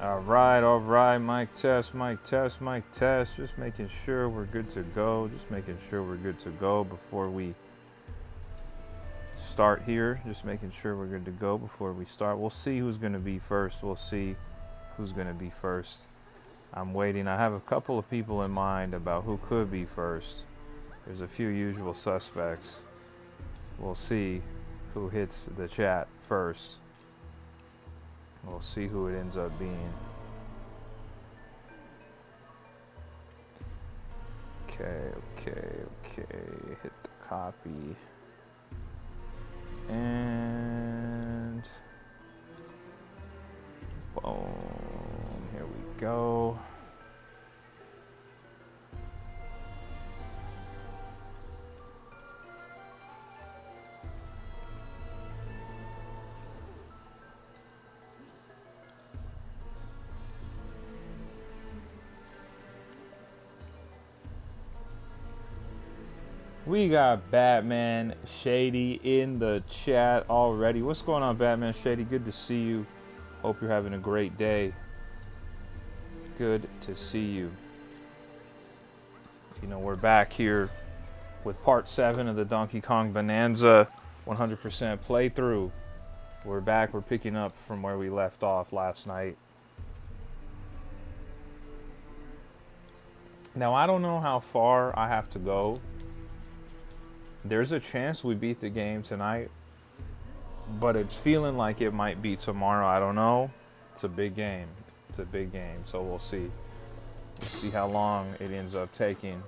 All right, mic test, mic test, mic test. Just making sure we're good to go. Just making sure we're good to go before we start here. Just making sure we're good to go before we start. We'll see who's going to be first. We'll see who's going to be first. I'm waiting. I have a couple of people in mind about who could be first. There's a few usual suspects. We'll see who hits the chat first. We'll see who it ends up being. Okay. Hit the copy. And boom. Here we go. We got Batman Shady in the chat already. What's going on, Batman Shady? Good to see you. Hope you're having a great day. Good to see you. You know, we're back here with part 7 of the Donkey Kong Bonanza 100% playthrough. We're back. We're picking up from where we left off last night. Now, I don't know how far I have to go. There's a chance we beat the game tonight, but it's feeling like it might be tomorrow. I don't know. It's a big game. It's a big game, so we'll see. We'll see how long it ends up taking.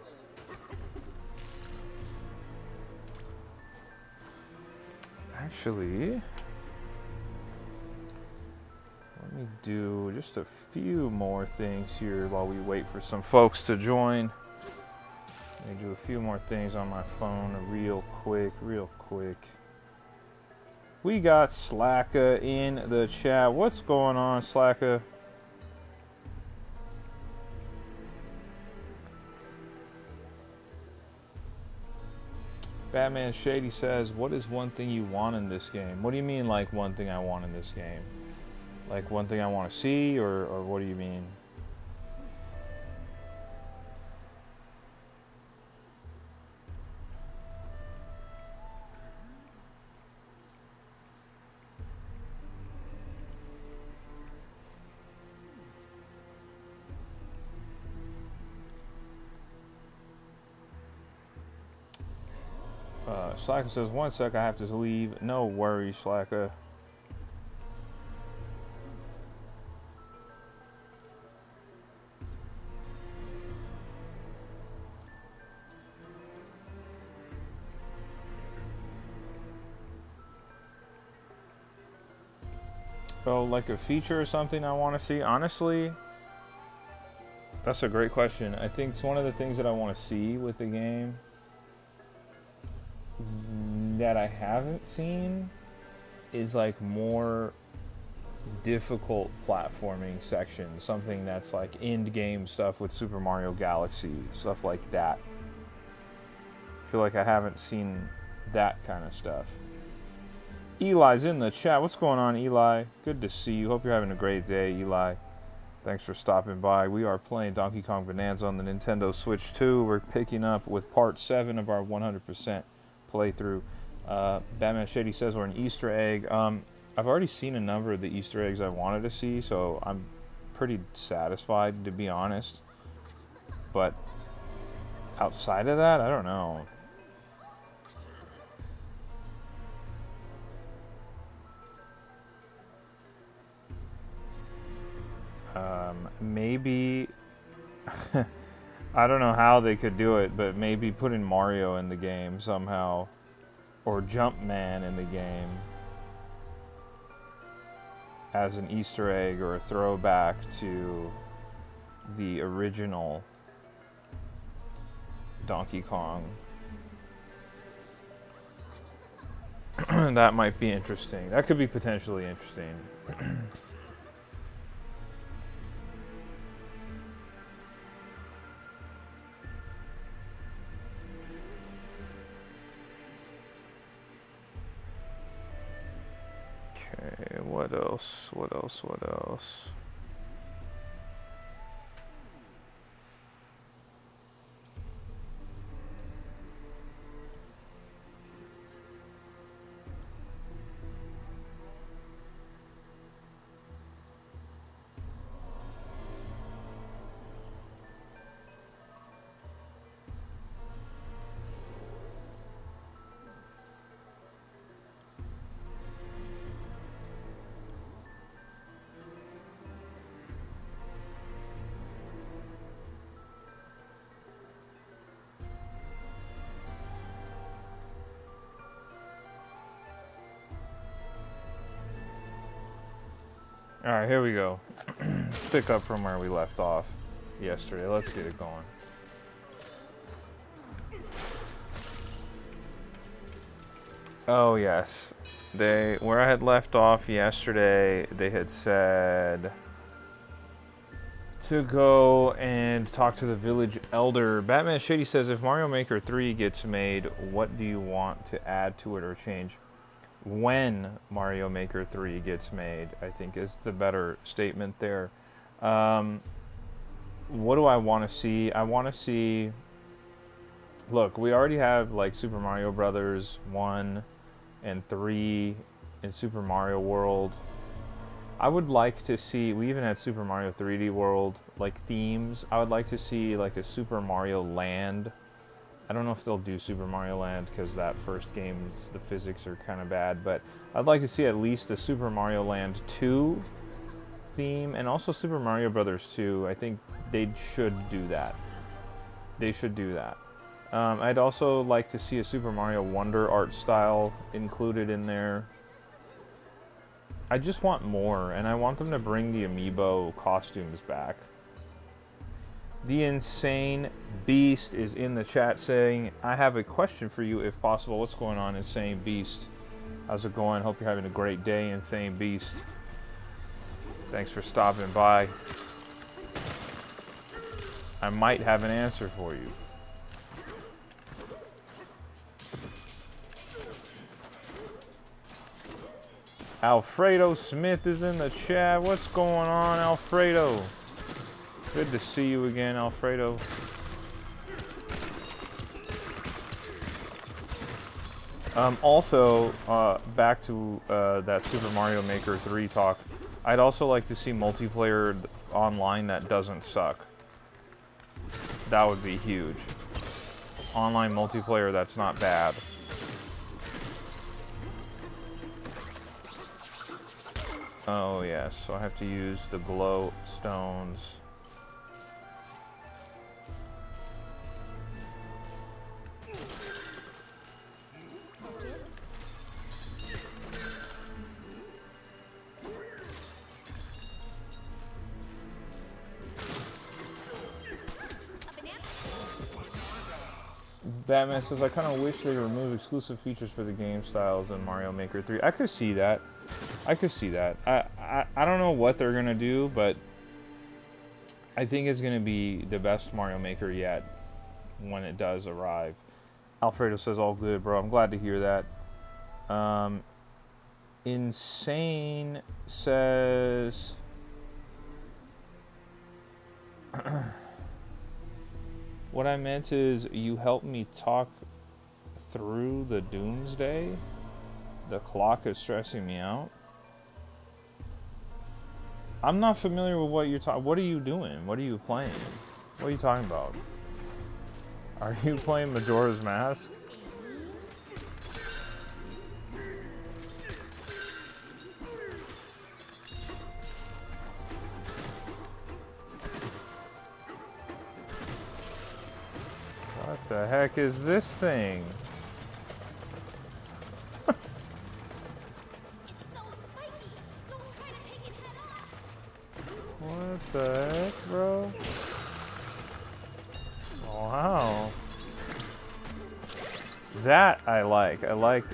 Actually, let me do just a few more things here while we wait for some folks to join. Let me do a few more things on my phone real quick. We got Slacka in the chat. What's going on, Slacka? Batman Shady says, what is one thing you want in this game? What do you mean, like, one thing I want in this game? Like, one thing I want to see, or what do you mean? Slacker says, 1 sec, I have to leave. No worries, Slacker. Oh, like a feature or something I want to see? Honestly, that's a great question. I think it's one of the things that I want to see with the game that I haven't seen is like more difficult platforming sections, something that's like end game stuff with Super Mario Galaxy, stuff like that. I feel like I haven't seen that kind of stuff. Eli's in the chat. What's going on, Eli? Good to see you. Hope you're having a great day, Eli. Thanks for stopping by. We are playing Donkey Kong Bonanza on the Nintendo Switch 2. We're picking up with part 7 of our 100% playthrough. Batman Shady says we're an Easter egg. I've already seen a number of the Easter eggs I wanted to see, so I'm pretty satisfied, to be honest. But outside of that, I don't know. Maybe I don't know how they could do it, but maybe putting Mario in the game somehow, or Jumpman in the game as an Easter egg or a throwback to the original Donkey Kong. That might be interesting. That could be potentially interesting. Okay, what else? All right, here we go. Let's pick up from where we left off yesterday. Let's get it going. Oh yes, where I had left off yesterday, they had said to go and talk to the village elder. Batman Shady says, if Mario Maker 3 gets made, what do you want to add to it or change? When Mario Maker 3 gets made, I think is the better statement there. What do I want to see? I want to see... Look, we already have like Super Mario Brothers 1 and 3 in Super Mario World. I would like to see, we even had Super Mario 3D World, like themes. I would like to see like a Super Mario Land. I don't know if they'll do Super Mario Land because that first game, the physics are kind of bad, but I'd like to see at least a Super Mario Land 2 theme and also Super Mario Brothers 2. I think they should do that. They should do that. I'd also like to see a Super Mario Wonder art style included in there. I just want more, and I want them to bring the amiibo costumes back. The Insane Beast is in the chat saying, I have a question for you if possible. What's going on, Insane Beast? How's it going? Hope you're having a great day, Insane Beast. Thanks for stopping by. I might have an answer for you. Alfredo Smith is in the chat. What's going on, Alfredo? Good to see you again, Alfredo. Also, back to that Super Mario Maker 3 talk, I'd also like to see multiplayer online that doesn't suck. That would be huge. Online multiplayer that's not bad. Oh yes, so I have to use the glow stones. Batman says, I kind of wish they remove exclusive features for the game styles in Mario Maker 3. I could see that. I could see that. I don't know what they're going to do, but I think it's going to be the best Mario Maker yet when it does arrive. Alfredo says, all good, bro. I'm glad to hear that. Insane says... What I meant is, you helped me talk through the doomsday? The clock is stressing me out. I'm not familiar with what you're talking. What are you doing? What are you playing? What are you talking about? Are you playing Majora's Mask? What the heck is this thing? What the heck, bro? Wow. That I like. I like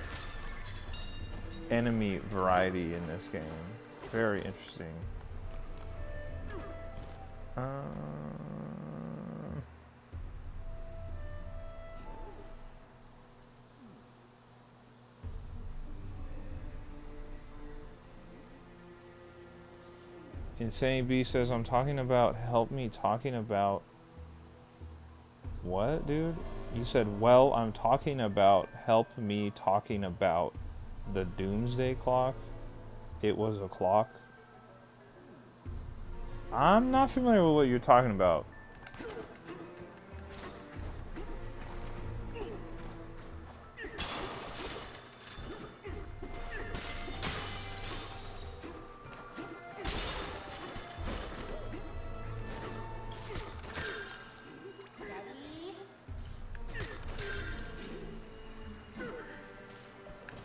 enemy variety in this game. Very interesting. Insane B says, I'm talking about, help me talking about... What, dude? You said, well, I'm talking about, help me talking about the doomsday clock? It was a clock? I'm not familiar with what you're talking about.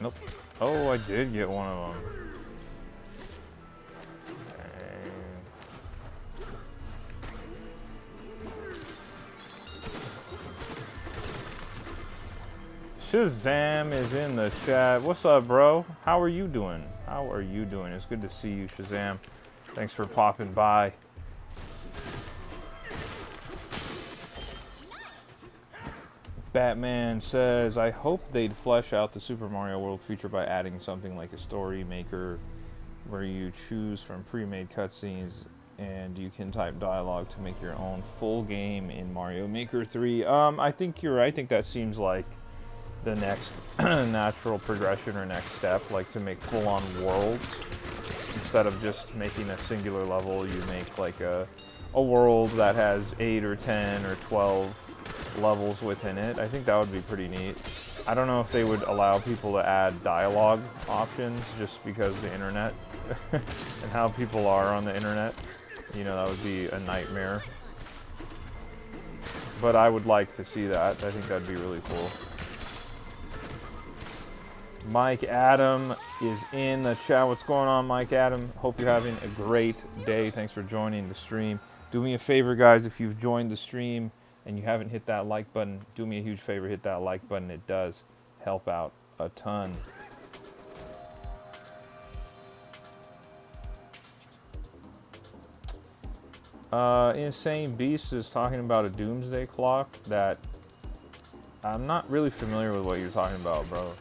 Nope. Oh, I did get one of them. Shazam is in the chat. What's up, bro? How are you doing? How are you doing? It's good to see you, Shazam. Thanks for popping by. Batman says, I hope they'd flesh out the Super Mario World feature by adding something like a story maker where you choose from pre-made cutscenes and you can type dialogue to make your own full game in Mario Maker 3. I think you're right. I think that seems like the next natural progression or next step, like to make full-on worlds. Instead of just making a singular level, you make like a world that has 8 or 10 or 12 levels within it. I think that would be pretty neat. I don't know if they would allow people to add dialogue options just because the internet and how people are on the internet. You know, that would be a nightmare. But I would like to see that. I think that'd be really cool. Mike Adam is in the chat. What's going on, Mike Adam? Hope you're having a great day. Thanks for joining the stream. Do me a favor, guys, if you've joined the stream and you haven't hit that like button, do me a huge favor, hit that like button. It does help out a ton. Insane Beast is talking about a doomsday clock that I'm not really familiar with what you're talking about, bro.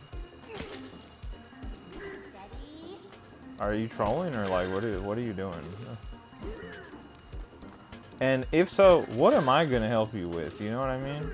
Are you trolling or like what are you doing? And if so, what am I gonna help you with? You know what I mean?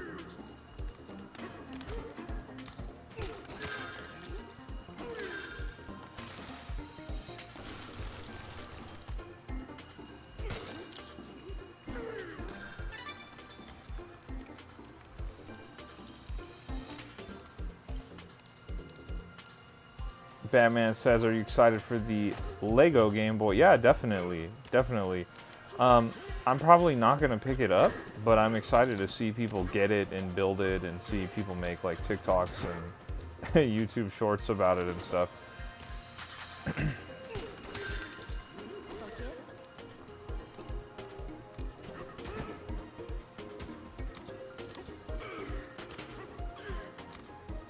Batman says, are you excited for the Lego Game Boy? Yeah, definitely. Definitely. I'm probably not going to pick it up, but I'm excited to see people get it and build it and see people make like TikToks and YouTube shorts about it and stuff.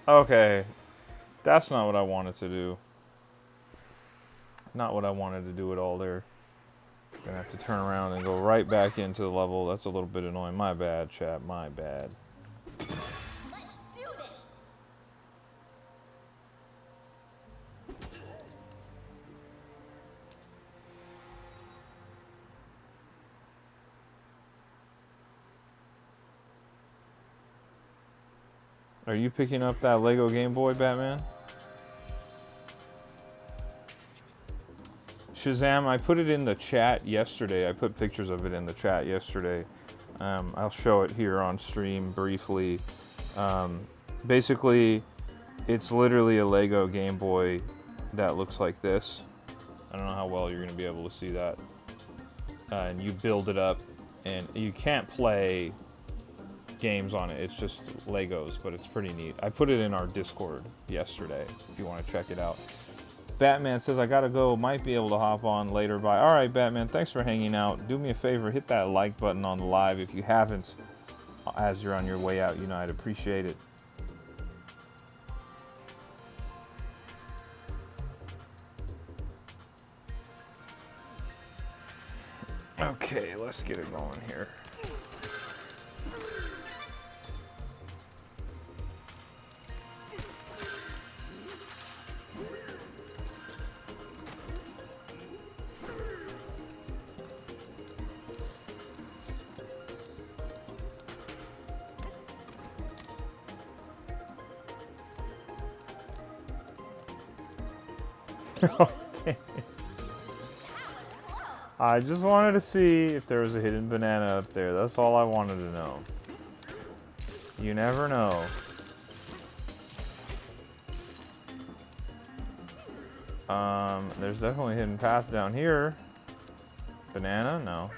Okay. That's not what I wanted to do. Not what I wanted to do at all there. Gonna have to turn around and go right back into the level. That's a little bit annoying. My bad, chat. My bad. Let's do this. Are you picking up that Lego Game Boy, Batman? Shazam, I put it in the chat yesterday. I put pictures of it in the chat yesterday. I'll show it here on stream briefly. Basically, it's literally a Lego Game Boy that looks like this. I don't know how well you're going to be able to see that. And you build it up, and you can't play games on it. It's just Legos, but it's pretty neat. I put it in our Discord yesterday if you want to check it out. Batman says, I gotta go. Might be able to hop on later. Bye. All right, Batman, thanks for hanging out. Do me a favor, hit that like button on the live if you haven't as you're on your way out. You know, I'd appreciate it. Okay, let's get it going here. Okay. I just wanted to see if there was a hidden banana up there. That's all I wanted to know. You never know. There's definitely a hidden path down here. Banana? No.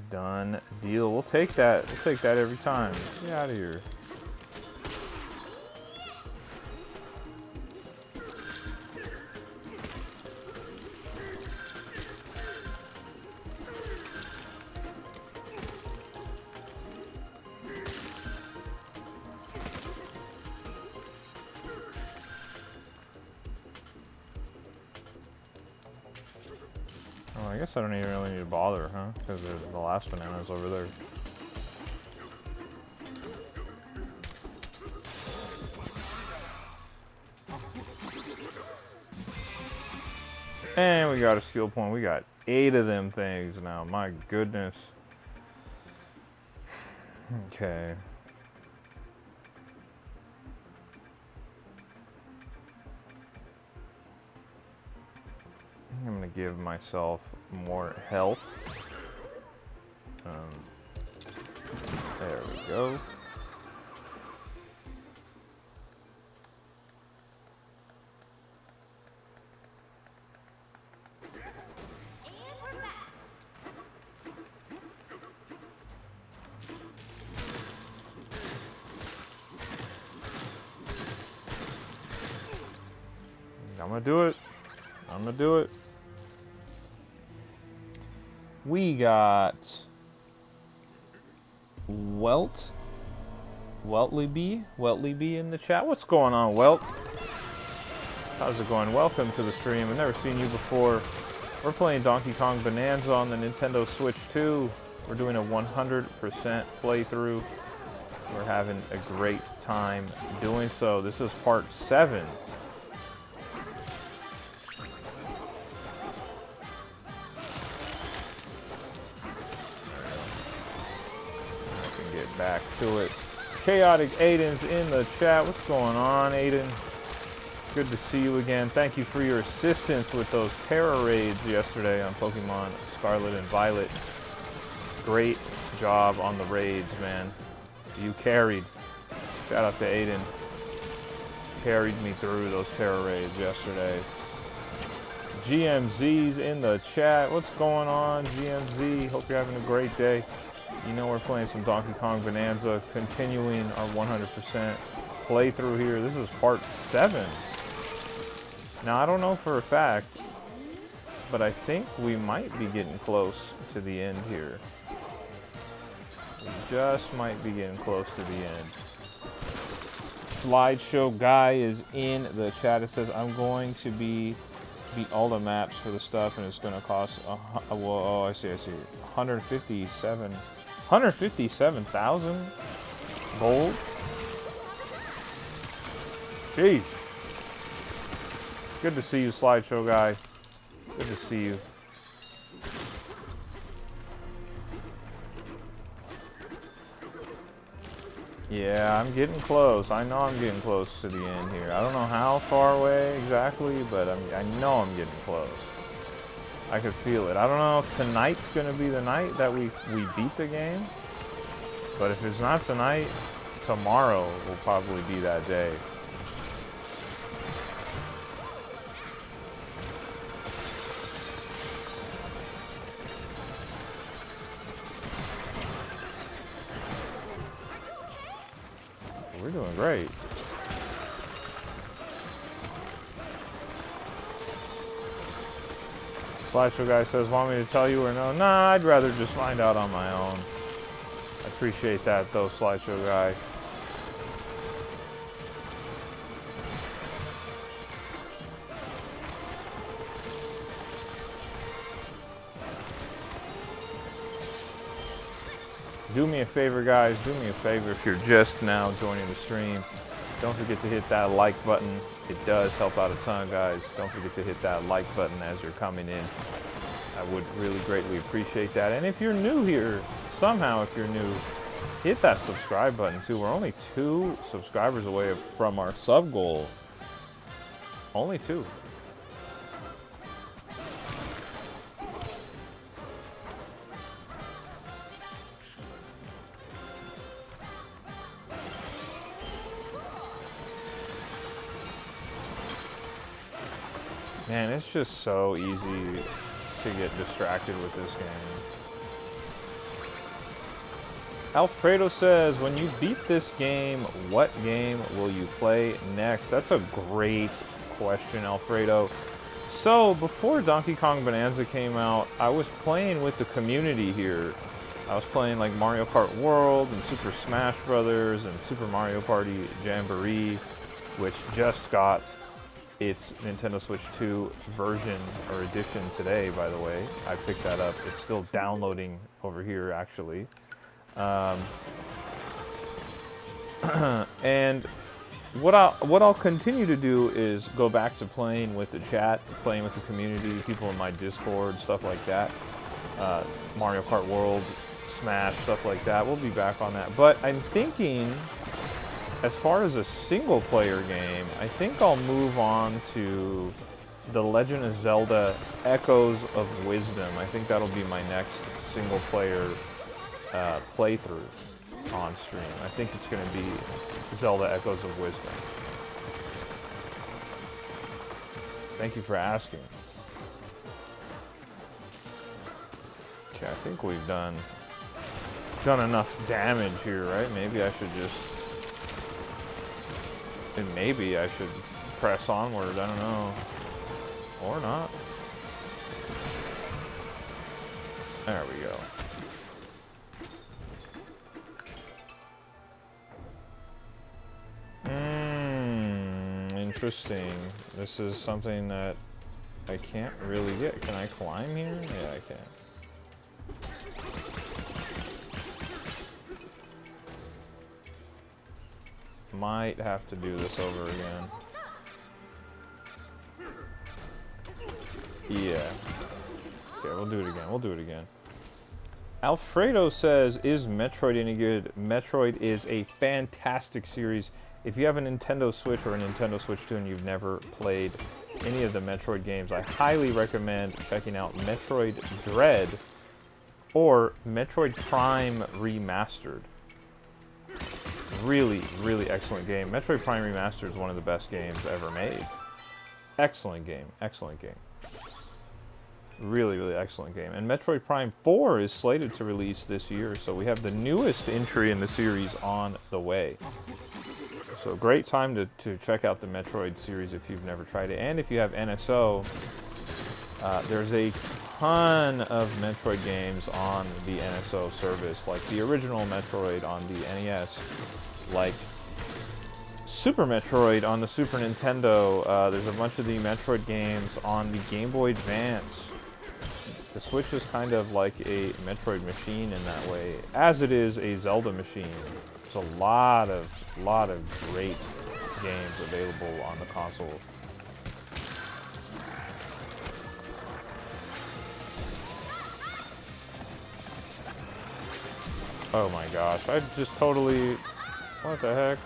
Done deal. We'll take that. We'll take that every time. Get out of here. Oh, I guess I don't even really need to bother, huh? Because the last banana's over there. And we got a skill point. We got 8 of them things now. My goodness. Okay. I'm gonna give myself more health. There we go. And we're back. I'm gonna do it. I'm gonna do it. We got Weltley B in the chat. What's going on, Welt? How's it going? Welcome to the stream. I've never seen you before. We're playing Donkey Kong Bonanza on the Nintendo Switch 2. We're doing a 100% playthrough. We're having a great time doing so. This is part 7. Back to it. Chaotic Aiden's in the chat. What's going on, Aiden? Good to see you again. Thank you for your assistance with those terror raids yesterday on Pokemon Scarlet and Violet. Great job on the raids, man. You carried. Shout out to Aiden. Carried me through those terror raids yesterday. GMZ's in the chat. What's going on, GMZ? Hope you're having a great day. You know we're playing some Donkey Kong Bonanza, continuing our 100% playthrough here. This is part 7. Now, I don't know for a fact, but I think we might be getting close to the end here. We just might be getting close to the end. Slideshow guy is in the chat. It says, I'm going to beat all the maps for the stuff, and it's going to cost, oh, I see. 157,000 gold? Sheesh. Good to see you, Slideshow guy. Good to see you. Yeah, I'm getting close. I know I'm getting close to the end here. I don't know how far away exactly, but I know I'm getting close. I could feel it. I don't know if tonight's going to be the night that we beat the game. But if it's not tonight, tomorrow will probably be that day. We're doing great. Slideshow guy says, want me to tell you or no? Nah, I'd rather just find out on my own. I appreciate that though, Slideshow guy. Do me a favor, guys. Do me a favor if you're just now joining the stream. Don't forget to hit that like button. It does help out a ton, guys. Don't forget to hit that like button as you're coming in. I would really greatly appreciate that. And if you're new here, somehow if you're new, hit that subscribe button too. We're only 2 subscribers away from our sub goal. Only 2. Man, it's just so easy to get distracted with this game. Alfredo says, when you beat this game, what game will you play next? That's a great question, Alfredo. So, before Donkey Kong Bonanza came out, I was playing with the community here. I was playing like Mario Kart World and Super Smash Brothers and Super Mario Party Jamboree, which just got its Nintendo Switch 2 version or edition today, by the way. I picked that up. It's still downloading over here, actually. And what I'll continue to do is go back to playing with the chat, playing with the community, people in my Discord, stuff like that. Mario Kart World, Smash, stuff like that. We'll be back on that. But I'm thinking, as far as a single-player game, I think I'll move on to The Legend of Zelda Echoes of Wisdom. I think that'll be my next single-player playthrough on stream. I think it's going to be Zelda Echoes of Wisdom. Thank you for asking. Okay, I think we've done enough damage here, right? Maybe I should just... And maybe I should press onward, I don't know. Or not. There we go. Interesting. This is something that I can't really get. Can I climb here? Yeah, I can. Might have to do this over again. Yeah. Okay, we'll do it again. We'll do it again. Alfredo says, is Metroid any good? Metroid is a fantastic series. If you have a Nintendo Switch or a Nintendo Switch 2 and you've never played any of the Metroid games, I highly recommend checking out Metroid Dread or Metroid Prime Remastered. Really, really excellent game. Metroid Prime Remastered is one of the best games ever made. Excellent game. Excellent game. Really, really excellent game. And Metroid Prime 4 is slated to release this year, so we have the newest entry in the series on the way. So great time to check out the Metroid series if you've never tried it. And if you have NSO, there's a ton of Metroid games on the NSO service, like the original Metroid on the NES, like Super Metroid on the Super Nintendo. There's a bunch of the Metroid games on the Game Boy Advance. The Switch is kind of like a Metroid machine in that way, as it is a Zelda machine. There's a lot of great games available on the console. Oh my gosh, I just totally... What the heck?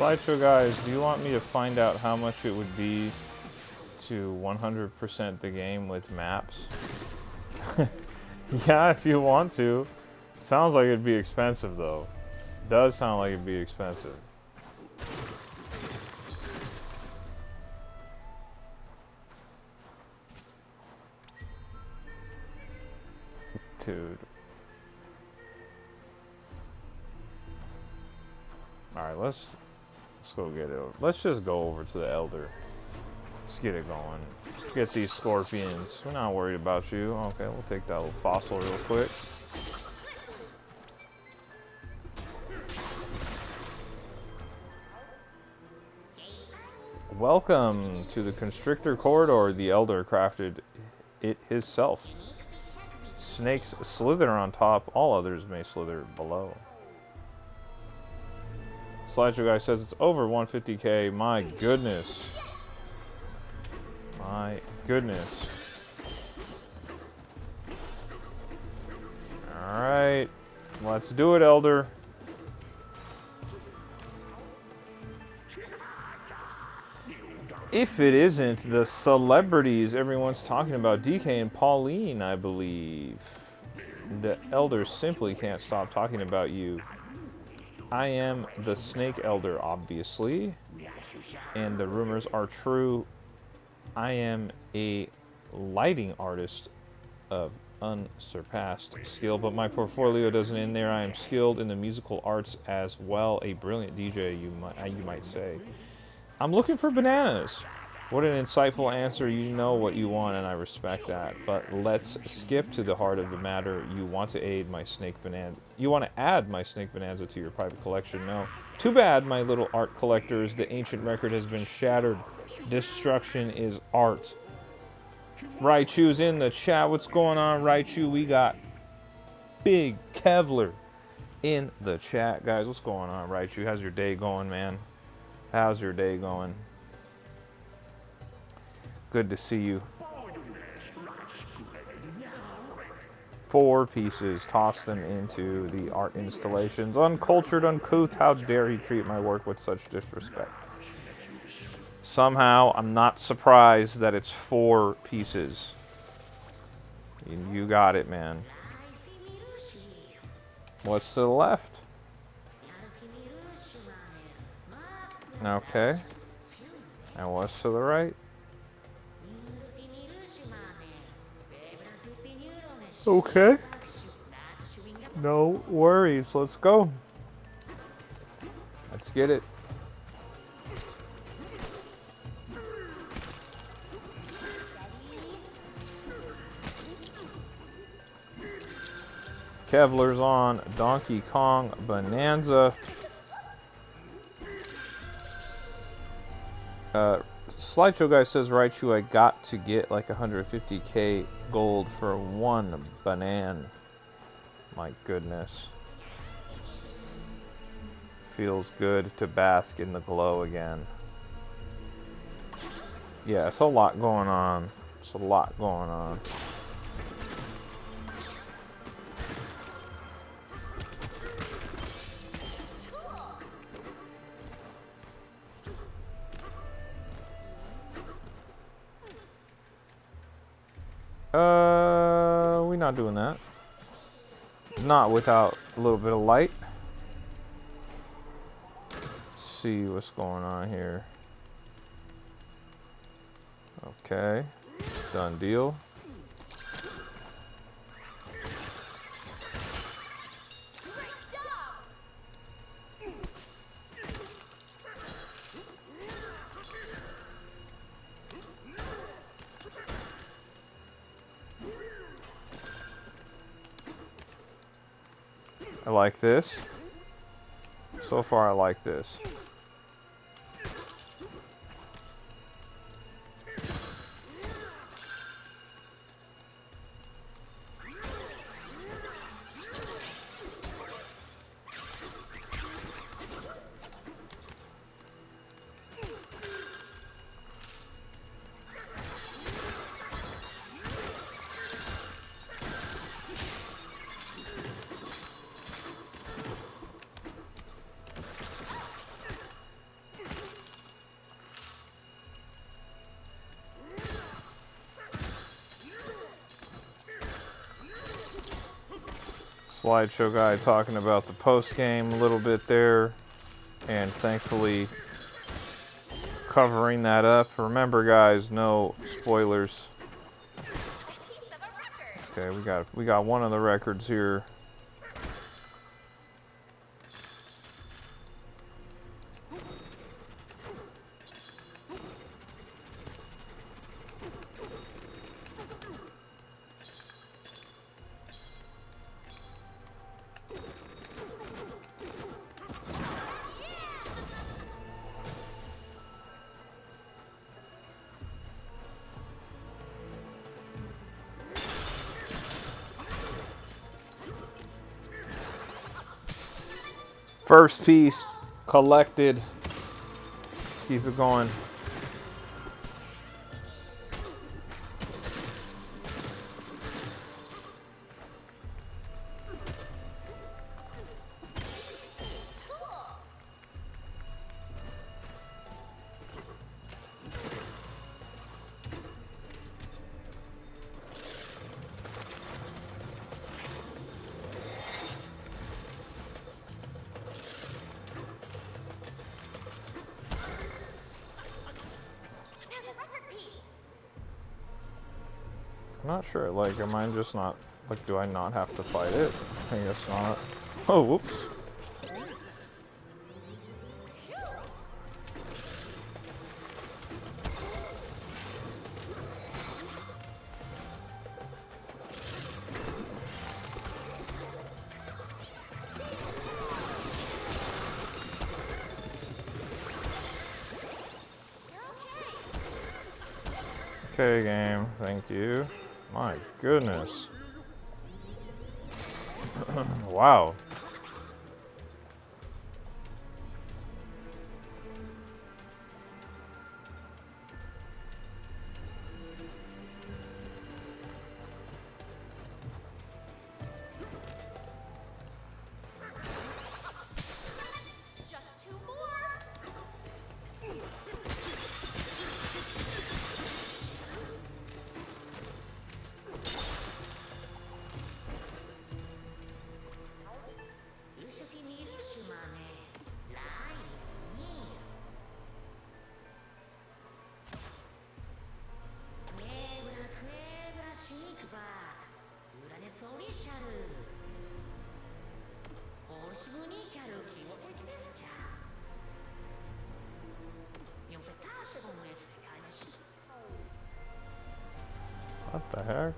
Slideshow guys, do you want me to find out how much it would be to 100% the game with maps? Yeah, if you want to. Sounds like it'd be expensive though. Does sound like it'd be expensive. Dude. Alright, let's go get it over. Let's just go over to the Elder. Let's get it going. Get these scorpions. We're not worried about you. Okay, we'll take that little fossil real quick. Welcome to the Constrictor Corridor. The Elder crafted it himself. Snakes slither on top. All others may slither below. Slideshow guy says it's over 150k. My goodness. My goodness. Alright. Let's do it, Elder. If it isn't the celebrities everyone's talking about, DK and Pauline, I believe. The Elder simply can't stop talking about you. I am the Snake Elder, obviously. And the rumors are true. I am a lighting artist of unsurpassed skill, but my portfolio doesn't end there. I am skilled in the musical arts as well. A brilliant DJ, you might say. I'm looking for bananas. What an insightful answer. You know what you want, and I respect that. But let's skip to the heart of the matter. You want to aid my snake bonanza. You want to add my snake bonanza to your private collection? No. Too bad, my little art collectors. The ancient record has been shattered. Destruction is art. Raichu's in the chat. What's going on, Raichu? We got Big Kevlar in the chat. Guys, what's going on, Raichu? How's your day going, man? How's your day going? Good to see you. 4 pieces. Toss them into the art installations. Uncultured, uncouth. How dare he treat my work with such disrespect? Somehow, I'm not surprised that it's 4 pieces. You got it, man. What's to the left? Okay. And what's to the right? Okay. No worries. Let's go. Let's get it. Kevlar's on Donkey Kong Bonanza. Slideshow guy says, Raichu, I got to get like 150k gold for 1 banana. My goodness. Feels good to bask in the glow again. Yeah, it's a lot going on. It's a lot going on. We're not doing that. Not without a little bit of light. Let's see what's going on here. Okay. Done deal. I like this. So far, I like this. Slideshow guy talking about the post game a little bit there, and thankfully covering that up. Remember, guys, no spoilers. Okay, we got one of the records here. First piece collected. Let's keep it going. There's a record piece. I'm not sure. Like, am I just not... Like, do I not have to fight it? I guess not. Oh, whoops. Okay, game. Thank you. My goodness. Wow. Just two more. What the heck?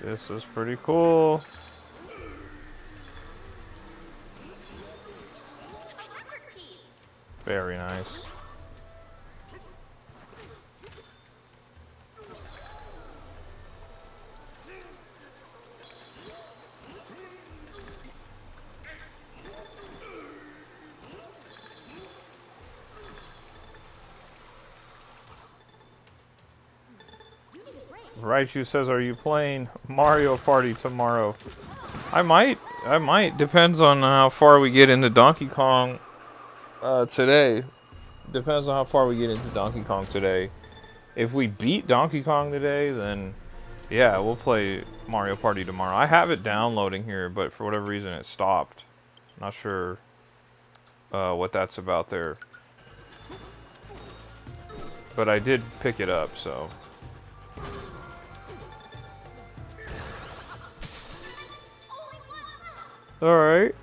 This is pretty cool. A record piece. Very nice. You need a break. Raichu says, "Are you playing Mario Party tomorrow?" I might. Depends on how far we get into Donkey Kong today. Depends on how far we get into Donkey Kong today. If we beat Donkey Kong today, then yeah, we'll play Mario Party tomorrow. I have it downloading here, but for whatever reason it stopped. Not sure what that's about there. But I did pick it up, so. Only one left. Alright.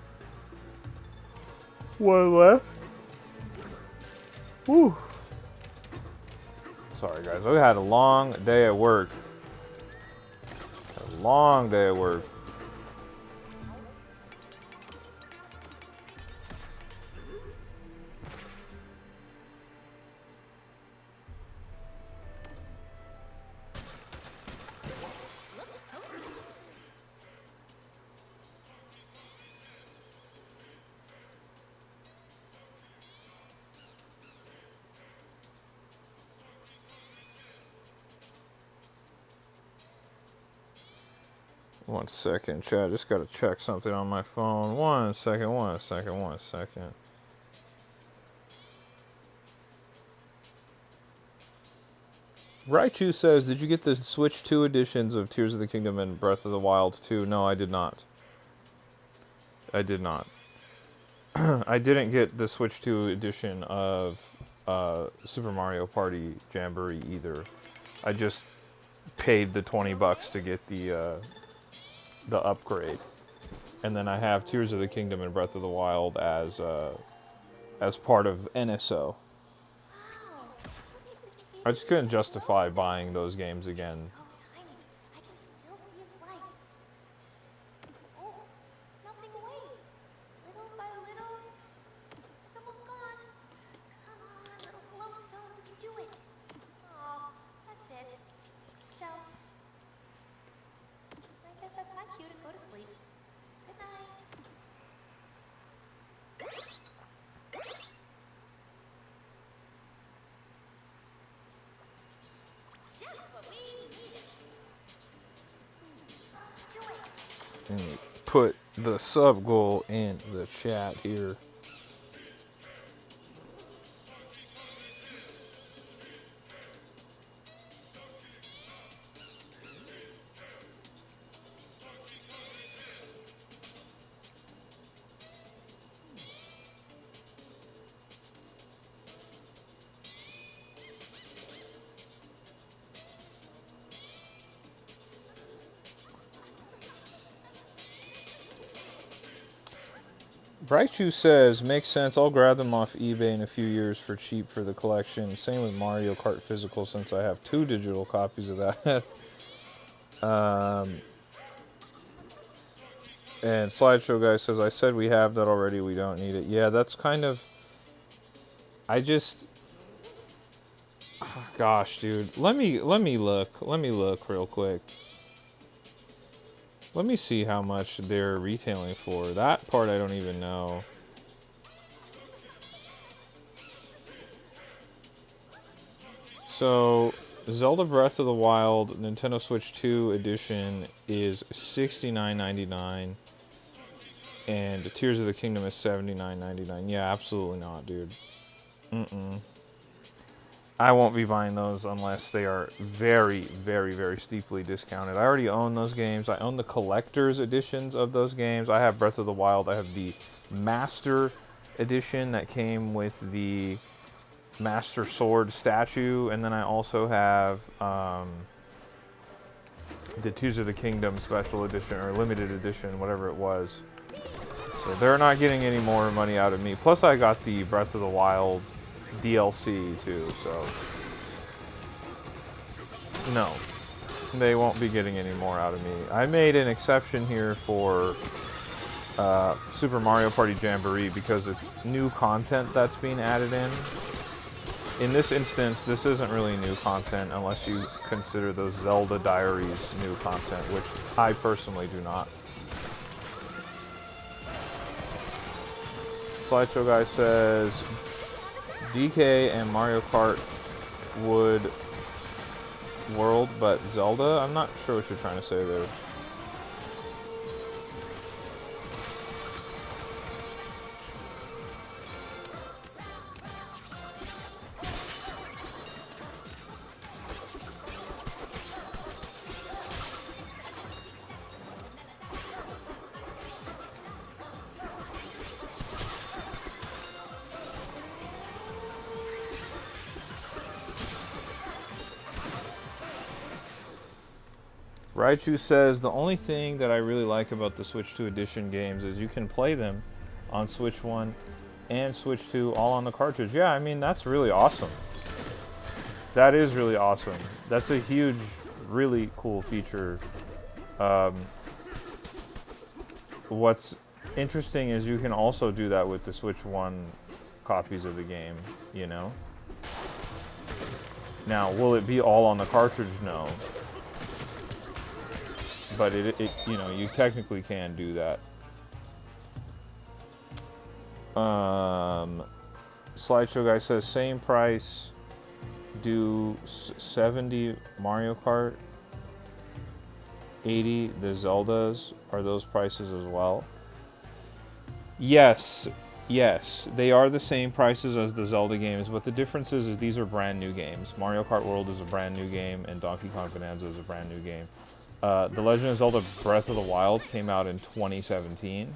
One left. Whew. Sorry, guys. We had a long day at work. A long day at work. One second, chat. Just gotta check something on my phone. One second. Raichu says, "Did you get the Switch 2 editions of Tears of the Kingdom and Breath of the Wild 2?" No, I did not. I did not. I didn't get the Switch 2 edition of Super Mario Party Jamboree either. I just paid the $20 to get the upgrade, and then I have Tears of the Kingdom and Breath of the Wild as part of NSO. I just couldn't justify buying those games again. So tiny. I can still see its light. Let me put the sub goal in the chat here. Brightshoe says, makes sense. I'll grab them off eBay in a few years for cheap for the collection. Same with Mario Kart Physical since I have 2 digital copies of that. And Slideshow Guy says, I said we have that already. We don't need it. Yeah, that's kind of... Gosh, dude. Let me look. Let me look real quick. Let me see how much they're retailing for. That part I don't even know. So, Zelda Breath of the Wild Nintendo Switch 2 edition is $69.99. And Tears of the Kingdom is $79.99. Yeah, absolutely not, dude. I won't be buying those unless they are very, very, very steeply discounted. I already own those games. I own the collector's editions of those games. I have Breath of the Wild. I have the Master Edition that came with the Master Sword statue. And then I also have the Tears of the Kingdom Special Edition or Limited Edition, whatever it was. So they're not getting any more money out of me. Plus I got the Breath of the Wild DLC too, so no, they won't be getting any more out of me. I made an exception here for Super Mario Party Jamboree because it's new content that's being added in. In this instance, this isn't really new content unless you consider those Zelda Diaries new content, which I personally do not. Slideshow Guy says, DK and Mario Kart would world, but Zelda? I'm not sure what you're trying to say there. Raichu says, the only thing that I really like about the Switch 2 Edition games is you can play them on Switch 1 and Switch 2 all on the cartridge. Yeah, I mean, that's really awesome. That is really awesome. That's a huge, really cool feature. What's interesting is you can also do that with the Switch 1 copies of the game, you know? Now, will it be all on the cartridge? No. But it you know, you technically can do that. Slideshow Guy says, same price, do 70 Mario Kart, 80 the Zeldas. Are those prices as well? Yes, they are the same prices as the Zelda games, but the difference is these are brand new games. Mario Kart World is a brand new game, and Donkey Kong Bonanza is a brand new game. The Legend of Zelda Breath of the Wild came out in 2017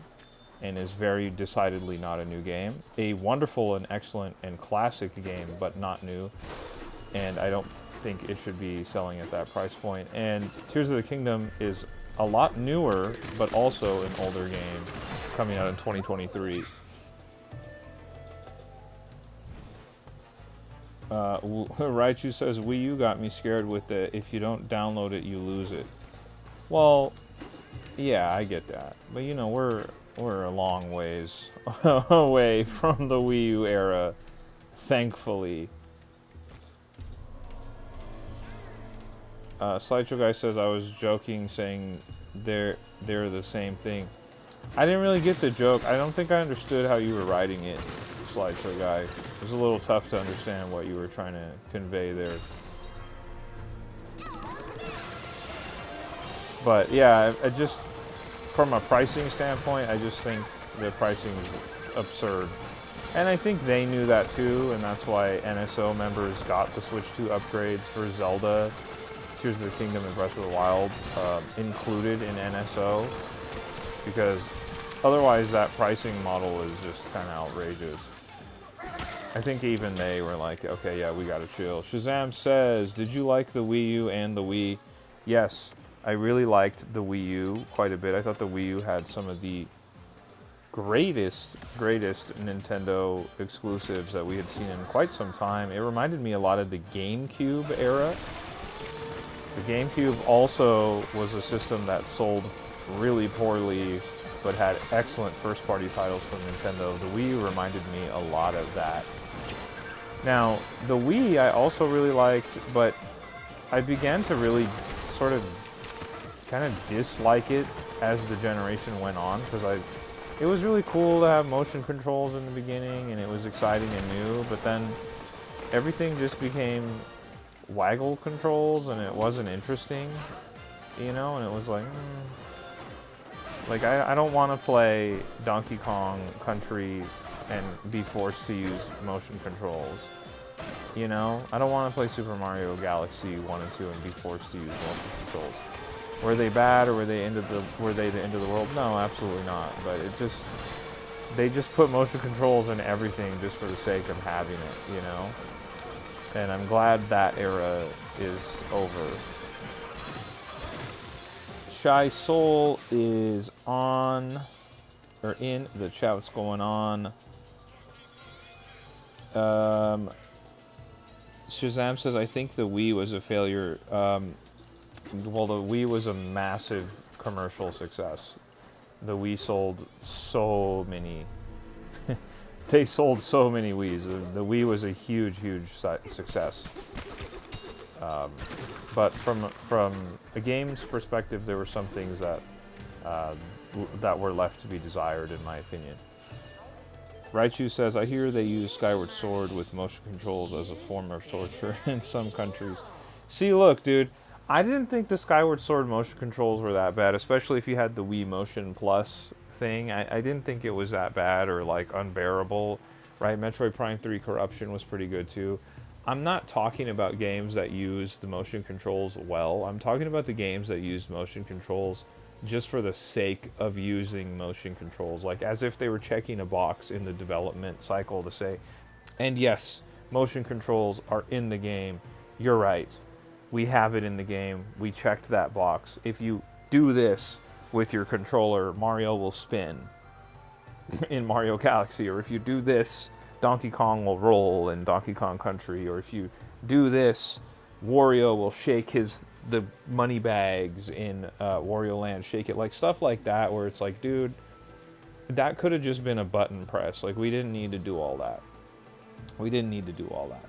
and is very decidedly not a new game. A wonderful and excellent and classic game, but not new. And I don't think it should be selling at that price point. And Tears of the Kingdom is a lot newer, but also an older game coming out in 2023. Raichu says, Wii U got me scared with the, if you don't download it, you lose it. Well, yeah, I get that. But, you know, we're a long ways away from the Wii U era, thankfully. Slideshow Guy says, I was joking, saying they're the same thing. I didn't really get the joke. I don't think I understood how you were writing it, Slideshow Guy. It was a little tough to understand what you were trying to convey there. But yeah, I just, from a pricing standpoint, I just think the pricing is absurd. And I think they knew that too, and that's why NSO members got the Switch 2 upgrades for Zelda, Tears of the Kingdom and Breath of the Wild included in NSO, because otherwise that pricing model is just kind of outrageous. I think even they were like, okay, yeah, we gotta chill. Shazam says, did you like the Wii U and the Wii? Yes, I really liked the Wii U quite a bit. I thought the Wii U had some of the greatest Nintendo exclusives that we had seen in quite some time. It reminded me a lot of the GameCube era. The GameCube also was a system that sold really poorly, but had excellent first-party titles from Nintendo. The Wii U reminded me a lot of that. Now, the Wii I also really liked, but I began to really sort of kind of dislike it as the generation went on, because it was really cool to have motion controls in the beginning, and it was exciting and new, but then everything just became waggle controls, and it wasn't interesting, you know, and it was like, like I don't want to play Donkey Kong Country and be forced to use motion controls, you know? I don't want to play Super Mario Galaxy 1 and 2 and be forced to use motion controls. Were they bad, or were they the end of the world? No, absolutely not. But they just put motion controls in everything just for the sake of having it, you know? And I'm glad that era is over. Shy Soul is on, or in the chat. What's going on? Shazam says, I think the Wii was a failure. Well, the Wii was a massive commercial success. The Wii sold so many. They sold so many Wiis. The Wii was a huge success. But from a game's perspective, there were some things that that were left to be desired, in my opinion. Raichu says, I hear they use Skyward Sword with motion controls as a form of torture in some countries. See, look, dude. I didn't think the Skyward Sword motion controls were that bad, especially if you had the Wii Motion Plus thing. I didn't think it was that bad or, like, unbearable, right? Metroid Prime 3 Corruption was pretty good, too. I'm not talking about games that use the motion controls well. I'm talking about the games that used motion controls just for the sake of using motion controls, like as if they were checking a box in the development cycle to say, and yes, motion controls are in the game. You're right. We have it in the game. We checked that box. If you do this with your controller, Mario will spin in Mario Galaxy. Or if you do this, Donkey Kong will roll in Donkey Kong Country. Or if you do this, Wario will shake the money bags in Wario Land. Shake it. Like stuff like that where it's like, dude, that could have just been a button press. Like, we didn't need to do all that. We didn't need to do all that.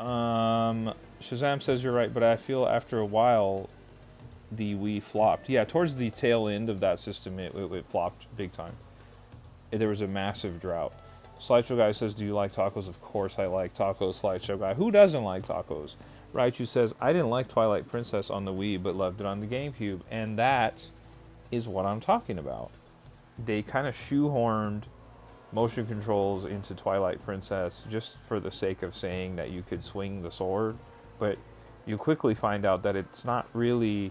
Shazam says you're right, but I feel after a while the Wii flopped. Yeah, towards the tail end of that system, it flopped big time. There was a massive drought. Slideshow Guy says, do you like tacos? Of course I like tacos, Slideshow Guy. Who doesn't like tacos? Raichu says, I didn't like Twilight Princess on the Wii, but loved it on the GameCube. And that is what I'm talking about. They kind of shoehorned motion controls into Twilight Princess just for the sake of saying that you could swing the sword, but you quickly find out that it's not really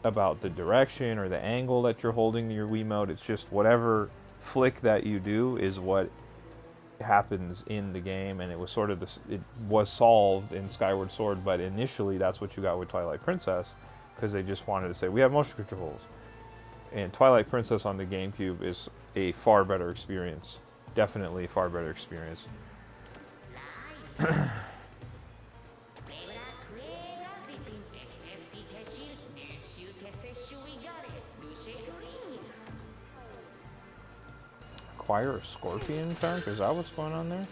about the direction or the angle that you're holding your Wiimote. It's just whatever flick that you do is what happens in the game, and it was sort of it was solved in Skyward Sword, but initially that's what you got with Twilight Princess, because they just wanted to say we have motion controls. And Twilight Princess on the GameCube is a far better experience. Definitely a far better experience. Acquire a scorpion shark? Is that what's going on there?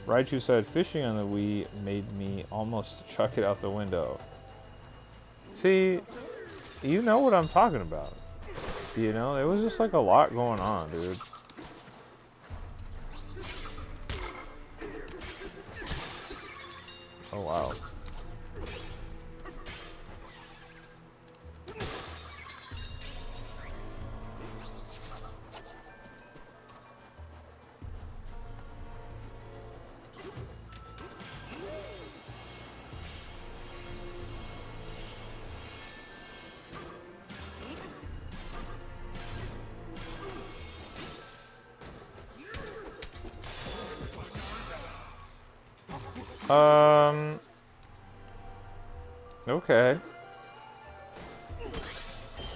Raichu said, fishing on the Wii made me almost chuck it out the window. See, you know what I'm talking about. You know, it was just like a lot going on, dude. Oh, wow. Okay.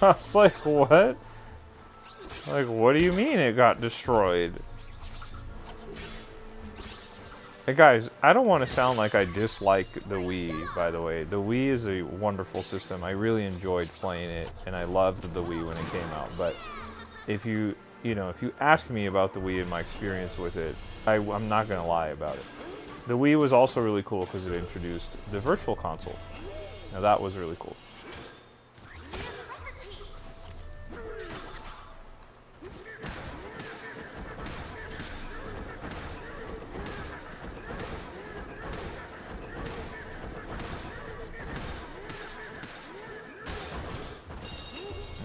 I was like, what? Like, what do you mean it got destroyed? Hey guys, I don't want to sound like I dislike the Wii, by the way. The Wii is a wonderful system. I really enjoyed playing it, and I loved the Wii when it came out. But if you ask me about the Wii and my experience with it, I'm not going to lie about it. The Wii was also really cool because it introduced the Virtual Console. Now that was really cool.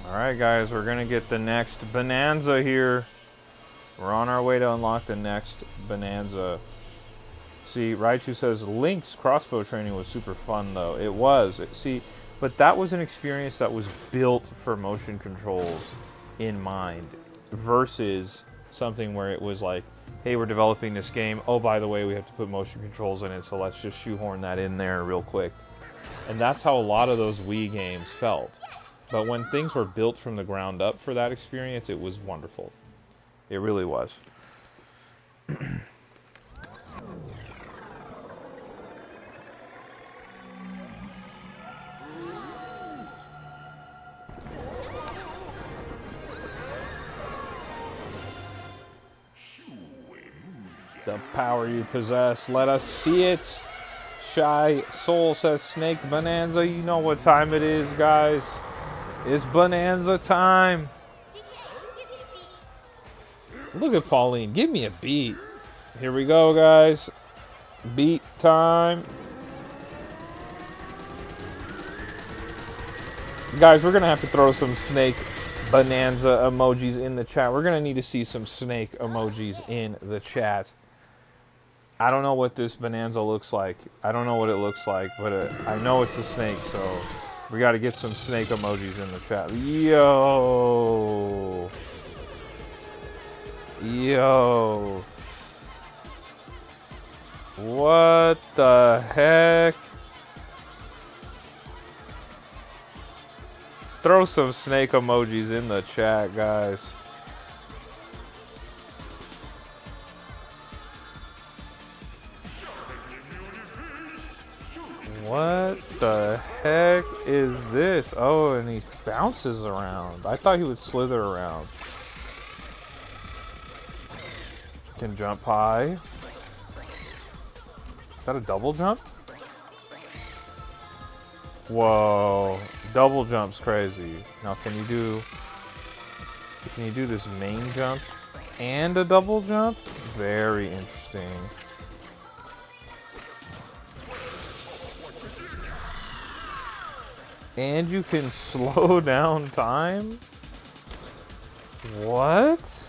Alright guys, we're gonna get the next Bonanza here. We're on our way to unlock the next Bonanza. See, Raichu says Link's crossbow training was super fun though. It was. But that was an experience that was built for motion controls in mind versus something where it was like, hey, we're developing this game. Oh, by the way, we have to put motion controls in it, so let's just shoehorn that in there real quick. And that's how a lot of those Wii games felt. But when things were built from the ground up for that experience, it was wonderful. It really was. The power you possess, let us see it. Shy Soul says Snake Bonanza. You know what time it is, guys. It's Bonanza time. DK, give me a beat. Look at Pauline. Give me a beat. Here we go, guys. Beat time. Guys, we're going to have to throw some Snake Bonanza emojis in the chat. We're going to need to see some snake emojis in the chat. I don't know what this Bonanza looks like. I don't know what it looks like, but I know it's a snake, so we got to get some snake emojis in the chat. Yo. Yo. What the heck? Throw some snake emojis in the chat, guys. What the heck is this? Oh, and he bounces around. I thought he would slither around. Can jump high. Is that a double jump? Whoa. Double jump's crazy. Now can you do this main jump and a double jump? Very interesting. And you can slow down time? What?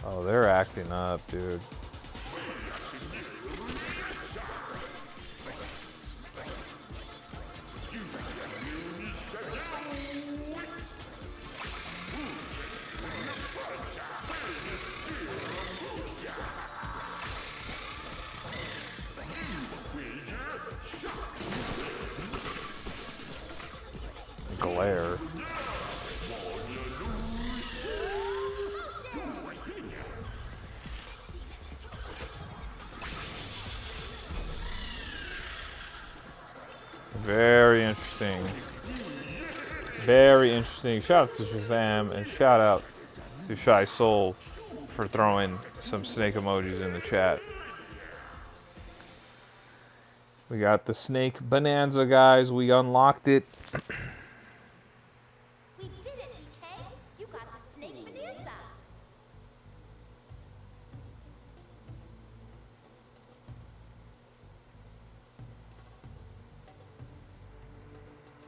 Oh, they're acting up, dude. Glare. Very interesting. Very interesting. Shout out to Shazam and shout out to Shy Soul for throwing some snake emojis in the chat. We got the Snake Bonanza, guys. We unlocked it. We did it, DK. You got the Snake Bonanza.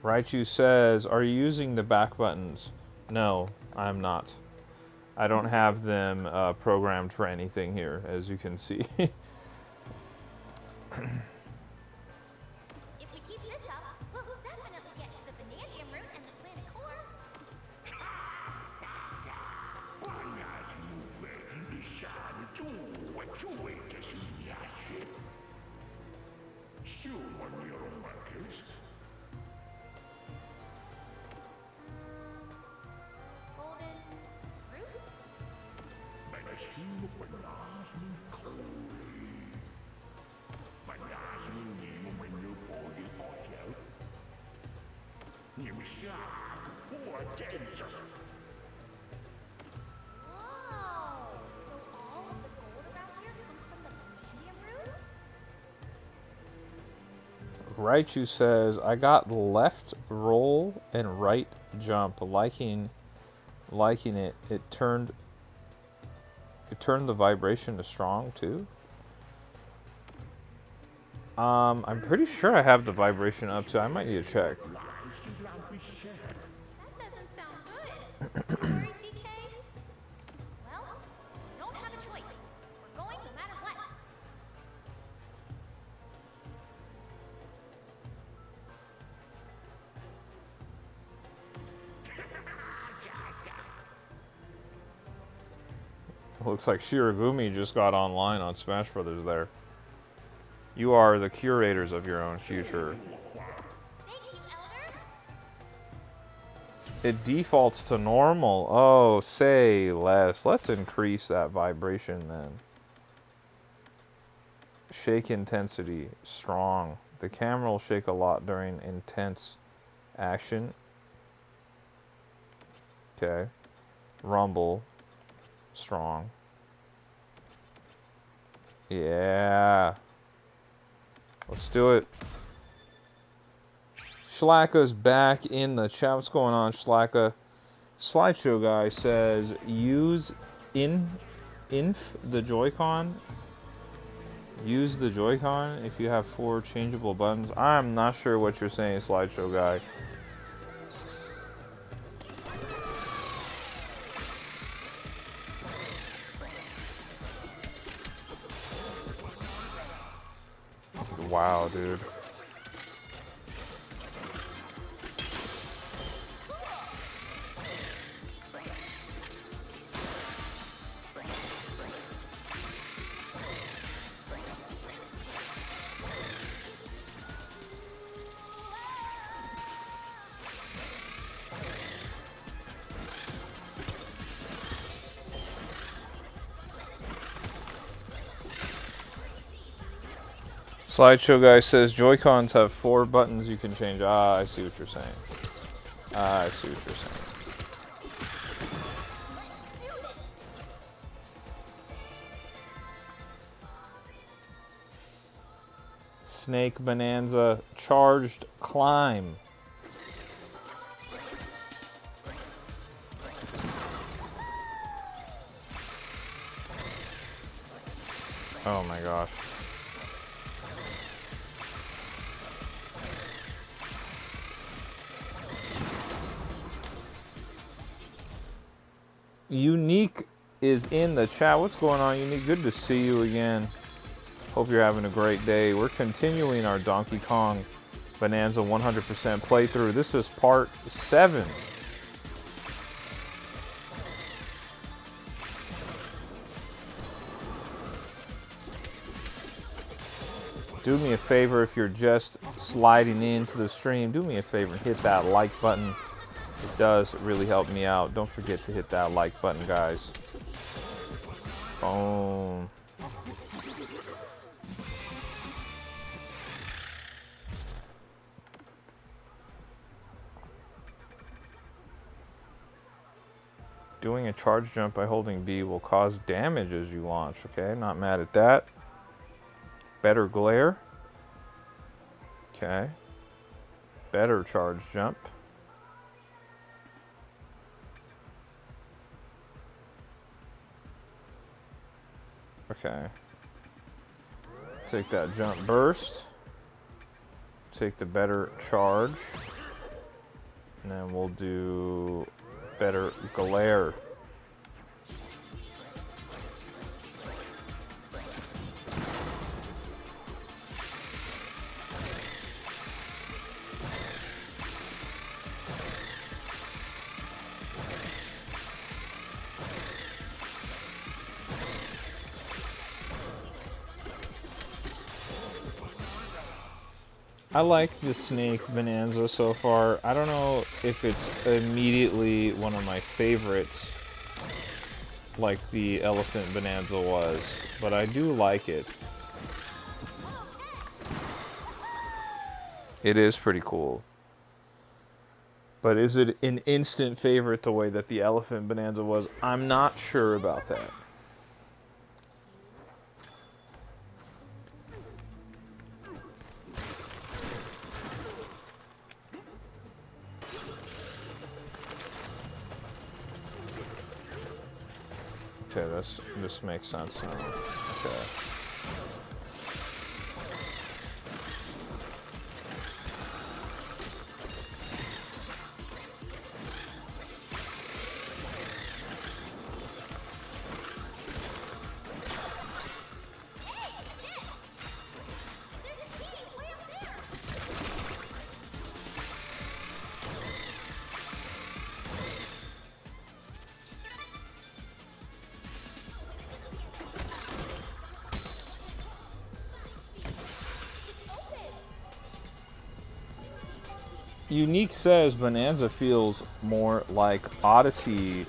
Raichu says, are you using the back buttons? No, I'm not. I don't have them programmed for anything here, as you can see. If we keep this up, we'll definitely get to the Bananza route and the planet core. Whoa! So all of the gold around here comes from the vanadium root? Raichu says, I got left roll and right jump. Liking it. It turned the vibration to strong too. I'm pretty sure I have the vibration up to. I might need to check. That doesn't sound good. Sorry, DK. Well, we don't have a choice. We're going no matter what. Looks like Shirogumi just got online on Smash Brothers there. You are the curators of your own future. Thank you, Elder. It defaults to normal. Oh, say less. Let's increase that vibration then. Shake intensity, strong. The camera will shake a lot during intense action. Okay. Rumble, strong. Yeah. Let's do it. Shlaka's back in the chat. What's going on, Shlaka? Slideshow guy says, use the Joy-Con. Use the Joy-Con if you have 4 changeable buttons. I'm not sure what you're saying, Slideshow guy. Wow, dude. Slideshow guy says Joy-Cons have 4 buttons you can change. Ah, I see what you're saying. I see what you're saying. Snake Bonanza charged climb. Oh my gosh. Unique is in the chat. What's going on, Unique? Good to see you again. Hope you're having a great day. We're continuing our Donkey Kong Bonanza 100% playthrough. This is part 7. Do me a favor if you're just sliding into the stream. Do me a favor and hit that like button. It does really help me out. Don't forget to hit that like button, guys. Boom. Doing a charge jump by holding B will cause damage as you launch. Okay, not mad at that. Better glare. Okay. Better charge jump. Okay. Take that jump burst. Take the better charge. And then we'll do better glare. I like the Snake Bonanza so far. I don't know if it's immediately one of my favorites like the Elephant Bonanza was, but I do like it. It is pretty cool. But is it an instant favorite the way that the Elephant Bonanza was? I'm not sure about that. Okay, this makes sense now. Okay. Unique says Bonanza feels more like Odyssey,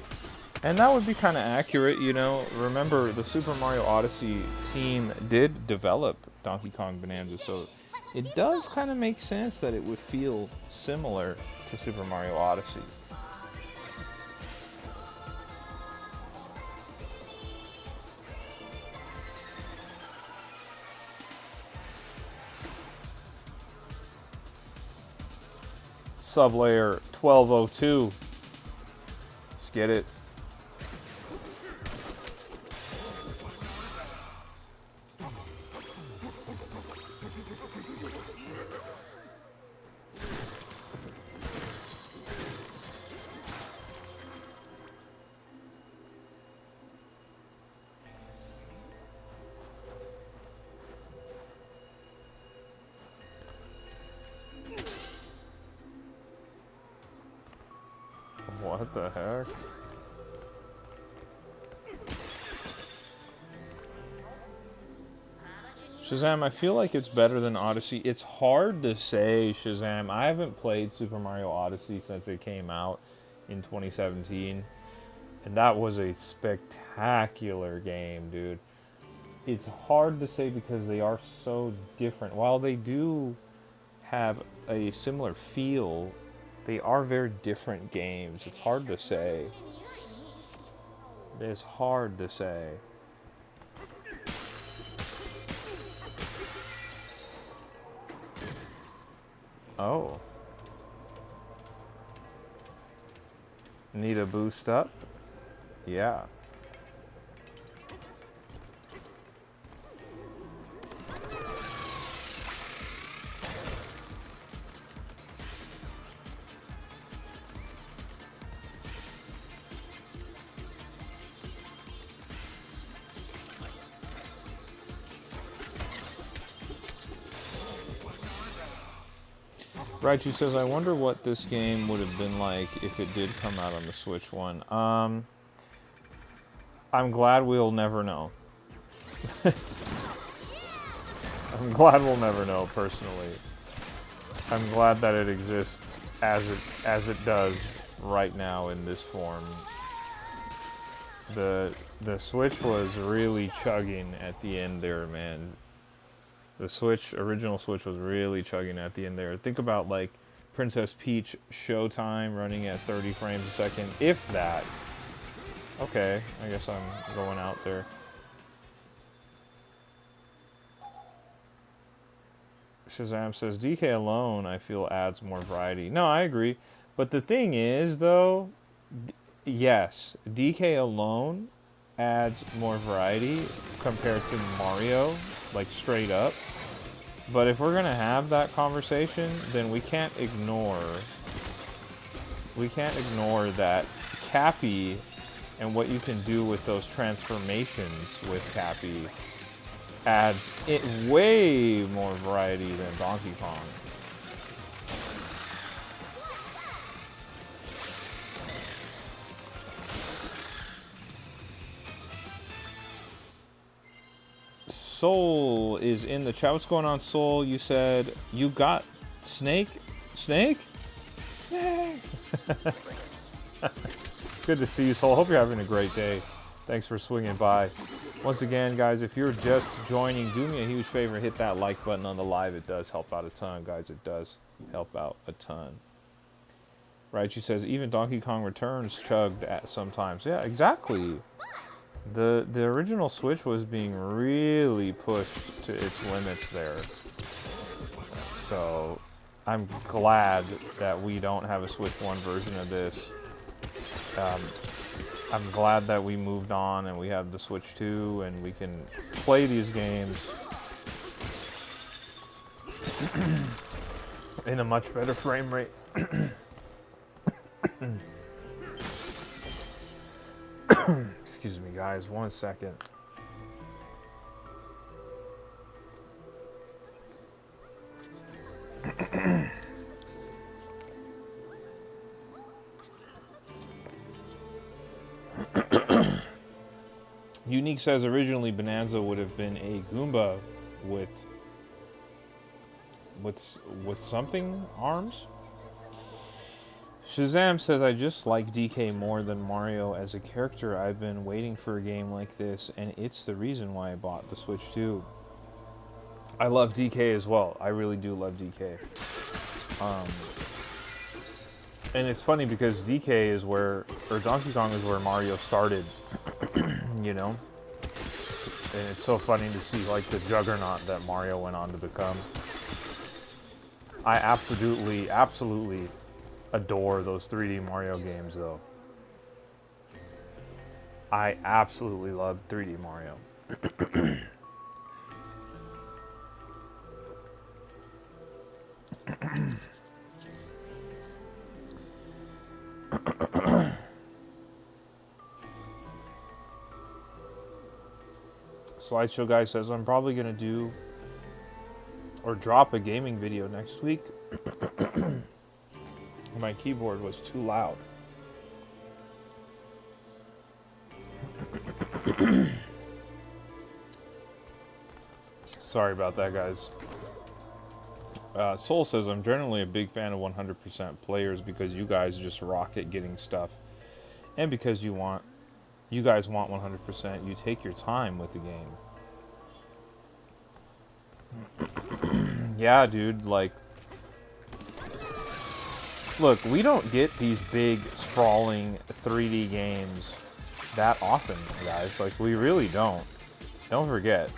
and that would be kind of accurate, you know. Remember, the Super Mario Odyssey team did develop Donkey Kong Bonanza, so it does kind of make sense that it would feel similar to Super Mario Odyssey. Sublayer 1202. Let's get it. What the heck? Shazam, I feel like it's better than Odyssey. It's hard to say, Shazam. I haven't played Super Mario Odyssey since it came out in 2017. And that was a spectacular game, dude. It's hard to say because they are so different. While they do have a similar feel, they are very different games. It's hard to say. It's hard to say. Oh. Need a boost up? Yeah. Raichu says, I wonder what this game would have been like if it did come out on the Switch one. I'm glad we'll never know. I'm glad we'll never know, personally. I'm glad that it exists as it does right now in this form. The Switch was really chugging at the end there, man. The original Switch was really chugging at the end there. Think about like Princess Peach Showtime running at 30 frames a second, if that. Okay, I guess I'm going out there. Shazam says, DK alone, I feel, adds more variety. No, I agree. But the thing is, though, yes, DK alone adds more variety compared to Mario, like straight up. But if we're going to have that conversation, then we can't ignore that Cappy and what you can do with those transformations with Cappy adds it way more variety than Donkey Kong. Soul is in the chat. What's going on, Soul? You said you got Snake? Snake? Yay! Good to see you, Soul. Hope you're having a great day. Thanks for swinging by. Once again, guys, if you're just joining, do me a huge favor. Hit that like button on the live. It does help out a ton, guys. It does help out a ton. right? She says even Donkey Kong Returns chugged at sometimes. Yeah, exactly. The original Switch was being really pushed to its limits there. So I'm glad that we don't have a Switch 1 version of this. I'm glad that we moved on and we have the Switch 2 and we can play these games in a much better frame rate. Excuse me, guys, 1 second. Unique says originally Bonanza would have been a Goomba with something arms. Shazam says I just like DK more than Mario as a character. I've been waiting for a game like this, and it's the reason why I bought the Switch 2. I love DK as well. I really do love DK. And it's funny because DK is where, or Donkey Kong is where Mario started, you know? And it's so funny to see like the juggernaut that Mario went on to become. I absolutely adore those 3D Mario games though. I absolutely love 3D Mario. Slideshow guy says I'm probably gonna do or drop a gaming video next week. My keyboard was too loud. Sorry about that, guys. Soul says I'm generally a big fan of 100% players because you guys just rock at getting stuff, and because you guys want 100%. You take your time with the game. Yeah, dude. Like, look, we don't get these big, sprawling 3D games that often, guys. Like, we really don't. Don't forget.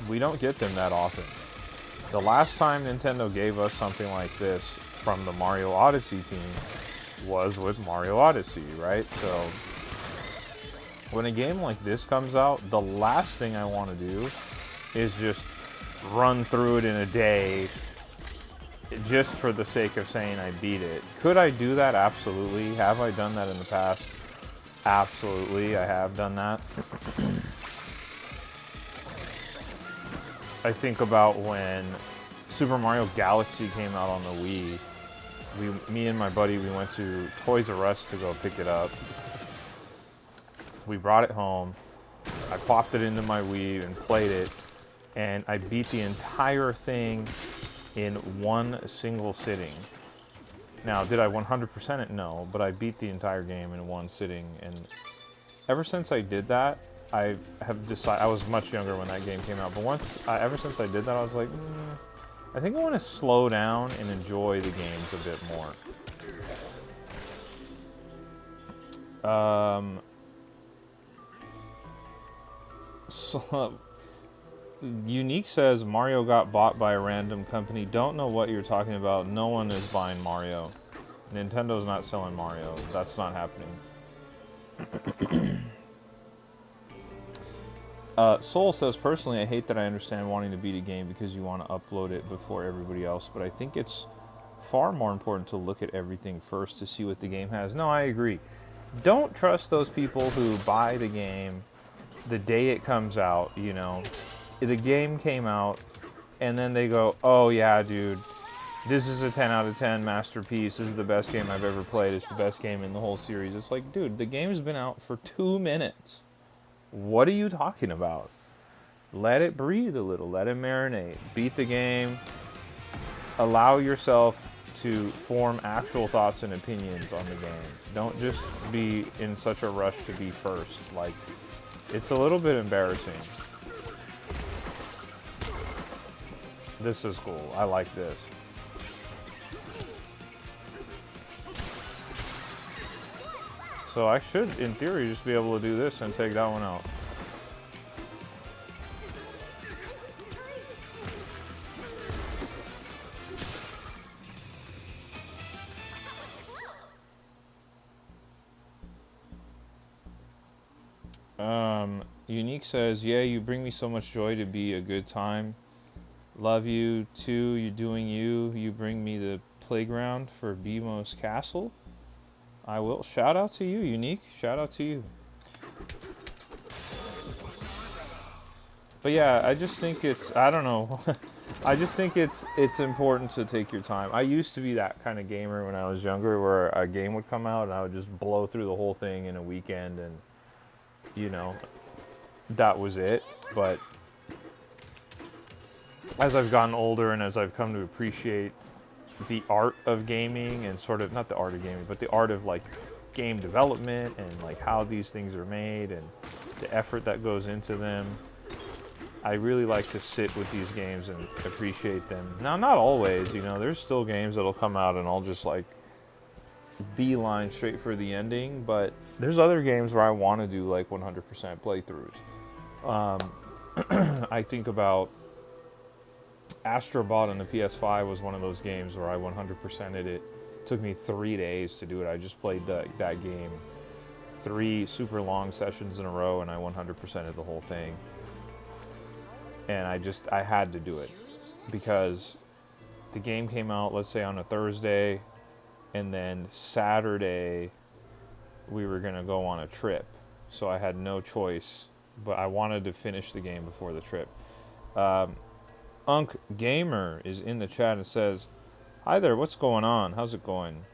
We don't get them that often. The last time Nintendo gave us something like this from the Mario Odyssey team was with Mario Odyssey, right? So, when a game like this comes out, the last thing I want to do is just run through it in a day just for the sake of saying I beat it. Could I do that? Absolutely. Have I done that in the past? Absolutely, I have done that. I think about when Super Mario Galaxy came out on the Wii. Me and my buddy, we went to Toys R Us to go pick it up. We brought it home. I popped it into my Wii and played it. And I beat the entire thing in one single sitting. Now, did I 100% it? No, but I beat the entire game in one sitting. And ever since I did that, I have decided, I was much younger when that game came out, but ever since I did that, I was like, I think I want to slow down and enjoy the games a bit more. So, Unique says Mario got bought by a random company. Don't know what you're talking about. No one is buying Mario. Nintendo's not selling Mario. That's not happening. Soul says, personally, I hate that I understand wanting to beat a game because you want to upload it before everybody else, but I think it's far more important to look at everything first to see what the game has. No, I agree. Don't trust those people who buy the game the day it comes out, you know. The game came out, and then they go, oh yeah, dude, this is a 10 out of 10 masterpiece. This is the best game I've ever played. It's the best game in the whole series. It's like, dude, the game's been out for 2 minutes. What are you talking about? Let it breathe a little. Let it marinate. Beat the game. Allow yourself to form actual thoughts and opinions on the game. Don't just be in such a rush to be first. Like, it's a little bit embarrassing. This is cool. I like this. So I should, in theory, just be able to do this and take that one out. Unique says, yeah, you bring me so much joy to be a good time. Love you too. You're doing you. You bring me the playground for BMO's castle. I will. Shout out to you, Unique. Shout out to you. But yeah, I just think it's, I don't know. I just think it's important to take your time. I used to be that kind of gamer when I was younger, where a game would come out and I would just blow through the whole thing in a weekend, and you know, that was it. But as I've gotten older and as I've come to appreciate the art of gaming, and sort of, not the art of gaming, but the art of like game development and like how these things are made and the effort that goes into them, I really like to sit with these games and appreciate them. Now, not always, you know, there's still games that'll come out and I'll just like beeline straight for the ending, but there's other games where I want to do like 100% playthroughs. I think about Astro Bot on the PS5 was one of those games where I 100%ed it. It took me 3 days to do it. I just played that game 3 super long sessions in a row, and I 100%ed the whole thing. And I had to do it because the game came out, let's say, on a Thursday, and then Saturday we were going to go on a trip. So I had no choice, but I wanted to finish the game before the trip. Unk Gamer is in the chat and says, hi there, what's going on? How's it going?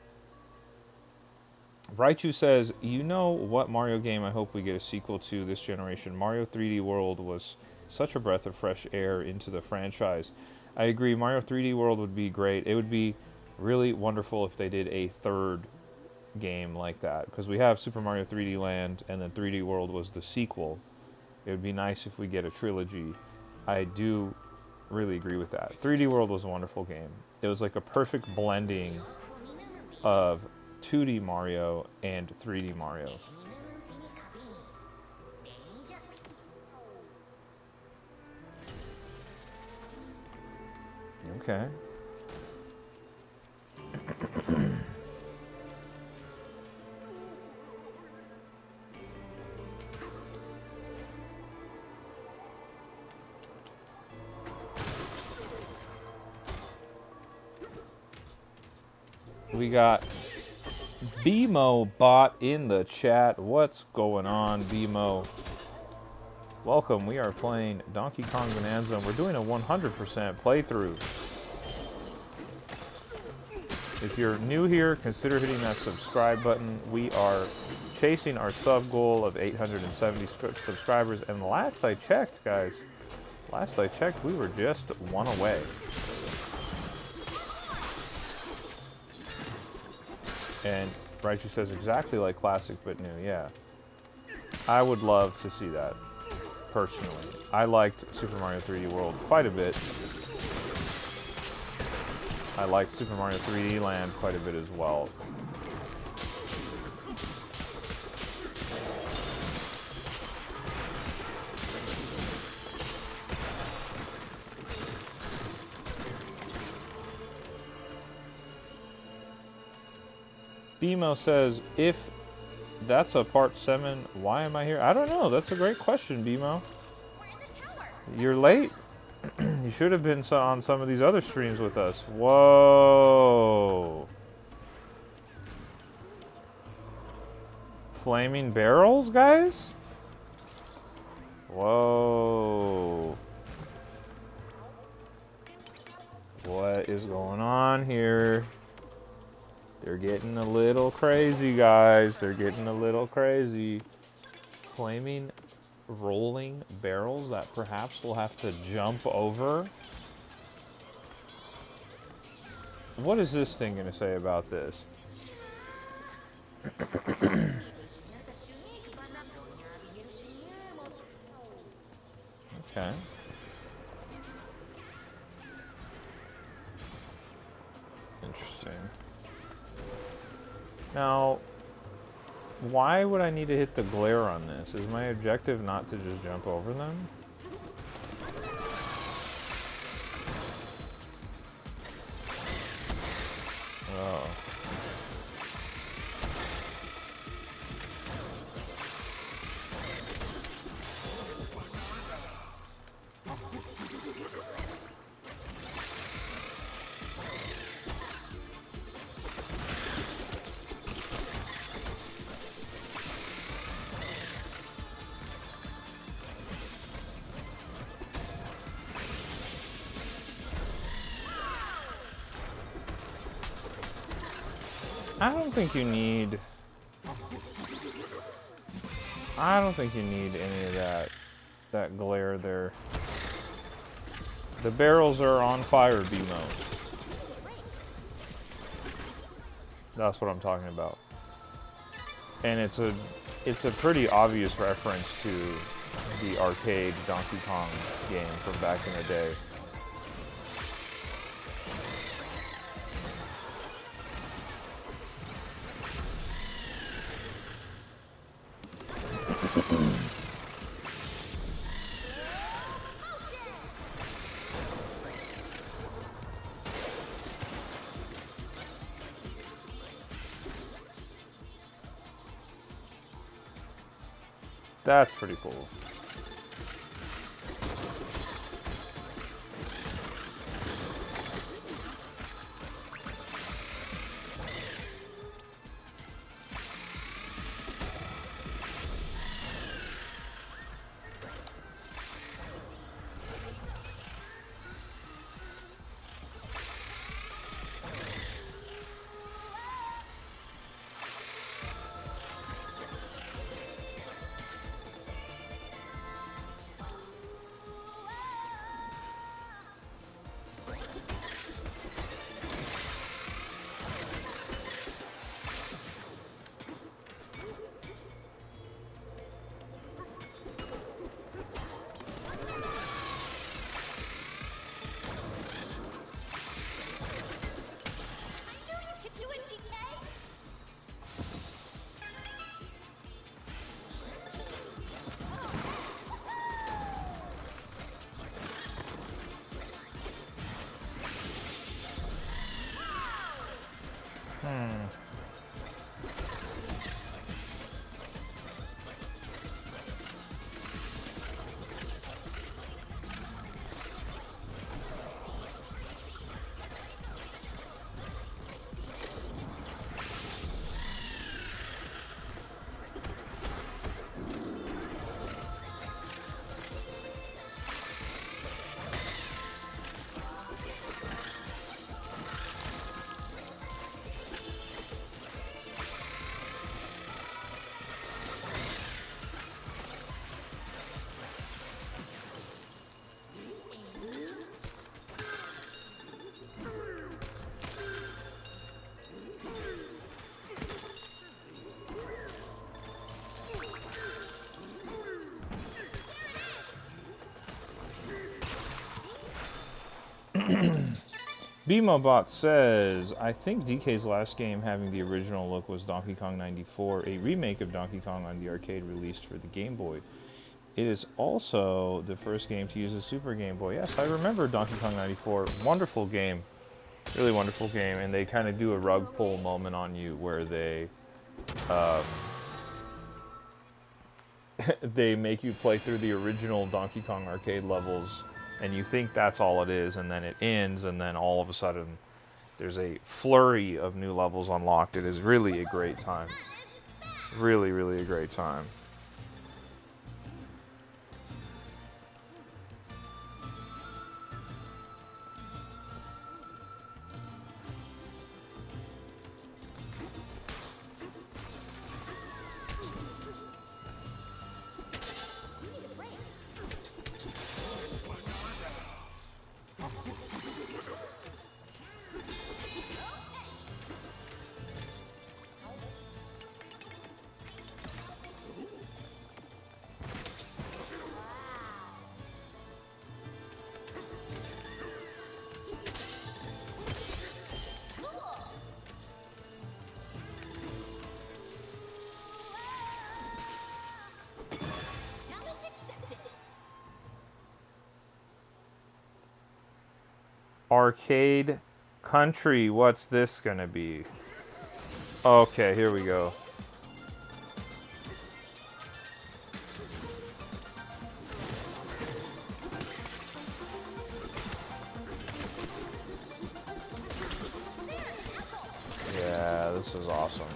Raichu says, you know what Mario game I hope we get a sequel to this generation? Mario 3D World was such a breath of fresh air into the franchise. I agree, Mario 3D World would be great. It would be really wonderful if they did a third game like that, because we have Super Mario 3D Land, and then 3D World was the sequel. It would be nice if we get a trilogy. I do really agree with that. 3D World was a wonderful game. It was like a perfect blending of 2D Mario and 3D Mario. Okay. We got BMO bot in the chat. What's going on, BMO? Welcome. We are playing Donkey Kong Bonanza, and we're doing a 100% playthrough. If you're new here, consider hitting that subscribe button. We are chasing our sub goal of 870 subscribers, and last I checked, guys, we were just one away. And Raichu says exactly like classic but new. Yeah, I would love to see that, personally. I liked Super Mario 3D World quite a bit. I liked Super Mario 3D Land quite a bit as well. BMO says, if that's a part 7, why am I here? I don't know. That's a great question, BMO. We're in the tower. You're late. You should have been on some of these other streams with us. Whoa. Flaming barrels, guys? Whoa. What is going on here? They're getting a little crazy, guys. They're getting a little crazy. Flaming rolling barrels that perhaps we'll have to jump over. What is this thing going to say about this? Okay. Interesting. Now, Why would I need to hit the glare on this? Is my objective not to just jump over them? Oh. I don't think you need any of that glare there. The barrels are on fire, BMO. That's what I'm talking about. And it's a pretty obvious reference to the arcade Donkey Kong game from back in the day. That's pretty cool. BMobot says, I think DK's last game having the original look was Donkey Kong 94, a remake of Donkey Kong on the arcade released for the Game Boy. It is also the first game to use a Super Game Boy. Yes, I remember Donkey Kong 94. Wonderful game. Really wonderful game. And they kind of do a rug pull moment on you where they they make you play through the original Donkey Kong arcade levels, and you think that's all it is, and then it ends, and then all of a sudden there's a flurry of new levels unlocked. It is really a great time. Really, really a great time. Arcade Country. What's this gonna be? Okay, here we go. Yeah, this is awesome.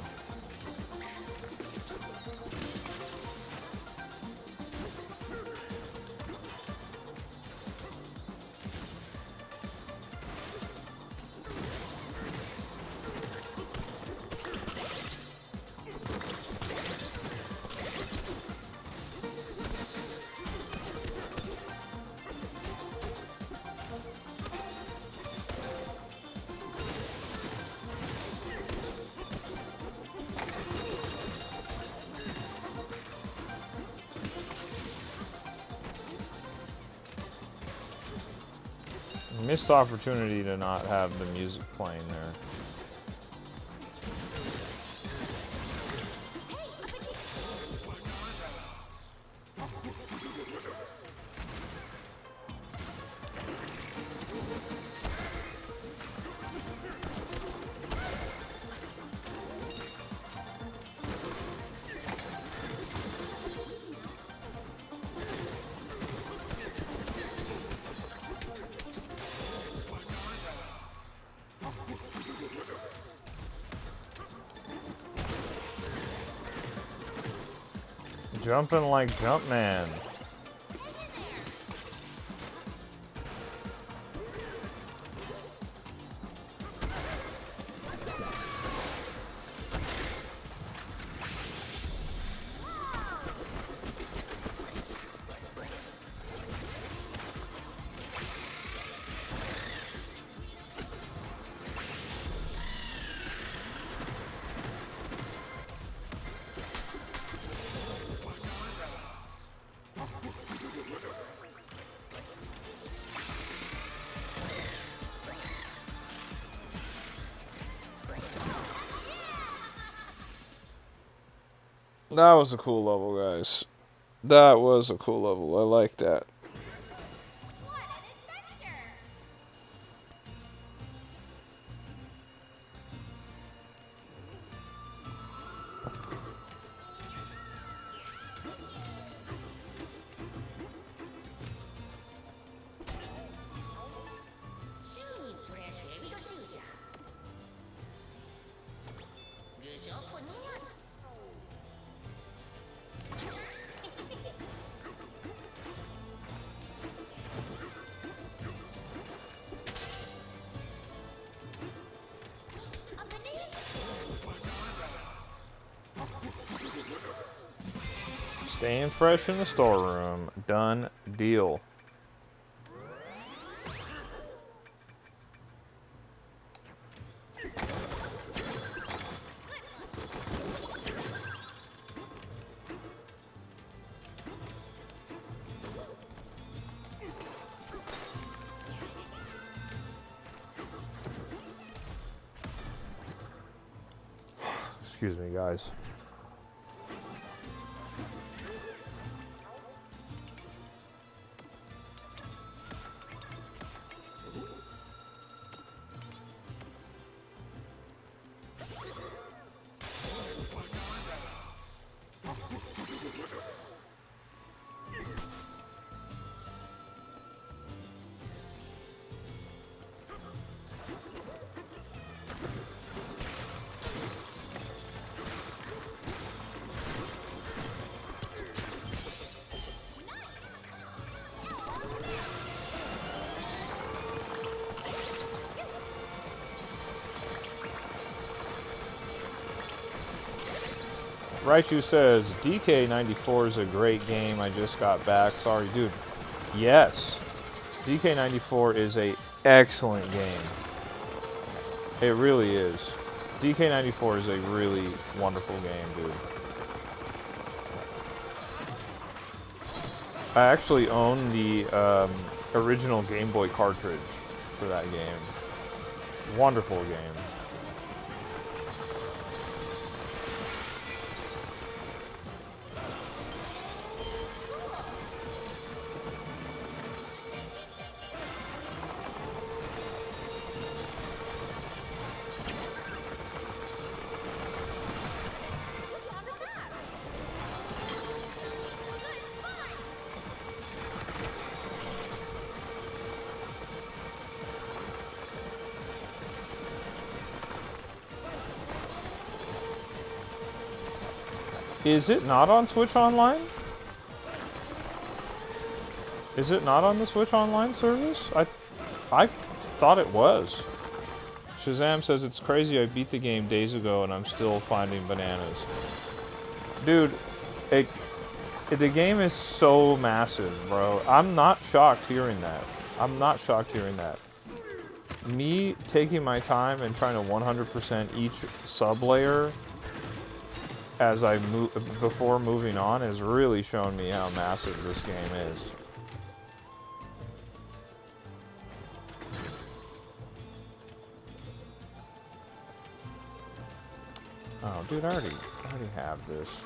Missed opportunity to not have the music playing there. Jumping like Jumpman. That was a cool level, guys. That was a cool level. I like that. What an adventure! Staying fresh in the storeroom. Done deal. Excuse me, guys. Raichu says, DK94 is a great game. I just got back. Sorry, dude. Yes. DK94 is a excellent game. It really is. DK94 is a really wonderful game, dude. I actually own the original Game Boy cartridge for that game. Wonderful game. Is it not on Switch Online? Is it not on the Switch Online service? I thought it was. Shazam says it's crazy. I beat the game days ago and I'm still finding bananas. Dude, the game is so massive, bro. I'm not shocked hearing that. I'm not shocked hearing that. Me taking my time and trying to 100% each sub-layer as I move before moving on has really shown me how massive this game is. Oh, dude, I already have this.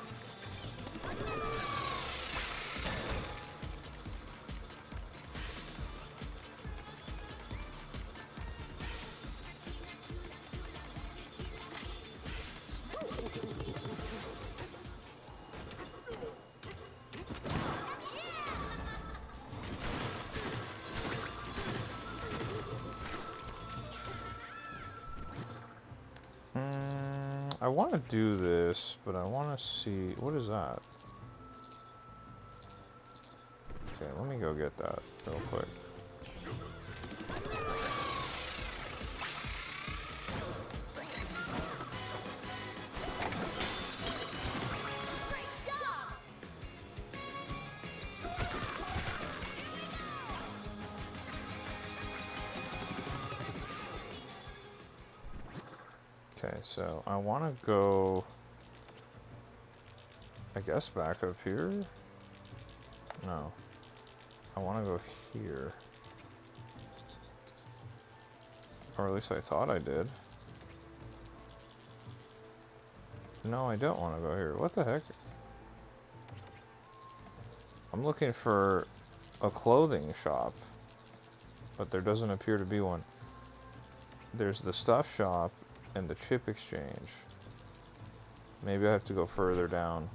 I want to do this, but I want to see... What is that? Okay, let me go get that real quick. Okay, so I want to go, I guess, back up here? No. I want to go here. Or at least I thought I did. No, I don't want to go here. What the heck? I'm looking for a clothing shop, but there doesn't appear to be one. There's the stuff shop and the chip exchange. Maybe I have to go further down.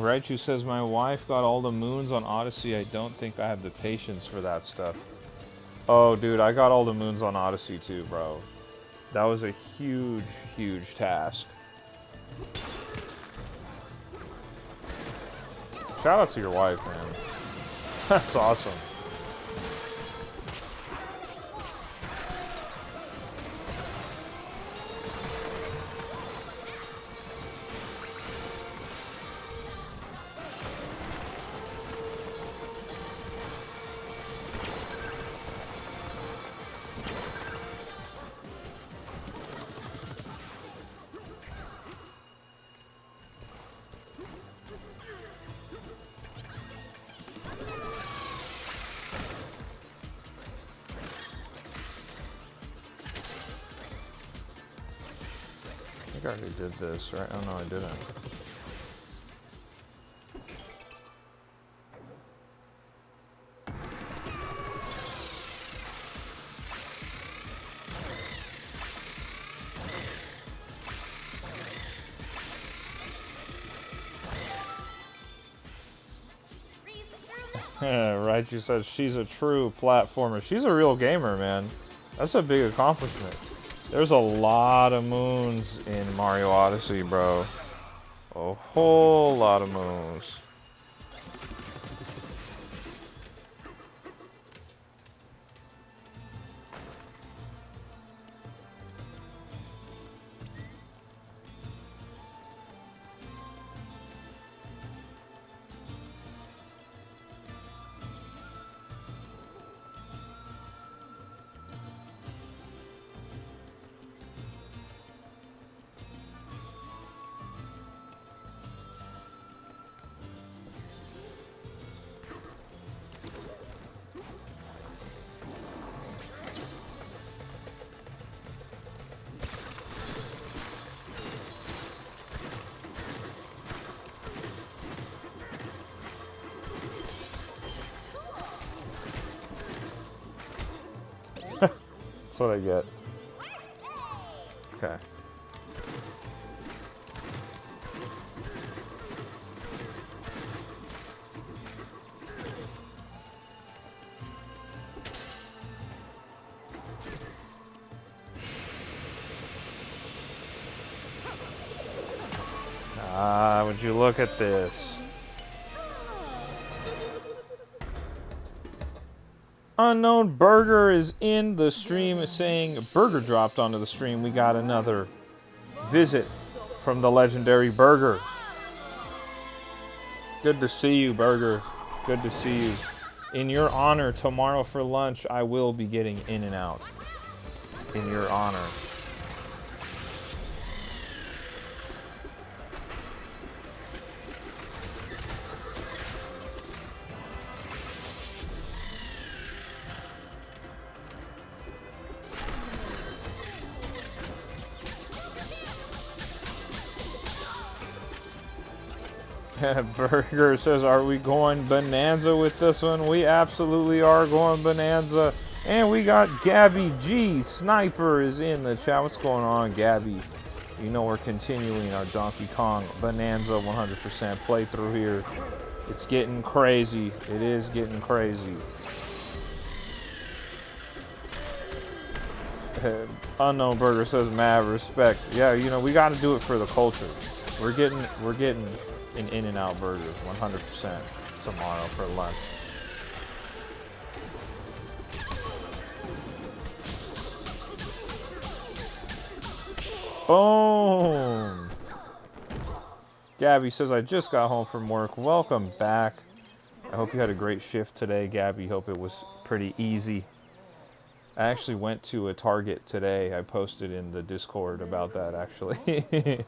Raichu says, my wife got all the moons on Odyssey. I don't think I have the patience for that stuff. Oh, dude, I got all the moons on Odyssey too, bro. That was a huge, huge task. Shout out to your wife, man. That's awesome. I think I already did this, right? Oh no, I didn't. Raichu says she's a true platformer. She's a real gamer, man. That's a big accomplishment. There's a lot of moons in Mario Odyssey, bro. A whole lot of moons. That's what I get. Okay. Ah, would you look at this? Unknown Burger is in the stream saying Burger dropped onto the stream. We got another visit from the legendary Burger. Good to see you, Burger. Good to see you. In your honor, tomorrow for lunch, I will be getting In and Out. In your honor. Burger says, are we going Bonanza with this one? We absolutely are going Bonanza. And we got Gabby G. Sniper is in the chat. What's going on, Gabby? You know we're continuing our Donkey Kong Bonanza 100% playthrough here. It's getting crazy. It is getting crazy. Unknown Burger says, mad respect. Yeah, you know, we got to do it for the culture. We're getting an In-N-Out burger 100% tomorrow for lunch. Boom! Gabby says, I just got home from work. Welcome back. I hope you had a great shift today, Gabby. Hope it was pretty easy. I actually went to a Target today. I posted in the Discord about that, actually.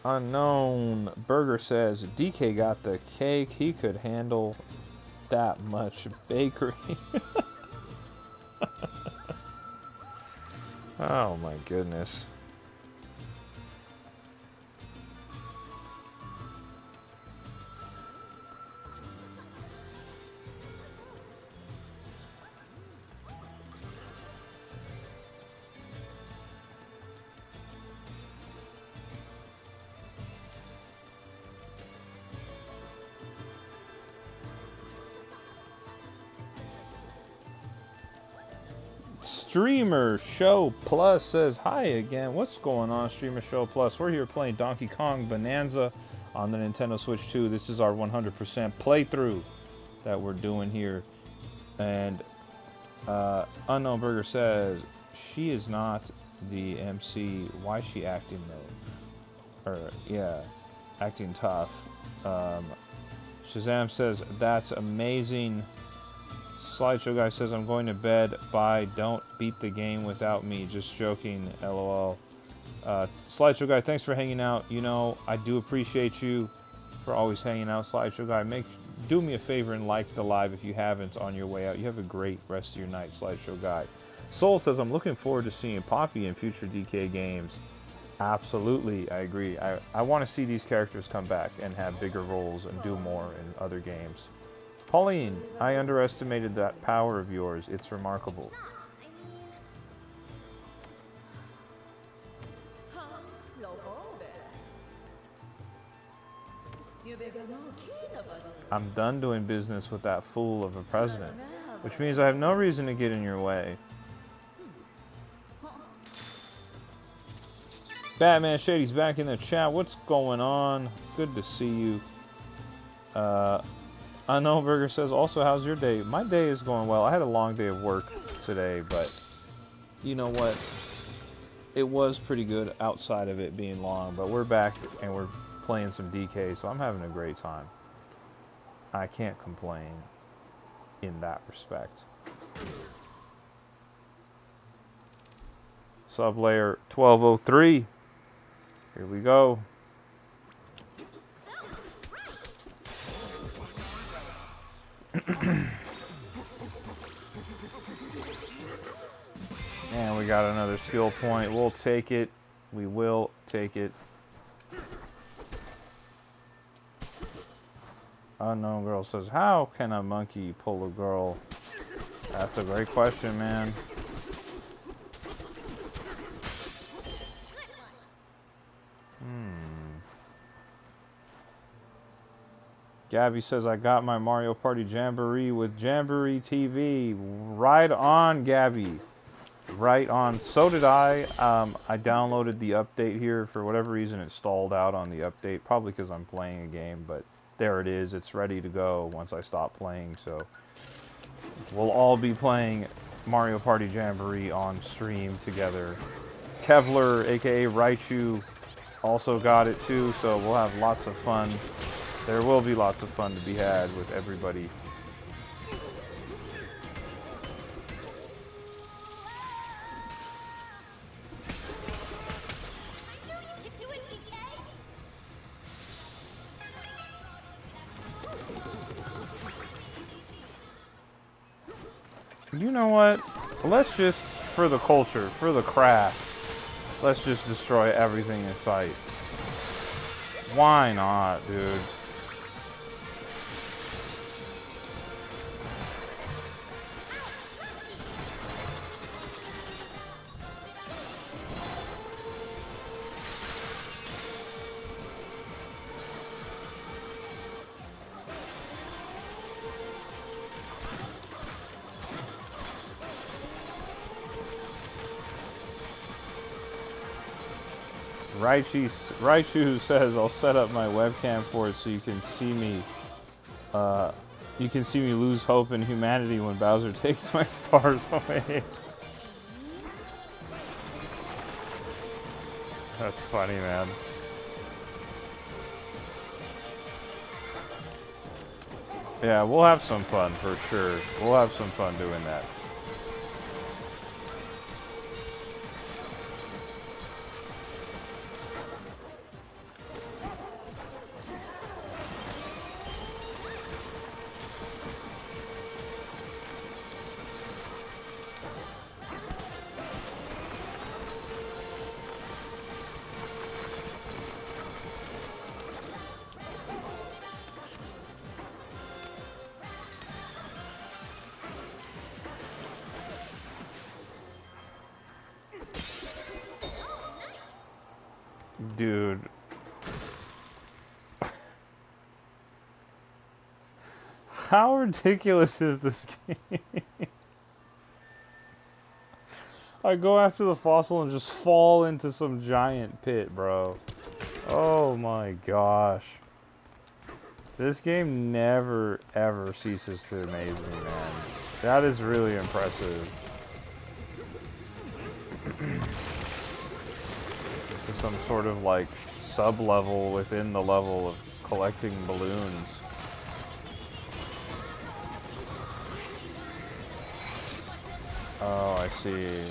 Unknown Burger says, DK got the cake. He could handle that much bakery. Oh my goodness. Streamer Show Plus says hi again. What's going on, Streamer Show Plus? We're here playing Donkey Kong Bonanza on the Nintendo Switch 2. This is our 100% playthrough that we're doing here. And Unknown Burger says she is not the MC. Why is she acting though? Or yeah, acting tough. Shazam says that's amazing. Slideshow Guy says, I'm going to bed. Bye. Don't beat the game without me. Just joking. LOL. Slideshow Guy, thanks for hanging out. You know, I do appreciate you for always hanging out. Slideshow Guy, do me a favor and like the live if you haven't on your way out. You have a great rest of your night, Slideshow Guy. Soul says, I'm looking forward to seeing Poppy in future DK games. Absolutely, I agree. I want to see these characters come back and have bigger roles and do more in other games. Pauline, I underestimated that power of yours. It's remarkable. I'm done doing business with that fool of a president, which means I have no reason to get in your way. Batman Shady's back in the chat. What's going on? Good to see you. Unknown Burger says, also, how's your day? My day is going well. I had a long day of work today, but you know what? It was pretty good outside of it being long, but we're back and we're playing some DK, so I'm having a great time. I can't complain in that respect. Sublayer 1203. Here we go. And we got another skill point. We'll take it. We will take it. Unknown girl says, how can a monkey pull a girl? That's a great question, man. Gabby says, I got my Mario Party Jamboree with Jamboree TV. Right on, Gabby. Right on. So did I. I downloaded the update here. For whatever reason, it stalled out on the update. Probably because I'm playing a game, but there it is. It's ready to go once I stop playing. So we'll all be playing Mario Party Jamboree on stream together. Kevlar, aka Raichu, also got it too. So we'll have lots of fun. There will be lots of fun to be had with everybody. You know what? Let's just, for the culture, for the craft, let's just destroy everything in sight. Why not, dude? Raichu says, I'll set up my webcam for it so you can see me. You can see me lose hope in humanity when Bowser takes my stars away. That's funny, man. Yeah, we'll have some fun for sure. We'll have some fun doing that. Dude. How ridiculous is this game? I go after the fossil and just fall into some giant pit, bro. Oh my gosh. This game never, ever ceases to amaze me, man. That is really impressive. This is some sort of, like, sub-level within the level of collecting balloons. Oh, I see.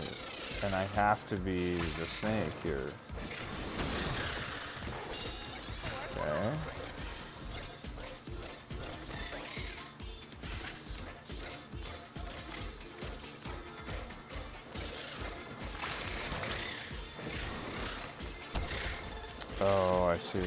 And I have to be the snake here. Okay. Oh, I see.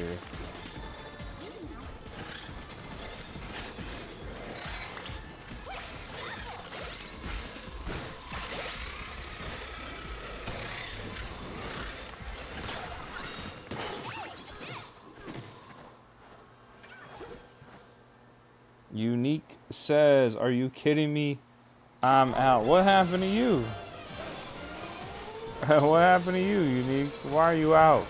Unique says, are you kidding me? I'm out. What happened to you? What happened to you, Unique? Why are you out?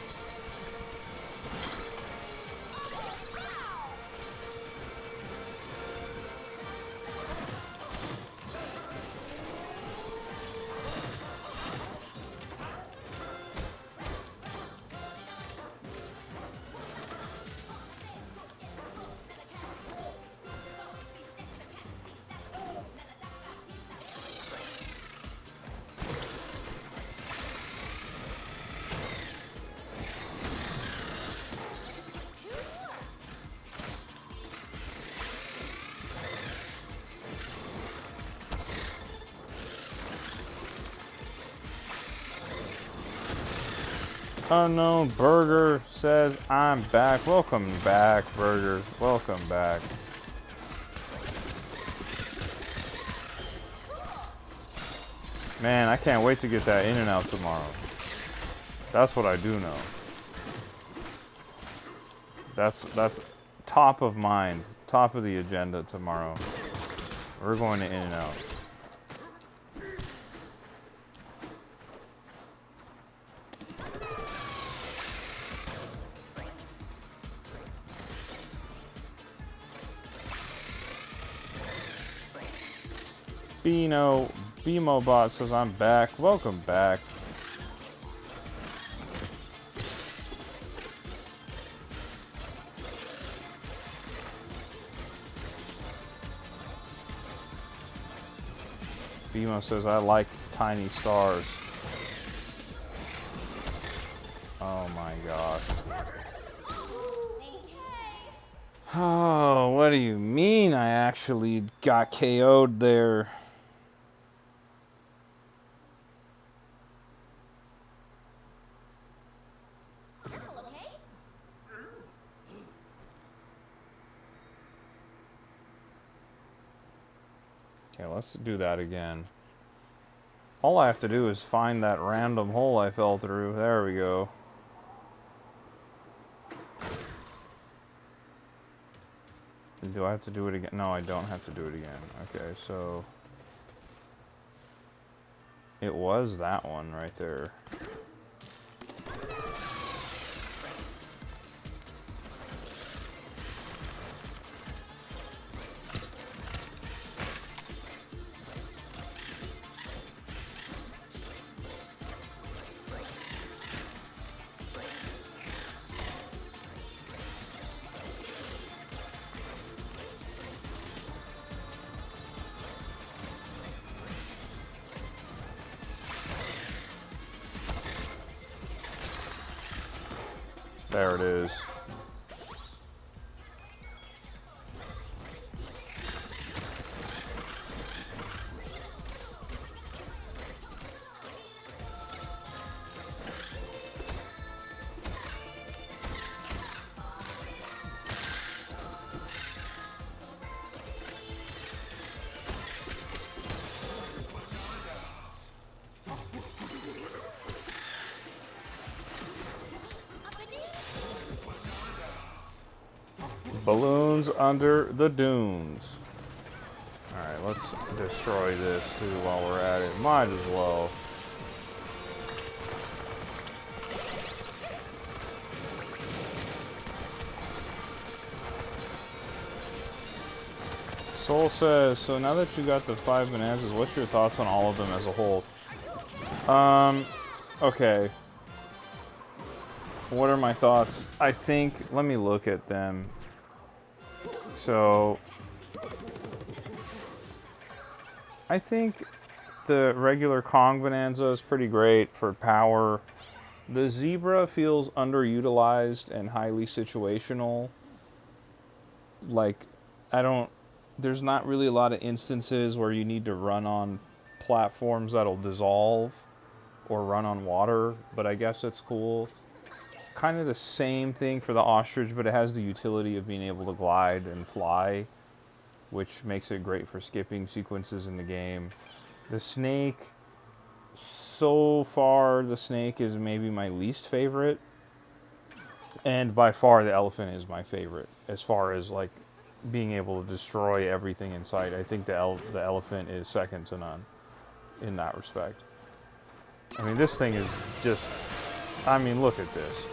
Unknown Burger says I'm back. Welcome back, Burger. Welcome back. Man, I can't wait to get that in and out tomorrow. That's what I do know. That's top of mind, top of the agenda tomorrow. We're going to in and out. BMobot says I'm back. Welcome back. BMO says I like tiny stars. Oh my gosh. Oh, what do you mean I actually got KO'd there? Okay, let's do that again. All I have to do is find that random hole I fell through. There we go. Do I have to do it again? No, I don't have to do it again. Okay, so it was that one right there. There it is. Balloons under the dunes. Alright, let's destroy this too while we're at it. Might as well. Soul says, so now that you got the 5 Bonanzas, what's your thoughts on all of them as a whole? Okay. What are my thoughts? I think, let me look at them. So, I think the regular Kong Bonanza is pretty great for power. The Zebra feels underutilized and highly situational. Like, there's not really a lot of instances where you need to run on platforms that'll dissolve or run on water, but I guess it's cool. Kind of the same thing for the Ostrich, but it has the utility of being able to glide and fly, which makes it great for skipping sequences in the game. The Snake, so far the Snake is maybe my least favorite, and by far the Elephant is my favorite as far as like being able to destroy everything in sight. I think the Elephant is second to none in that respect. I mean, this thing is just, I mean, look at this.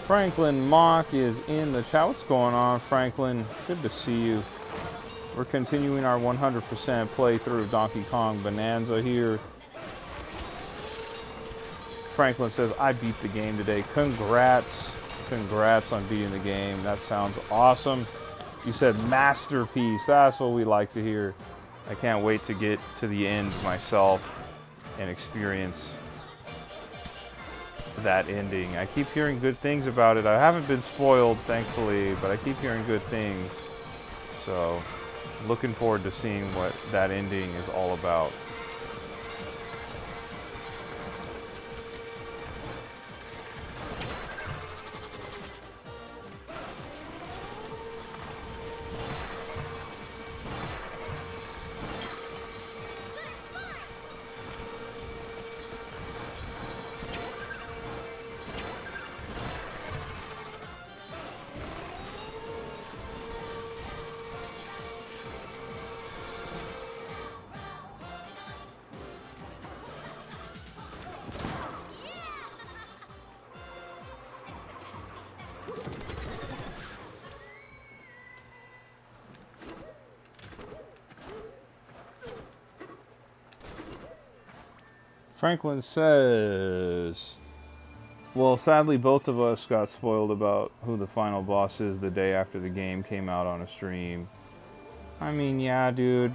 Franklin Mock is in the chat. What's going on, Franklin? Good to see you. We're continuing our 100% playthrough of Donkey Kong Bonanza here. Franklin says, I beat the game today. Congrats. Congrats on beating the game. That sounds awesome. You said masterpiece. That's what we like to hear. I can't wait to get to the end myself and experience that ending. I keep hearing good things about it. I haven't been spoiled, thankfully, but I keep hearing good things. So, looking forward to seeing what that ending is all about. Franklin says, well, sadly, both of us got spoiled about who the final boss is the day after the game came out on a stream. I mean, yeah, dude.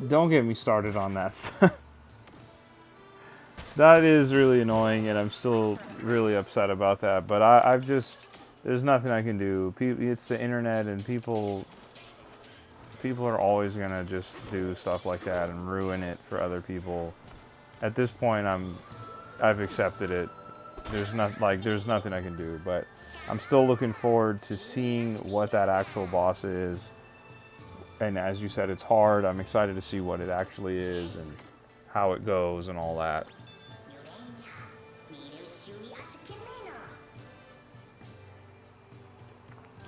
Don't get me started on that stuff. That is really annoying, and I'm still really upset about that. But I've just, there's nothing I can do. It's the internet, and people are always gonna just do stuff like that and ruin it for other people. At this point, I've accepted it. There's nothing I can do. But I'm still looking forward to seeing what that actual boss is. And as you said, it's hard. I'm excited to see what it actually is and how it goes and all that.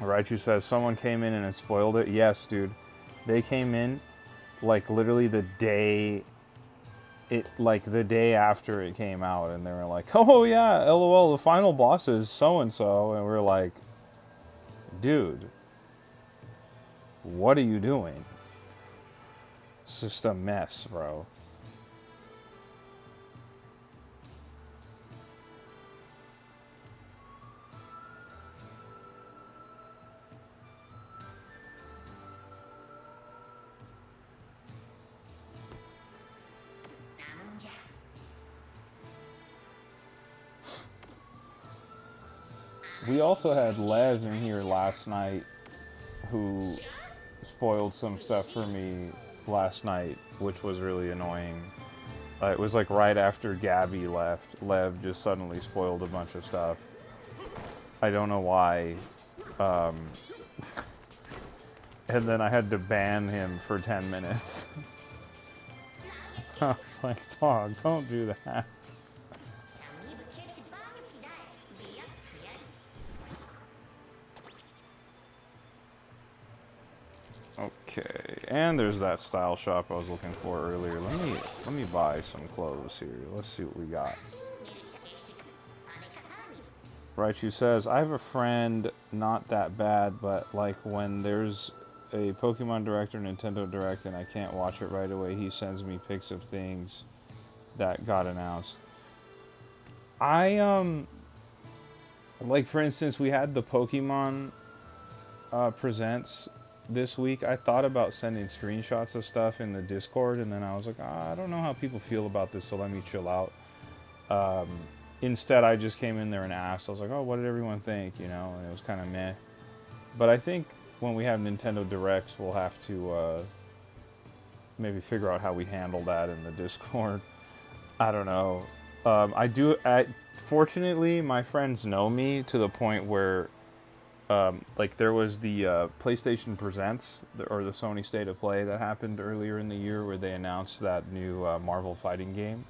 Raichu says, someone came in and it spoiled it. Yes, dude. They came in, like, literally the day after it came out. And they were like, oh, yeah, LOL, the final boss is so-and-so. And we're like, dude, what are you doing? It's just a mess, bro. We also had Les in here last night who spoiled some stuff for me last night, which was really annoying. It was like right after Gabby left. Lev just suddenly spoiled a bunch of stuff. I don't know why. And then I had to ban him for 10 minutes. I was like, dog, don't do that. Okay, and there's that style shop I was looking for earlier. Let me buy some clothes here. Let's see what we got. Raichu says, I have a friend, not that bad, but like when there's a Pokemon Direct or Nintendo Direct and I can't watch it right away, he sends me pics of things that got announced. Like for instance, we had the Pokemon Presents this week. I thought about sending screenshots of stuff in the Discord, and then I was like, I don't know how people feel about this, so let me chill out. Instead, I just came in there and asked. I was like, oh, what did everyone think, you know? And it was kind of meh. But I think when we have Nintendo Directs, we'll have to maybe figure out how we handle that in the Discord. I don't know. Fortunately, my friends know me to the point where like there was the PlayStation Presents, or the Sony State of Play that happened earlier in the year where they announced that new Marvel fighting game.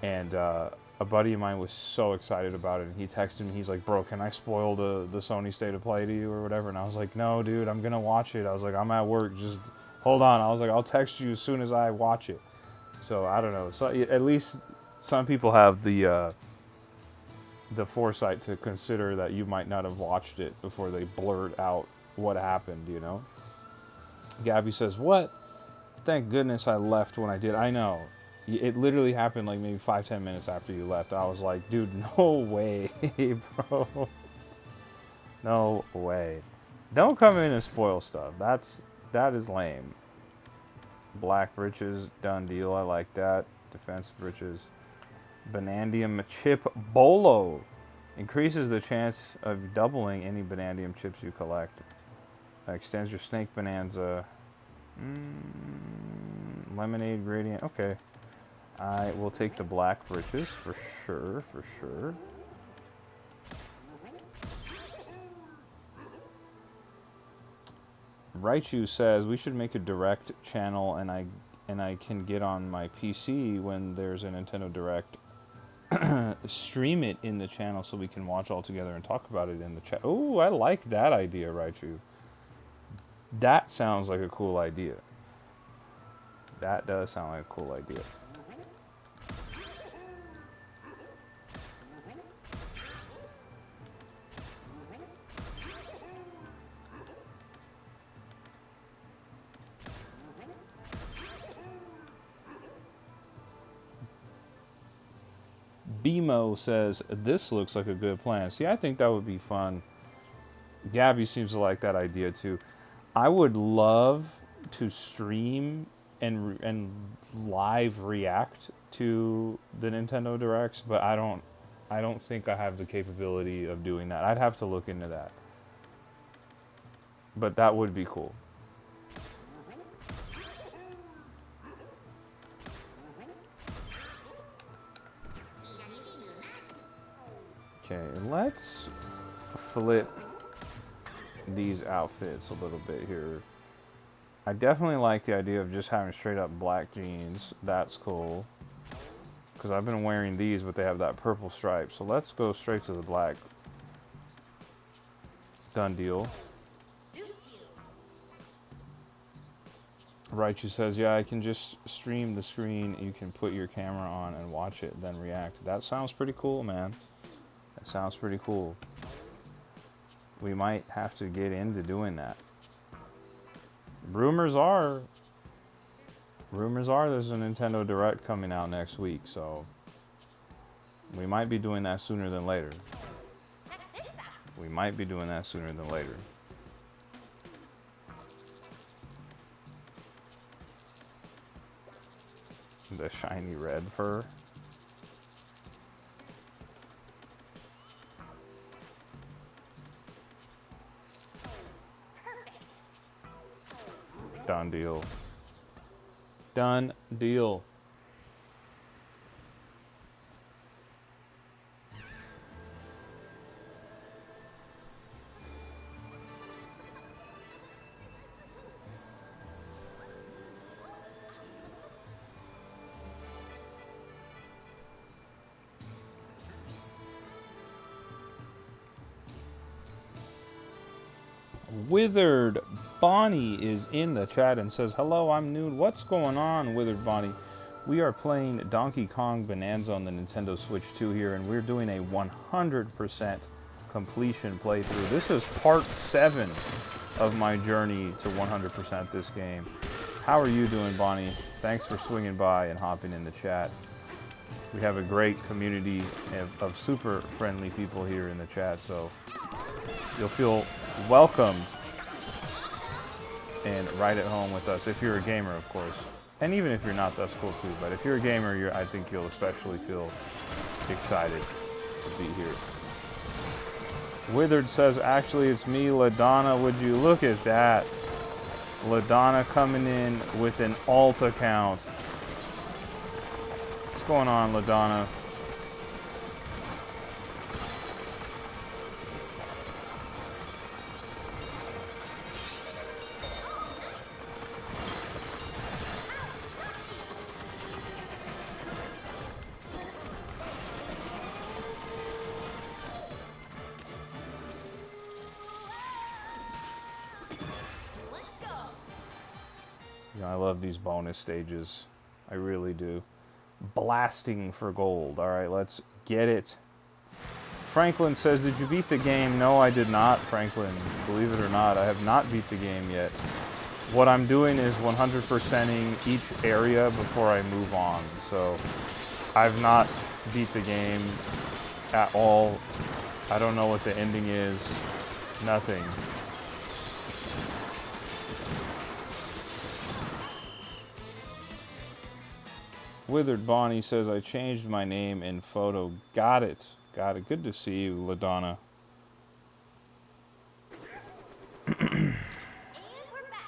And a buddy of mine was so excited about it, and he texted me, he's like, bro, can I spoil the Sony State of Play to you or whatever? And I was like, no, dude, I'm going to watch it. I was like, I'm at work, just hold on. I was like, I'll text you as soon as I watch it. So, I don't know. So, at least some people have the foresight to consider that you might not have watched it before they blurt out what happened, you know? Gabby says, what? Thank goodness I left when I did. I know. It literally happened like maybe 5-10 minutes after you left. I was like, dude, no way, bro. No way. Don't come in and spoil stuff. That is lame. Black breeches, done deal. I like that. Defensive breeches. Banandium chip bolo. Increases the chance of doubling any Banandium chips you collect. Extends your snake bonanza. Lemonade gradient. Okay. I will take the black britches for sure, for sure. Raichu says we should make a direct channel and I can get on my PC when there's a Nintendo Direct. Stream it in the channel so we can watch all together and talk about it in the chat. Oh, I like that idea, Raichu. That sounds like a cool idea. That does sound like a cool idea. BMO says, this looks like a good plan. See, I think that would be fun. Gabby seems to like that idea too. I would love to stream and live react to the Nintendo Directs, but I don't think I have the capability of doing that. I'd have to look into that. But that would be cool. Okay, let's flip these outfits a little bit here. I definitely like the idea of just having straight up black jeans. That's cool. Because I've been wearing these, but they have that purple stripe. So let's go straight to the black. Done deal. Raichu says, yeah, I can just stream the screen. You can put your camera on and watch it, then react. That sounds pretty cool, man. That sounds pretty cool. We might have to get into doing that. Rumors are there's a Nintendo Direct coming out next week, so we might be doing that sooner than later. We might be doing that sooner than later. The shiny red fur. Done deal. Done deal. Withered Bonnie is in the chat and says, hello, I'm Nude. What's going on, Withered Bonnie? We are playing Donkey Kong Bonanza on the Nintendo Switch 2 here, and we're doing a 100% completion playthrough. This is part 7 of my journey to 100% this game. How are you doing, Bonnie? Thanks for swinging by and hopping in the chat. We have a great community of super friendly people here in the chat, so you'll feel welcome and right at home with us if you're a gamer, of course. And even if you're not, that's cool too. But if you're a gamer, I think you'll especially feel excited to be here. Withered says, actually, it's me, LaDonna. Would you look at that? LaDonna coming in with an alt account. What's going on, LaDonna? I love these bonus stages. I really do. Blasting for gold. All right, let's get it. Franklin says, did you beat the game? No, I did not, Franklin. Believe it or not, I have not beat the game yet. What I'm doing is 100%ing each area before I move on. So I've not beat the game at all. I don't know what the ending is. Nothing. Withered Bonnie says, I changed my name in photo. Got it. Got it. Good to see you, LaDonna. And we're back.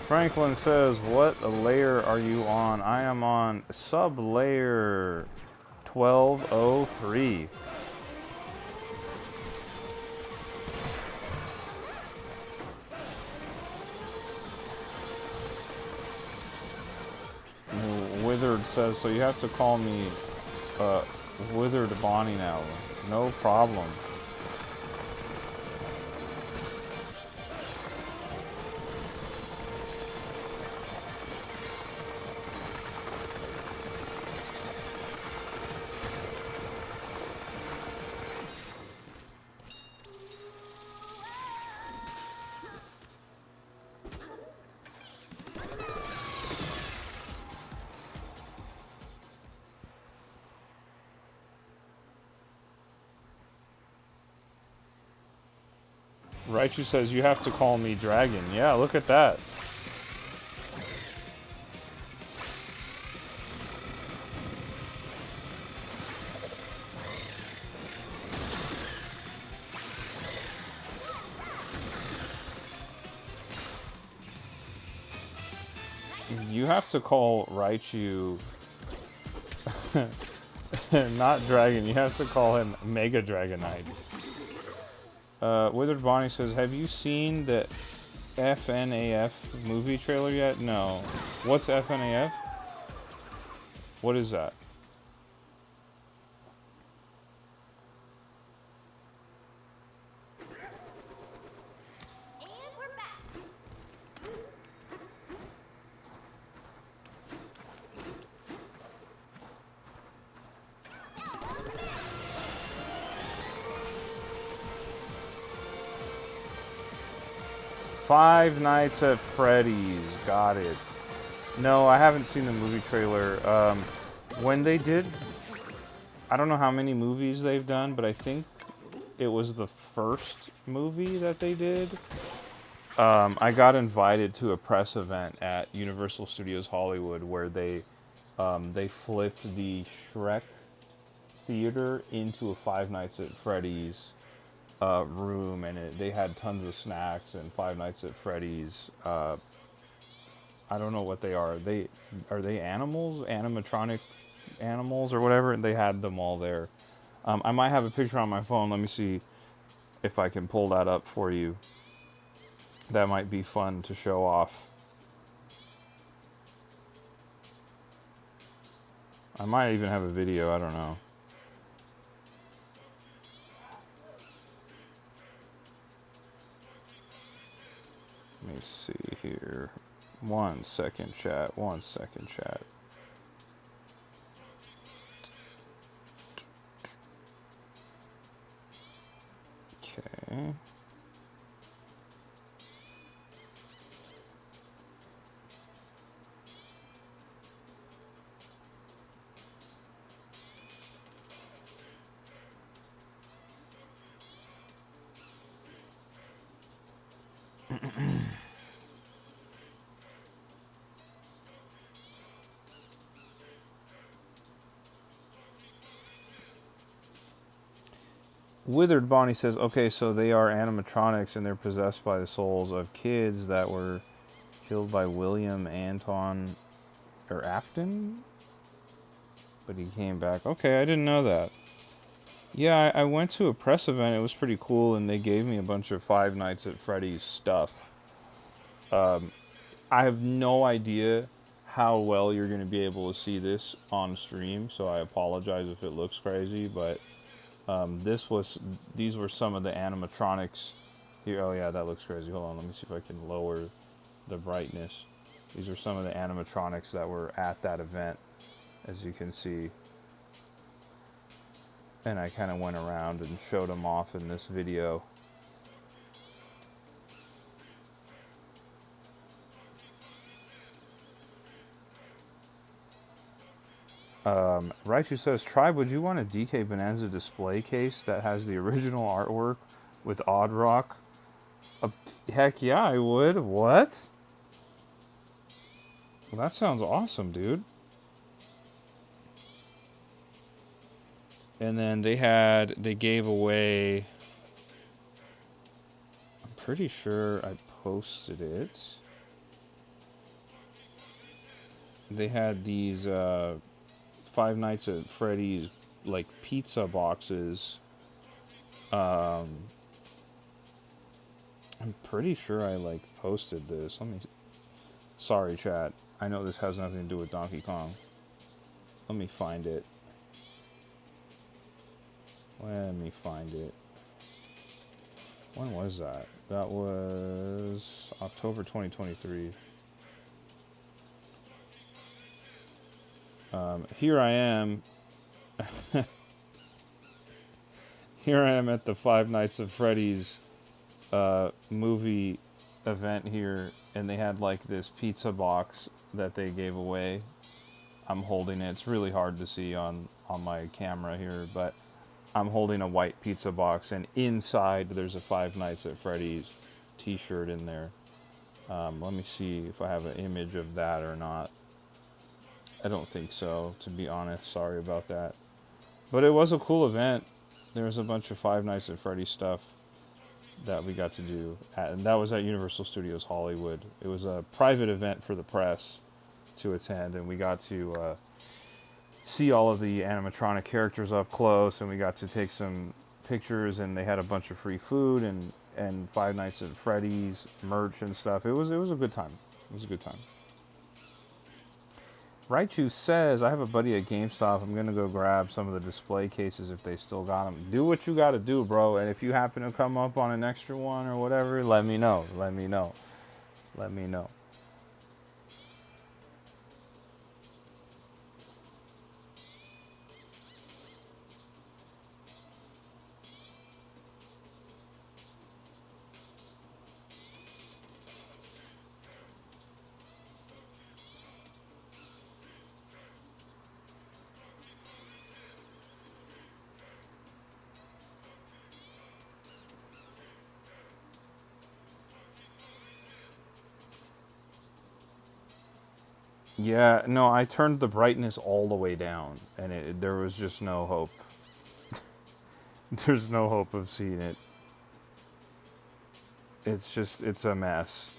Franklin says, what layer are you on? I am on sub-layer 1203. Withered says, so you have to call me Withered Bonnie now. No problem. Raichu says, you have to call me Dragon. Yeah, look at that. You have to call Raichu not Dragon. You have to call him Mega Dragonite. Withered Bonnie says, have you seen the FNAF movie trailer yet? No. What's FNAF? What is that? And we're back. 5 Nights at Freddy's. Got it. No, I haven't seen the movie trailer. When they did, I don't know how many movies they've done, but I think it was the first movie that they did. I got invited to a press event at Universal Studios Hollywood where they flipped the Shrek theater into a Five Nights at Freddy's room, and they had tons of snacks and Five Nights at Freddy's. I don't know what they are. Are they animals, animatronic animals or whatever? They had them all there. I might have a picture on my phone. Let me see if I can pull that up for you. That might be fun to show off. I might even have a video. I don't know. Let me see here. 1 second, chat. 1 second, chat. Okay. Withered Bonnie says, okay, so they are animatronics and they're possessed by the souls of kids that were killed by William Anton or Afton? But he came back. Okay, I didn't know that. Yeah, I went to a press event. It was pretty cool, and they gave me a bunch of Five Nights at Freddy's stuff. I have no idea how well you're going to be able to see this on stream, so I apologize if it looks crazy, but these were some of the animatronics here. Oh yeah, that looks crazy. Hold on, let me see if I can lower the brightness. These are some of the animatronics that were at that event, as you can see. and I kind of went around and showed them off in this video. Raichu says, Tribe, would you want a DK Bonanza display case that has the original artwork with Odd Rock? Heck yeah, I would. What? Well, that sounds awesome, dude. And then they gave away, I'm pretty sure I posted it. They had these Five Nights at Freddy's like pizza boxes. I'm pretty sure I like posted this. Sorry, chat. I know this has nothing to do with Donkey Kong. Let me find it. Let me find it. When was that? That was October 2023. Here I am. Here I am at the Five Nights at Freddy's movie event here, and they had like this pizza box that they gave away. I'm holding it. It's really hard to see on my camera here, but I'm holding a white pizza box, and inside there's a Five Nights at Freddy's t-shirt in there. Let me see if I have an image of that or not. I don't think so, to be honest. Sorry about that. But it was a cool event. There was a bunch of Five Nights at Freddy's stuff that we got to do. And that was at Universal Studios Hollywood. It was a private event for the press to attend, and we got to see all of the animatronic characters up close, and we got to take some pictures, and they had a bunch of free food and Five Nights at Freddy's merch and stuff. It was a good time. It was a good time. Raichu says, I have a buddy at GameStop. I'm going to go grab some of the display cases if they still got them. Do what you got to do, bro. And if you happen to come up on an extra one or whatever, let me know. Let me know. Let me know. Yeah, no, I turned the brightness all the way down, and there was just no hope. There's no hope of seeing it. It's a mess.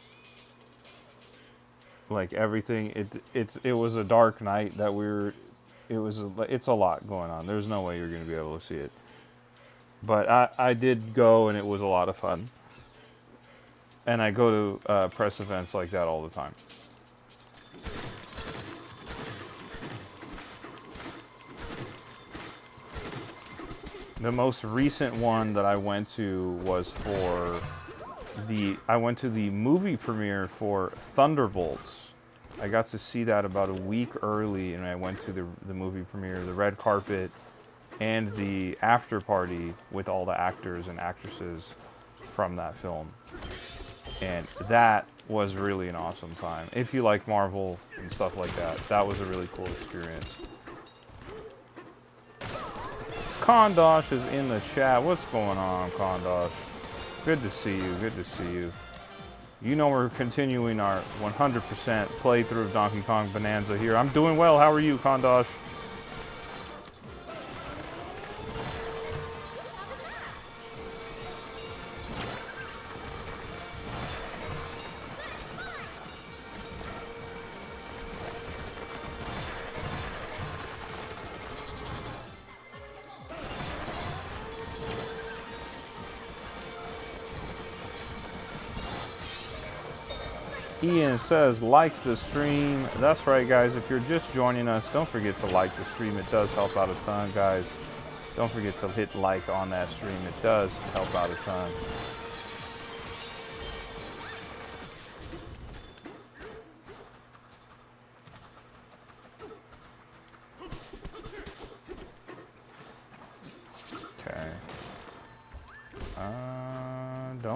Like everything, it was a dark night that it's a lot going on. There's no way you're going to be able to see it. But I did go, and it was a lot of fun. And I go to press events like that all the time. The most recent one that I went to was I went to the movie premiere for Thunderbolts. I got to see that about a week early, and I went to the movie premiere, the red carpet, and the after party with all the actors and actresses from that film. And that was really an awesome time. If you like Marvel and stuff like that, that was a really cool experience. Kondosh is in the chat. What's going on, Kondosh? Good to see you. Good to see you. You know we're continuing our 100% playthrough of Donkey Kong Bonanza here. I'm doing well. How are you, Kondosh? Ian says, like the stream. That's right, guys. If you're just joining us, don't forget to like the stream. It does help out a ton, guys. Don't forget to hit like on that stream. It does help out a ton.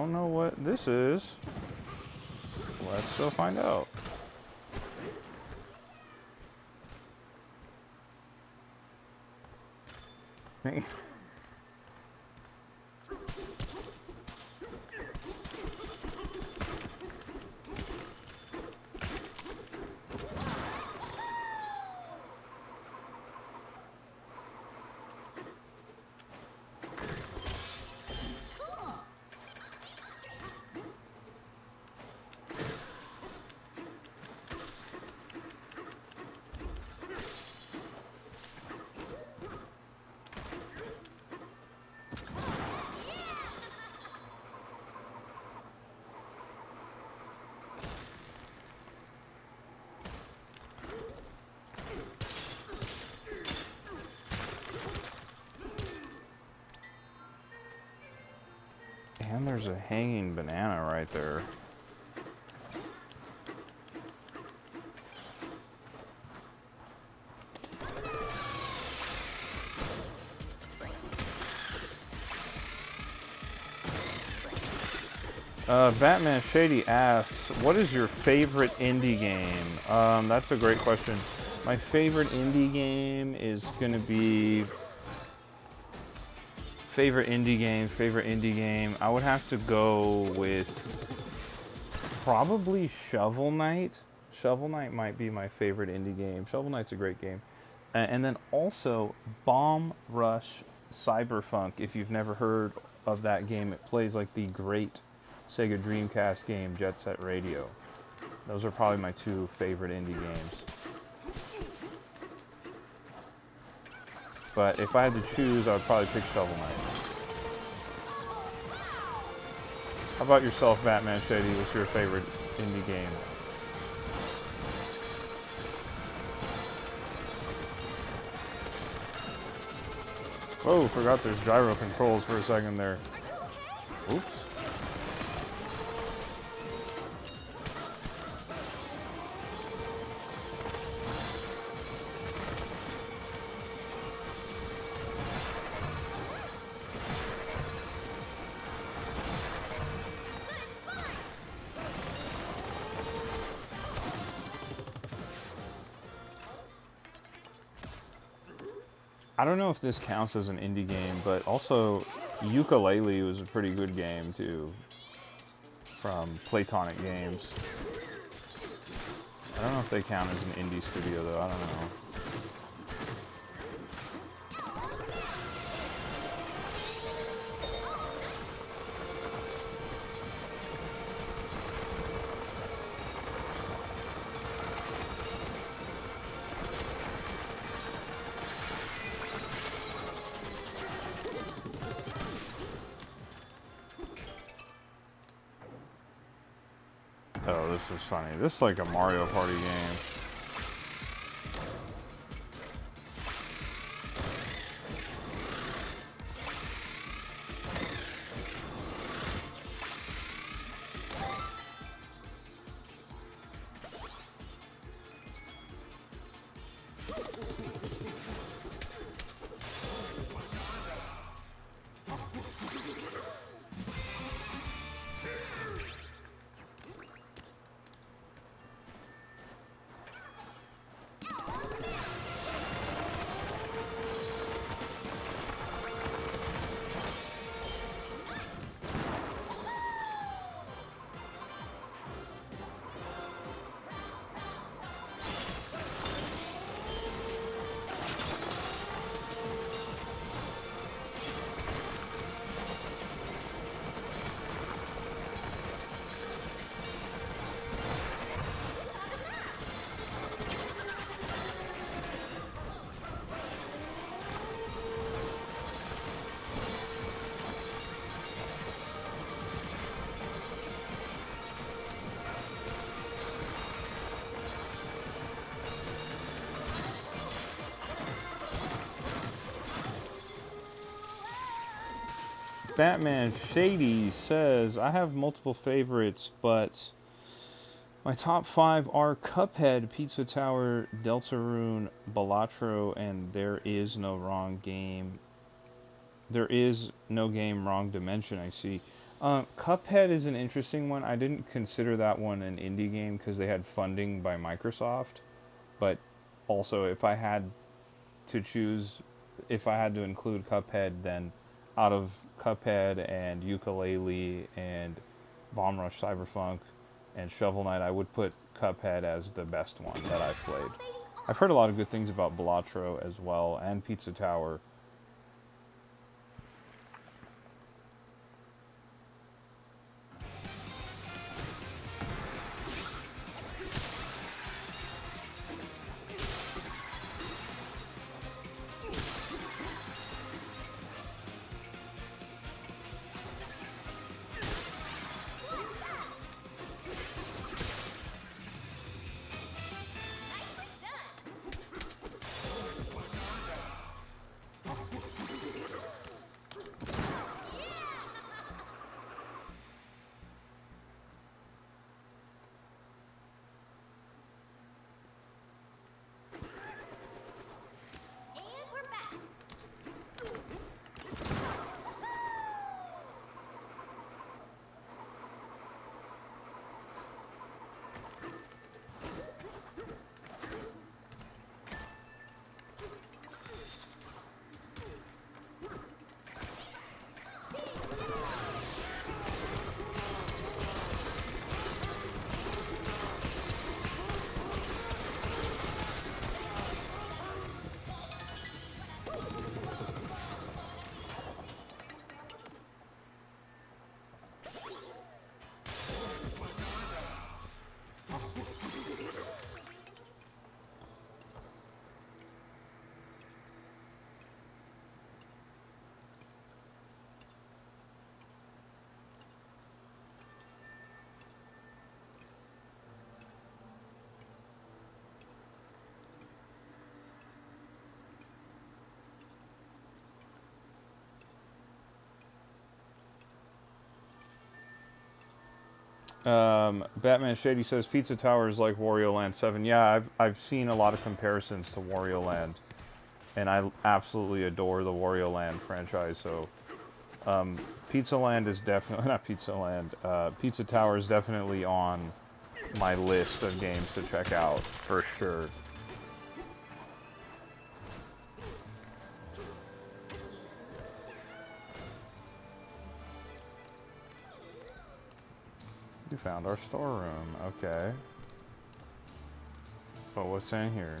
don't know what this is. Let's go find out. And there's a hanging banana right there. Batman Shady asks, what is your favorite indie game? That's a great question. My favorite indie game is going to be... Favorite indie game. I would have to go with probably Shovel Knight. Shovel Knight might be my favorite indie game. Shovel Knight's a great game. And then also Bomb Rush Cyberpunk. If you've never heard of that game, it plays like the great Sega Dreamcast game Jet Set Radio. Those are probably my two favorite indie games. But if I had to choose, I would probably pick Shovel Knight. How about yourself, Batman Shady? What's your favorite indie game? Whoa, forgot there's gyro controls for a second there. Oops. I don't know if this counts as an indie game, but also Ukulele was a pretty good game too, from Playtonic Games. I don't know if they count as an indie studio though, I don't know. Oh, this is funny. This is like a Mario Party game. Batman Shady says, I have multiple favorites, but my top 5 are Cuphead, Pizza Tower, Deltarune, Balatro, and There Is No Game, Wrong Dimension, I see. Cuphead is an interesting one. I didn't consider that one an indie game because they had funding by Microsoft. But also, if I had to choose, if I had to include Cuphead, then out of Cuphead and Ukulele and Bomb Rush Cyberfunk and Shovel Knight, I would put Cuphead as the best one that I've played. I've heard a lot of good things about Balatro as well, and Pizza Tower. And we're back. Batman Shady says Pizza Tower is like Wario Land 7. Yeah, I've seen a lot of comparisons to Wario Land, and I absolutely adore the Wario Land franchise. So, Pizza Land is definitely not Pizza Land. Pizza Tower is definitely on my list of games to check out for sure. You found our storeroom. Okay. But what's in here?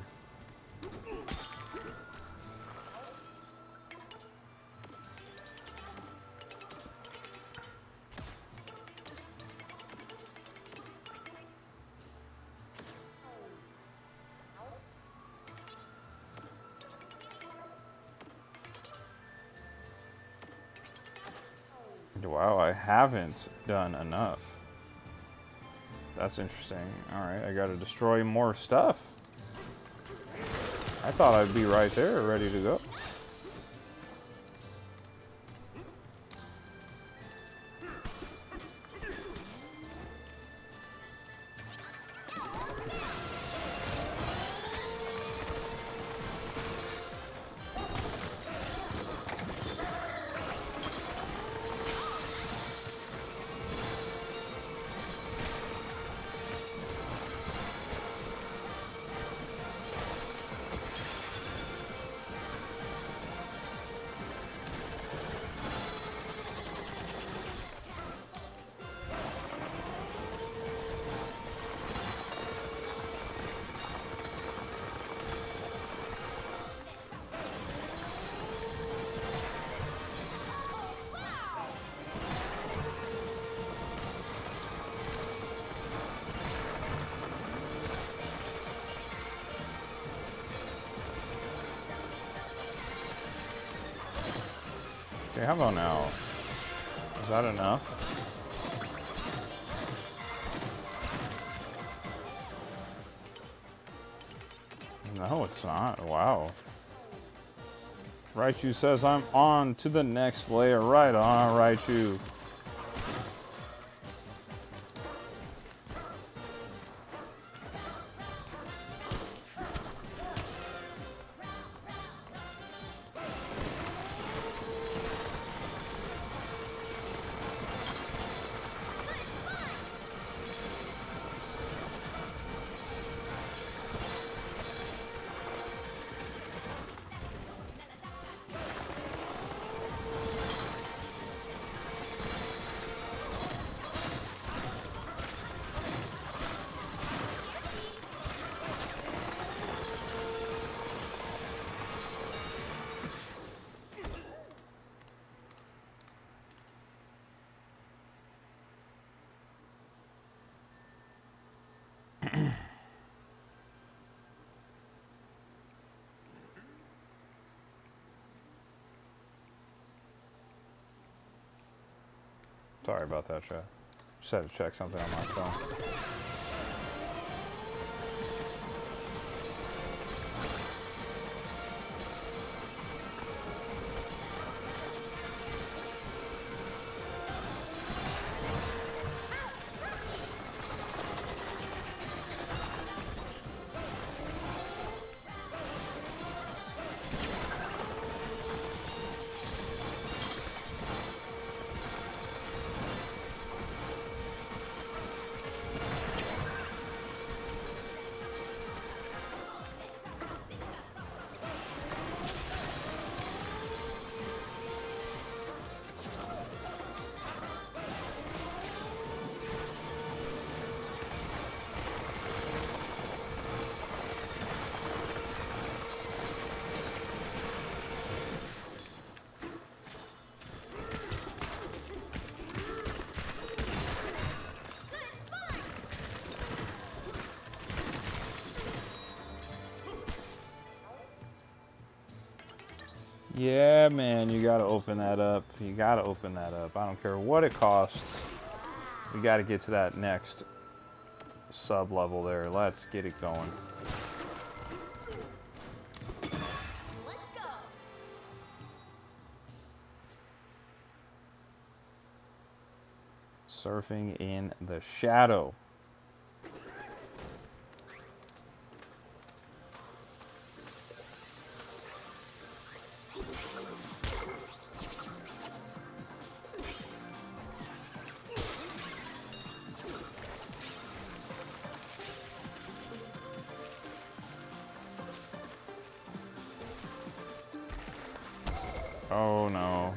Wow, I haven't done enough. That's interesting. Alright, I gotta destroy more stuff. I thought I'd be right there, ready to go. Okay, how about now? Is that enough? No, it's not. Wow. Raichu says I'm on to the next layer. Right on, Raichu. Sorry about that, chat. Just had to check something on my phone. Yeah, man, you gotta open that up. You gotta open that up. I don't care what it costs. We gotta get to that next sub level there. Let's get it going. Let's go. Surfing in the shadow. Oh no.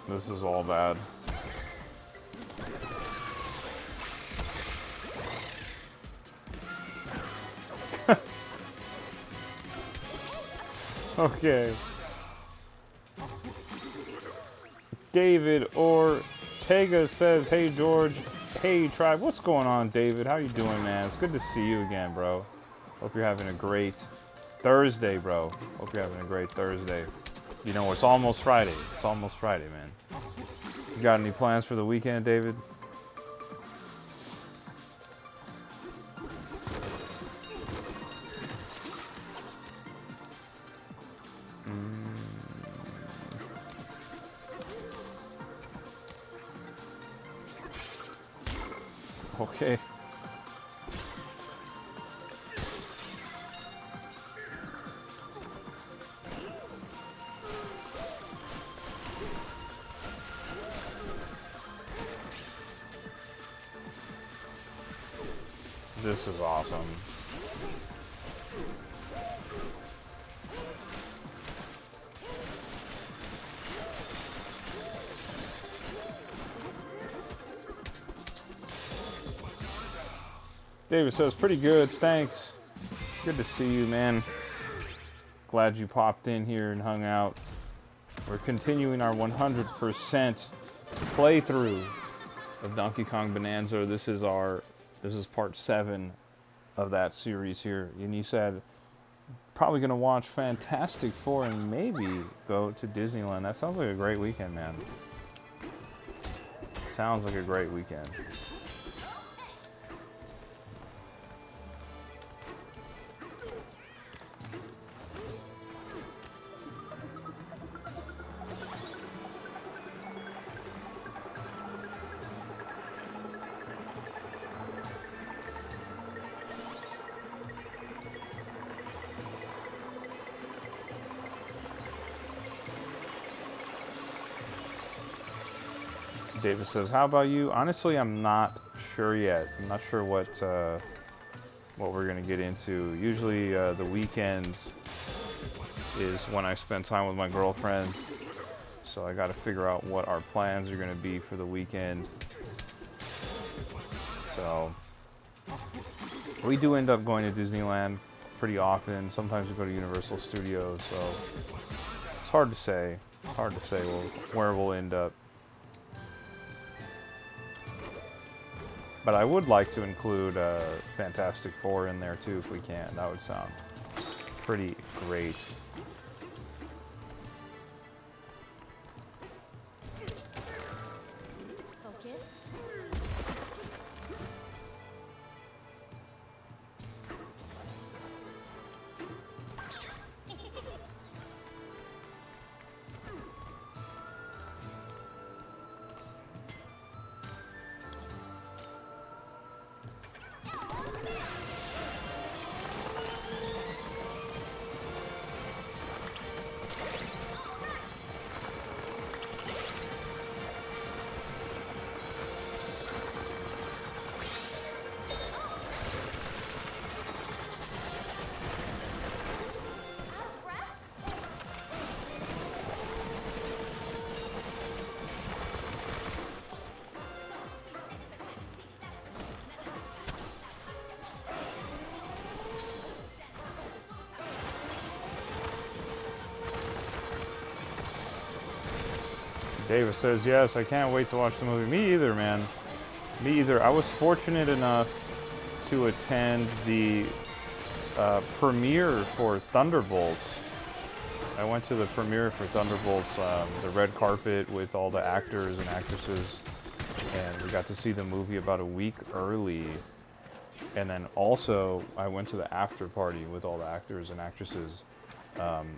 This is all bad. Okay. David Ortega says, "Hey George, hey tribe, what's going on, David? How you doing, man? It's good to see you again, bro. Hope you're having a great Thursday, bro. Hope you're having a great Thursday. You know, it's almost Friday. It's almost Friday, man. You got any plans for the weekend, David?" Okay. This is awesome. David says, "Pretty good, thanks. Good to see you, man. Glad you popped in here and hung out. We're continuing our 100% playthrough of Donkey Kong Bonanza. This is part 7 of that series here. And you said probably gonna watch Fantastic Four and maybe go to Disneyland. That sounds like a great weekend, man. Sounds like a great weekend." David says, "How about you?" Honestly, I'm not sure yet. I'm not sure what we're gonna get into. Usually, the weekends is when I spend time with my girlfriend. So I got to figure out what our plans are gonna be for the weekend. So we do end up going to Disneyland pretty often. Sometimes we go to Universal Studios. So it's hard to say. It's hard to say where we'll end up. But I would like to include Fantastic Four in there too if we can. That would sound pretty great. Davis says, yes, I can't wait to watch the movie. Me either, man. Me either. I was fortunate enough to attend the premiere for Thunderbolts. I went to the premiere for Thunderbolts, the red carpet with all the actors and actresses, and we got to see the movie about a week early. And then also, I went to the after party with all the actors and actresses.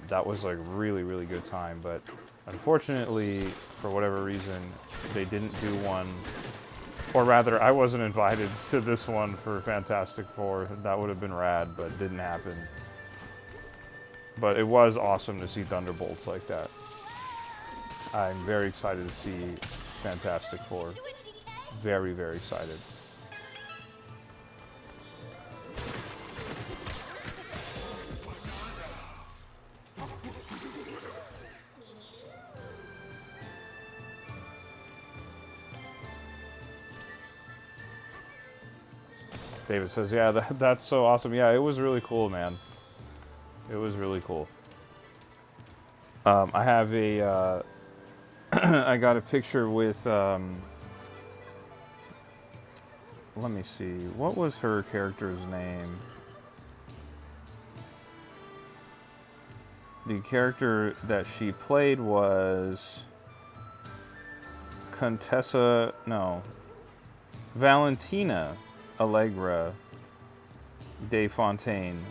That was like really, really good time, but unfortunately, for whatever reason, they didn't do one, or rather, I wasn't invited to this one for Fantastic Four. That would have been rad, but it didn't happen. But it was awesome to see Thunderbolts like that. I'm very excited to see Fantastic Four. Do it, DK! Very, very excited. David says, yeah, that's so awesome. Yeah, it was really cool, man. It was really cool. I have a, I got a picture with, let me see, what was her character's name? The character that she played was Valentina Allegra de Fontaine.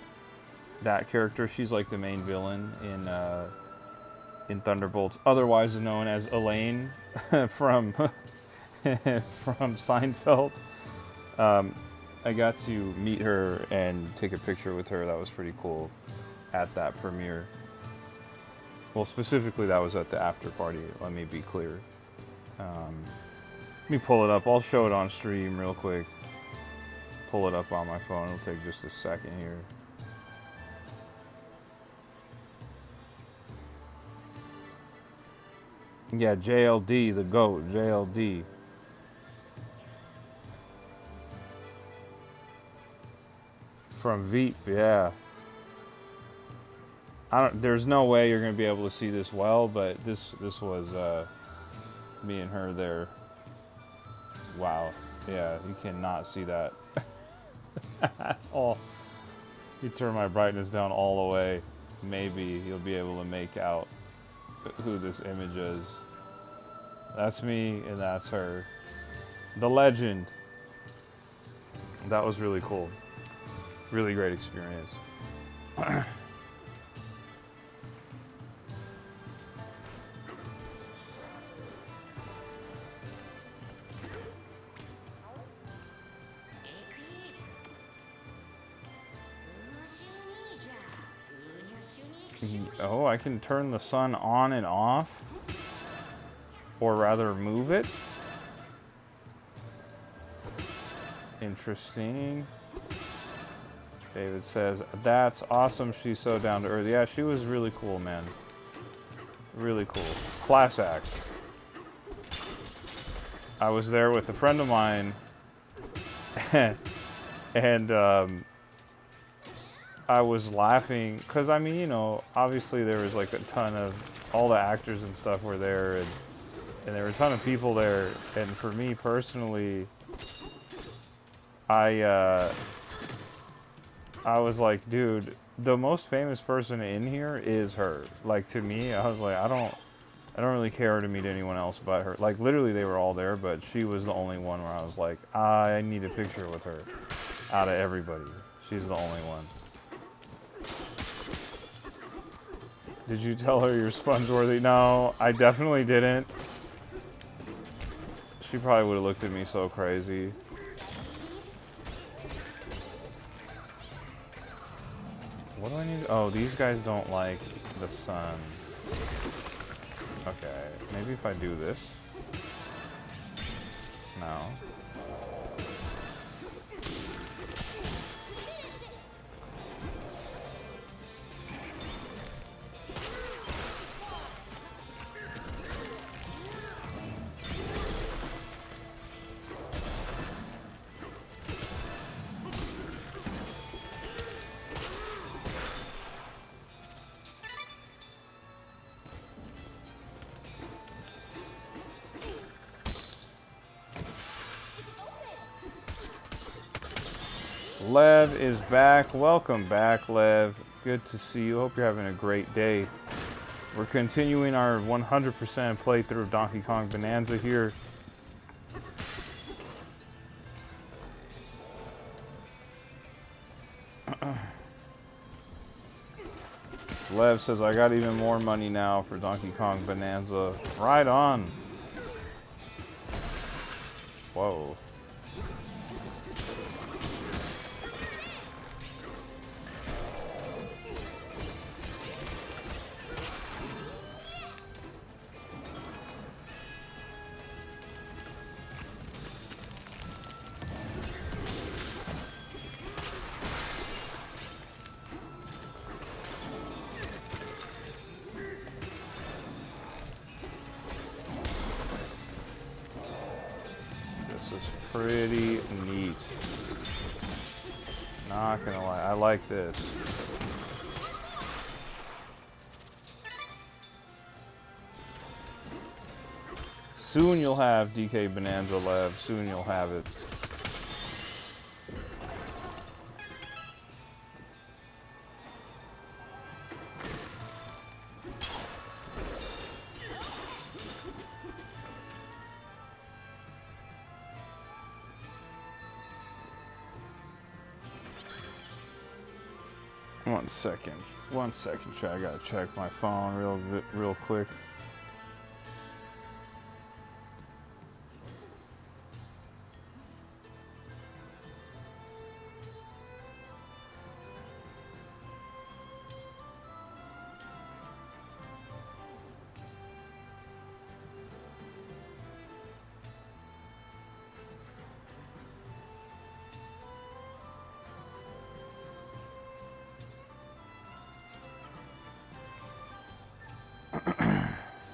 That character, she's like the main villain in Thunderbolts, otherwise known as Elaine from from Seinfeld. I got to meet her and take a picture with her. That was pretty cool at that premiere. Well, specifically, that was at the after party. Let me be clear. Let me pull it up. I'll show it on stream real quick. Pull it up on my phone. It'll take just a second here. Yeah, JLD, the GOAT, JLD. From Veep, yeah. There's no way you're gonna be able to see this well, but this was me and her there. Wow, yeah, you cannot see that at all. You turn my brightness down all the way, maybe you'll be able to make out who this image is. That's me and that's her. The legend. That was really cool. Really great experience. Oh, I can turn the sun on and off, or rather move it. Interesting. David says, that's awesome, she's so down to earth. Yeah, she was really cool, man. Really cool. Class act. I was there with a friend of mine, and I was laughing, because, I mean, you know, obviously there was like a ton of, all the actors and stuff were there, and there were a ton of people there, and for me personally, I was like, dude, the most famous person in here is her. Like, to me, I was like, I don't really care to meet anyone else but her. Like, literally, they were all there, but she was the only one where I was like, I need a picture with her. Out of everybody, she's the only one. Did you tell her you're sponge-worthy? No, I definitely didn't. She probably would have looked at me so crazy. What do I need? Oh, these guys don't like the sun. Okay, maybe if I do this. No. Lev is back. Welcome back, Lev. Good to see you. Hope you're having a great day. We're continuing our 100% playthrough of Donkey Kong Bonanza here. Lev says, I got even more money now for Donkey Kong Bonanza. Right on. Whoa. This is pretty neat. Not gonna lie, I like this. Soon you'll have DK Bonanza, Lev. Soon you'll have it. One second, I gotta check my phone real quick.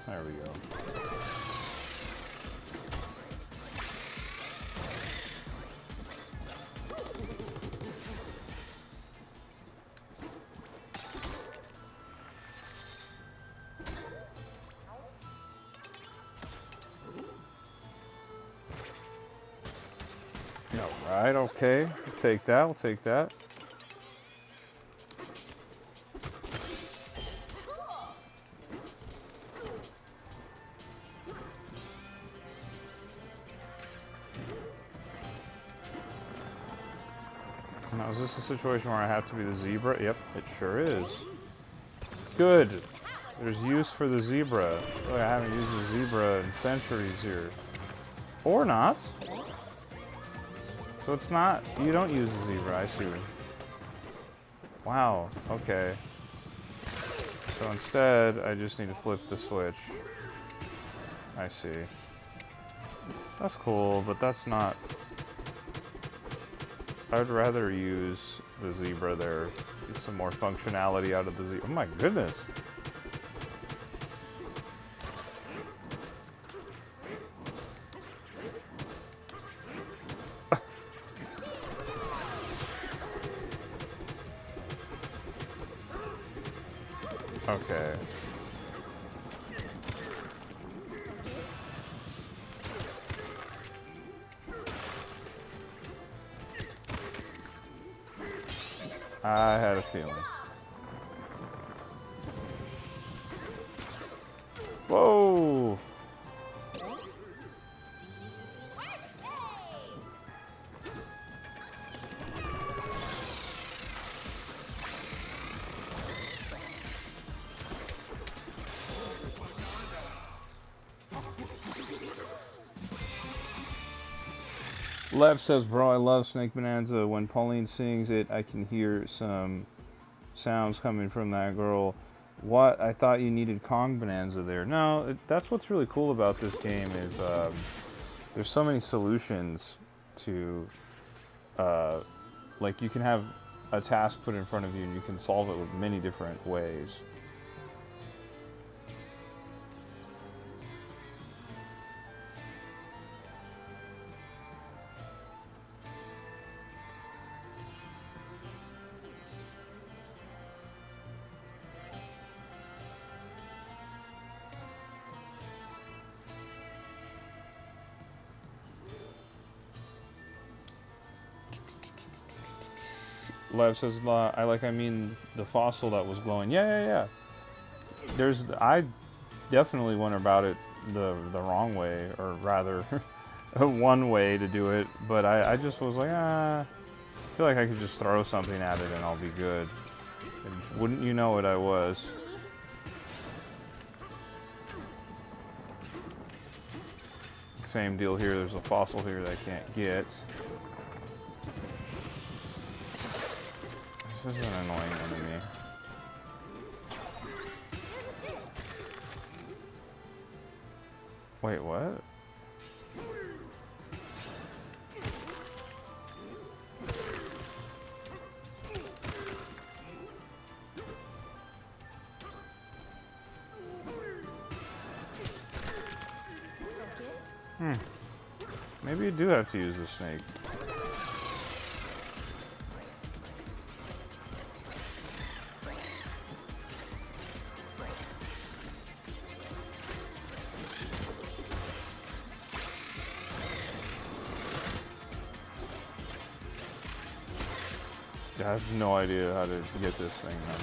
There we go. All right, okay. We'll take that. We'll take that. Now, is this a situation where I have to be the zebra? Yep, it sure is. Good. There's use for the zebra. I feel like I haven't used the zebra in centuries here. Or not. So it's not, you don't use the zebra, I see. Wow, okay. So instead, I just need to flip the switch. I see. That's cool, but that's not... I'd rather use the zebra there. Get some more functionality out of the zebra. Oh my goodness. Okay. I had a feeling. Whoa! Lev says, bro, I love Snake Bonanza. When Pauline sings it, I can hear some sounds coming from that girl. What? I thought you needed Kong Bonanza there. No, that's what's really cool about this game is there's so many solutions to, like you can have a task put in front of you and you can solve it with many different ways. Lev says, I mean the fossil that was glowing. Yeah. I definitely went about it the wrong way, or rather, one way to do it. But I just was like, I feel like I could just throw something at it and I'll be good. And wouldn't you know it, I was. Same deal here. There's a fossil here that I can't get. This is an annoying enemy. Wait, what? Maybe you do have to use the snake. I have no idea how to get this thing done.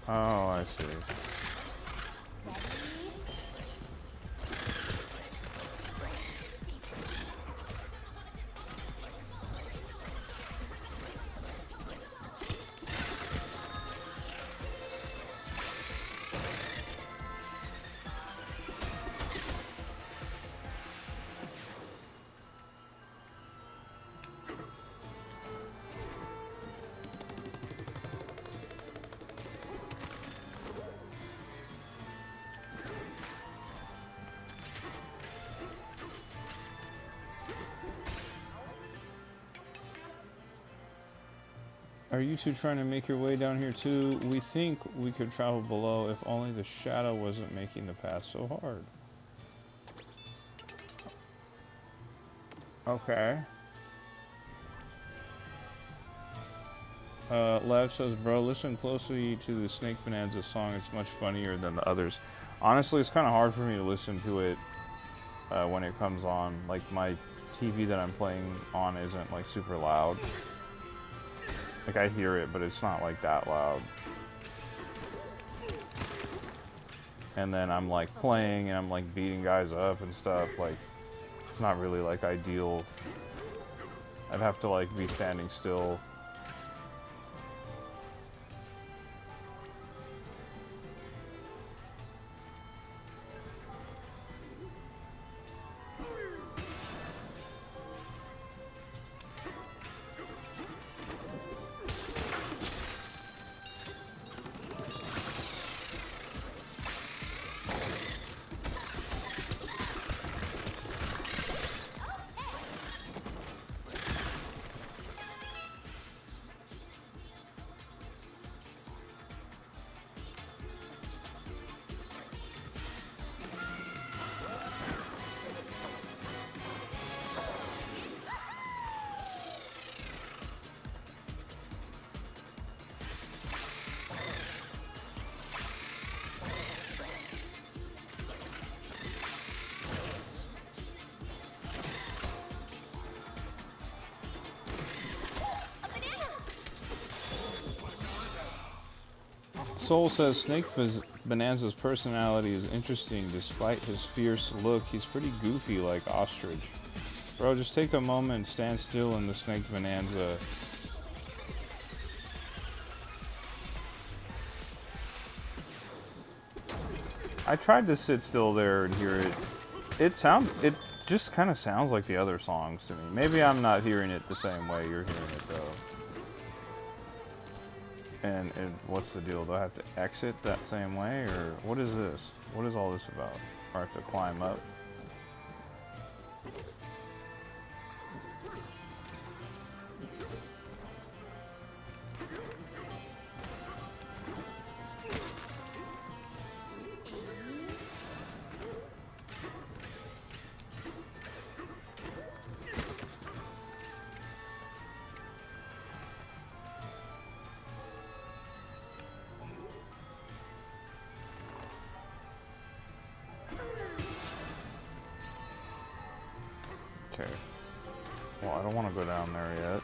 Oh, I see. Are you two trying to make your way down here too? We think we could travel below if only the shadow wasn't making the path so hard. Okay. Lev says, bro, listen closely to the Snake Bonanza song. It's much funnier than the others. Honestly, it's kind of hard for me to listen to it when it comes on. Like, my TV that I'm playing on isn't, like, super loud. Like, I hear it, but it's not, like, that loud. And then I'm, like, playing, and I'm, like, beating guys up and stuff. Like, it's not really, like, ideal. I'd have to, like, be standing still. Soul says Snake Bonanza's personality is interesting despite his fierce look. He's pretty goofy like Ostrich. Bro, just take a moment and stand still in the Snake Bonanza. I tried to sit still there and hear it. It just kind of sounds like the other songs to me. Maybe I'm not hearing it the same way you're hearing it though. And what's the deal? Do I have to exit that same way, or what is this? What is all this about? Or I have to climb up? Okay. Well, I don't want to go down there yet.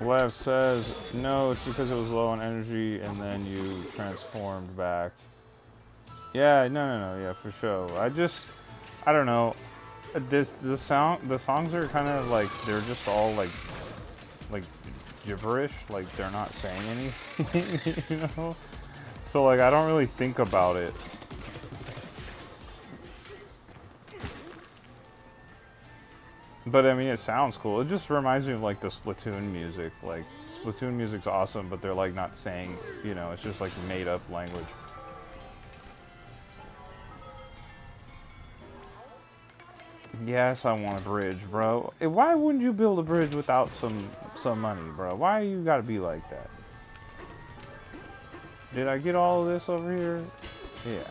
Lev says, no, it's because it was low on energy and then you transformed back. Yeah, no, yeah, for sure. I don't know. The songs are kind of like, they're just all like gibberish, like they're not saying anything, you know? So like, I don't really think about it. But I mean, it sounds cool. It just reminds me of like the Splatoon music. Like, Splatoon music's awesome, but they're like not saying, you know, it's just like made up language. Yes, I want a bridge, bro. Why wouldn't you build a bridge without some money, bro? Why you gotta be like that? Did I get all of this over here? Yeah.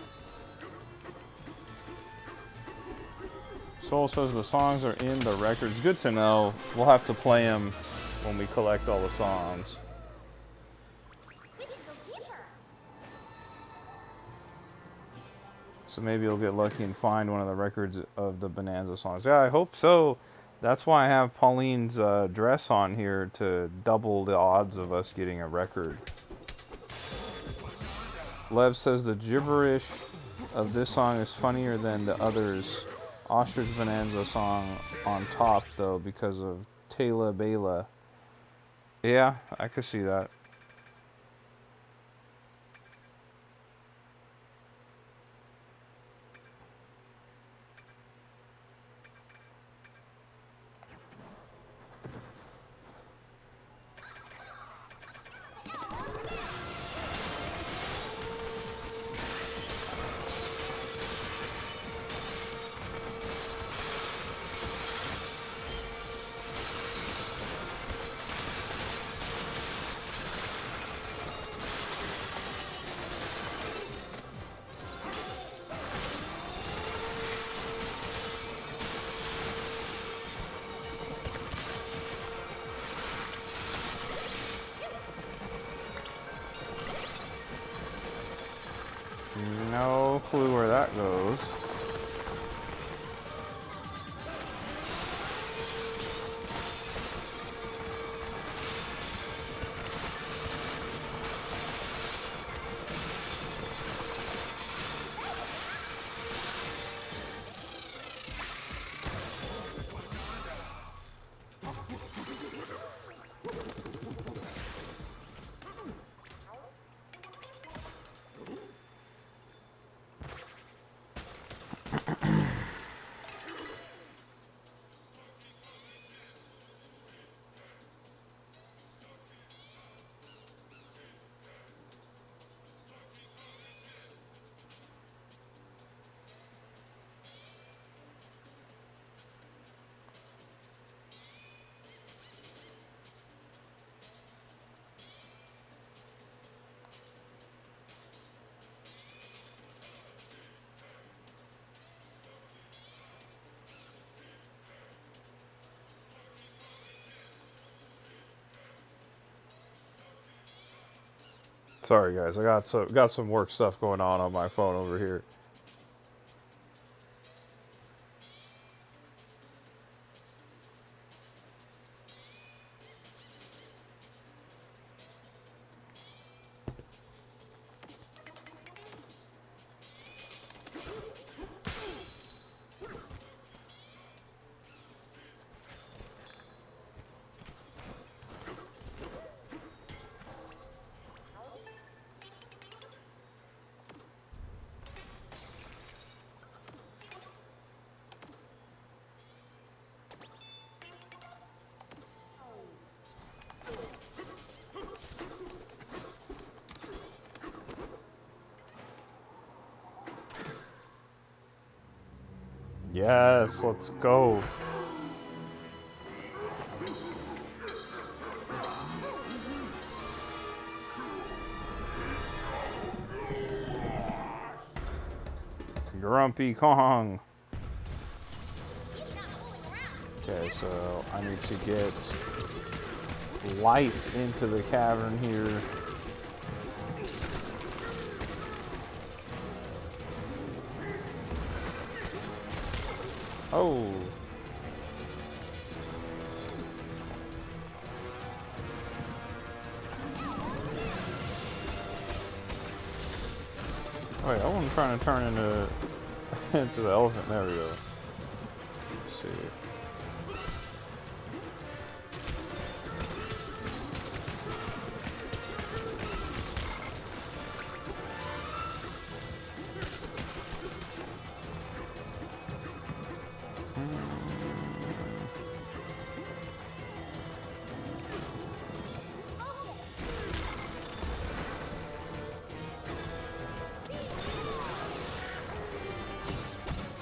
Soul says the songs are in the records. Good to know. We'll have to play them when we collect all the songs. We can go deeper. So maybe you'll get lucky and find one of the records of the Bonanza songs. Yeah, I hope so. That's why I have Pauline's dress on here, to double the odds of us getting a record. Lev says the gibberish of this song is funnier than the others. Ostrich Bonanza song on top, though, because of Taylor Bela. Yeah, I could see that. No clue where that goes. Sorry guys, I got some work stuff going on my phone over here. Yes, let's go. Grumpy Kong. He's not fooling around. Okay, so I need to get light into the cavern here. Oh. Wait, I wasn't trying to turn into into the elephant. There we go. Let's see.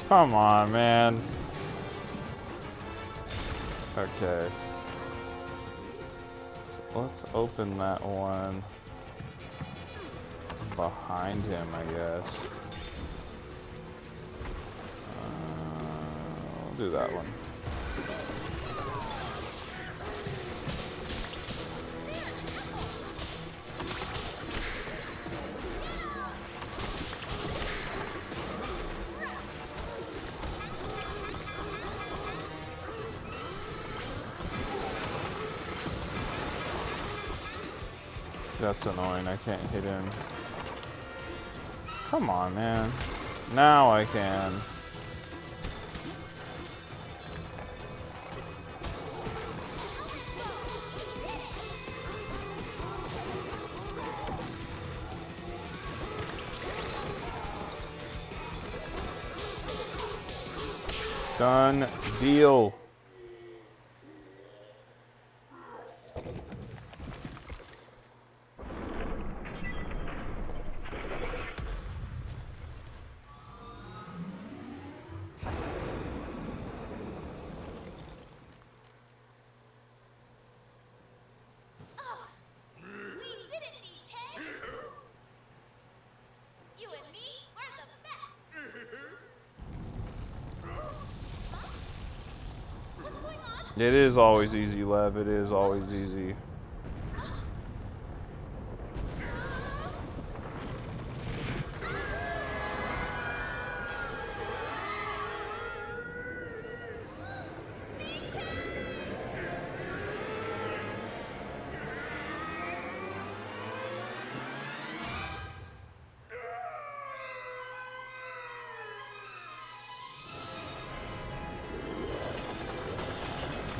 Come on, man. Okay. Let's open that one behind him, I guess. We'll do that one. That's annoying. I can't hit him. Come on, man. Now I can. Done deal. We did it, DK! You and me are the best! Huh? What's going on? It is always easy, Lev. It is always easy.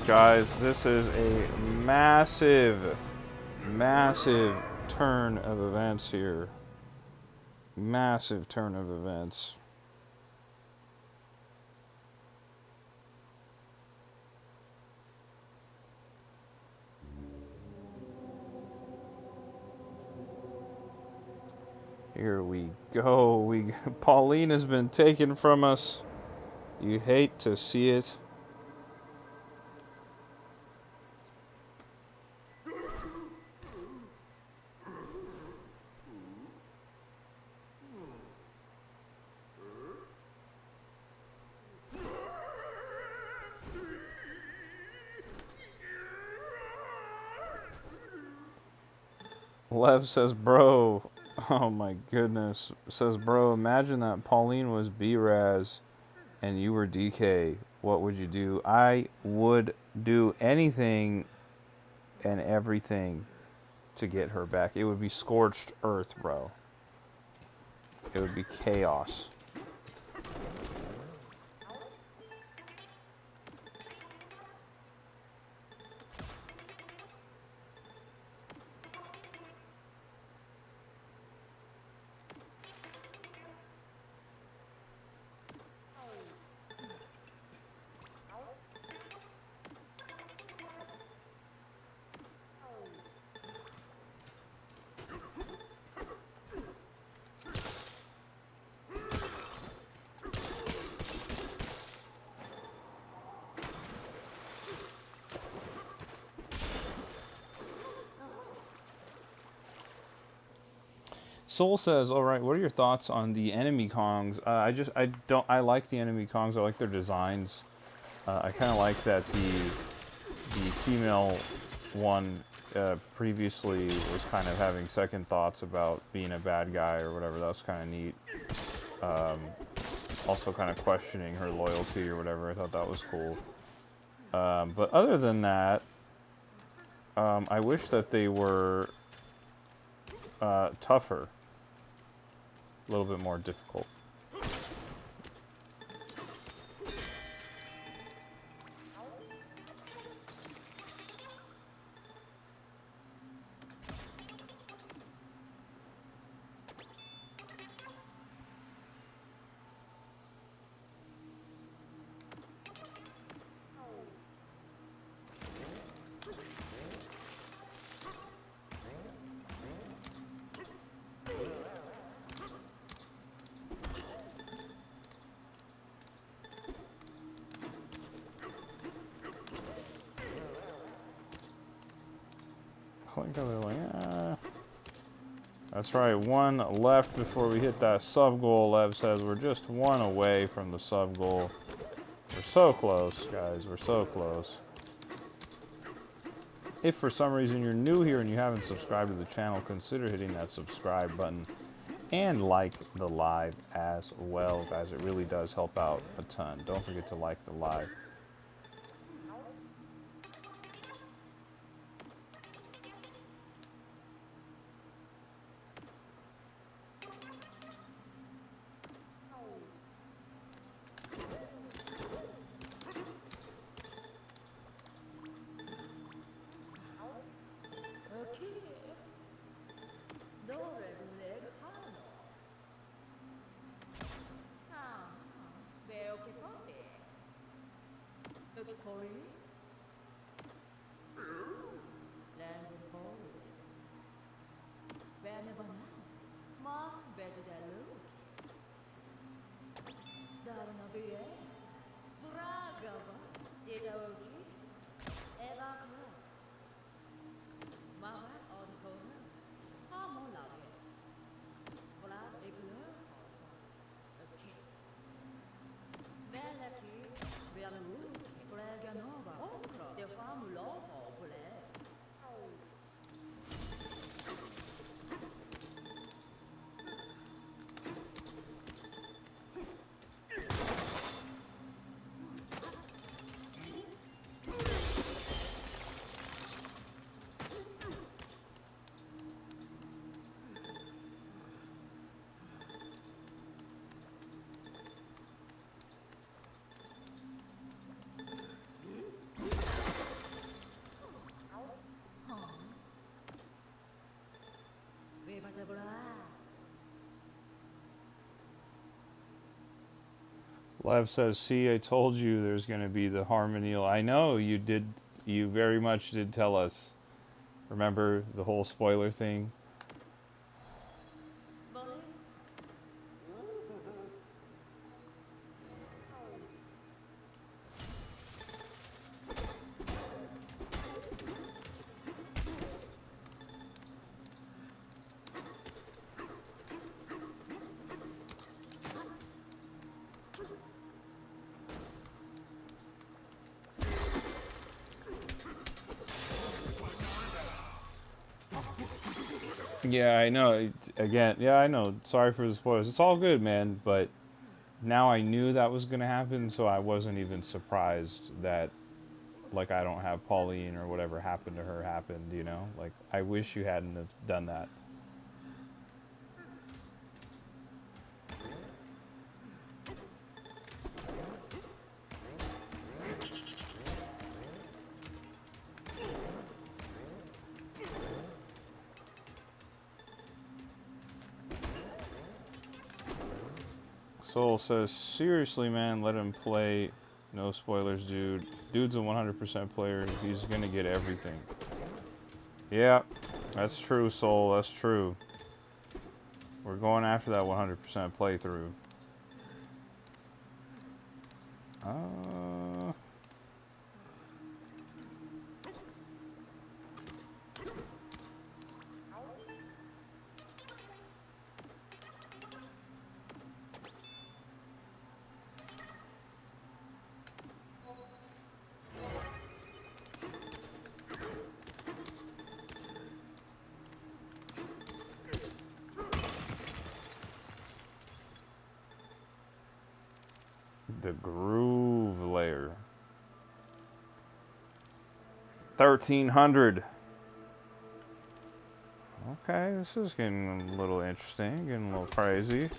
Guys, this is a massive, massive turn of events here. Massive turn of events. Here we go. Pauline has been taken from us. You hate to see it. Lev says, bro, oh my goodness. Says, bro, imagine that Pauline was B-Raz and you were DK. What would you do? I would do anything and everything to get her back. It would be scorched earth, bro. It would be chaos. Soul says, "All right, what are your thoughts on the enemy Kongs?" I don't, I like the enemy Kongs. I like their designs. I kind of like that the female one previously was kind of having second thoughts about being a bad guy or whatever. That was kind of neat. Also, kind of questioning her loyalty or whatever. I thought that was cool. But other than that, I wish that they were tougher, a little bit more difficult. That's right, one left before we hit that sub goal. Lev says we're just one away from the sub goal. We're so close, guys. We're so close. If for some reason you're new here and you haven't subscribed to the channel, consider hitting that subscribe button and like the live as well, guys. It really does help out a ton. Don't forget to like the live. Lev says, "See, I told you there's going to be the Harmonial." I know you did. You very much did tell us. Remember the whole spoiler thing? Yeah, I know. Again, yeah, I know. Sorry for the spoilers. It's all good, man. But now I knew that was going to happen, so I wasn't even surprised that, like, I don't have Pauline or whatever happened to her happened, you know? Like, I wish you hadn't have done that. Soul says, "Seriously, man, let him play. No spoilers, dude. Dude's a 100% player. He's gonna get everything." Yeah, that's true, Soul. That's true. We're going after that 100% playthrough. The groove layer. 1,300. Okay, this is getting a little interesting, getting a little crazy.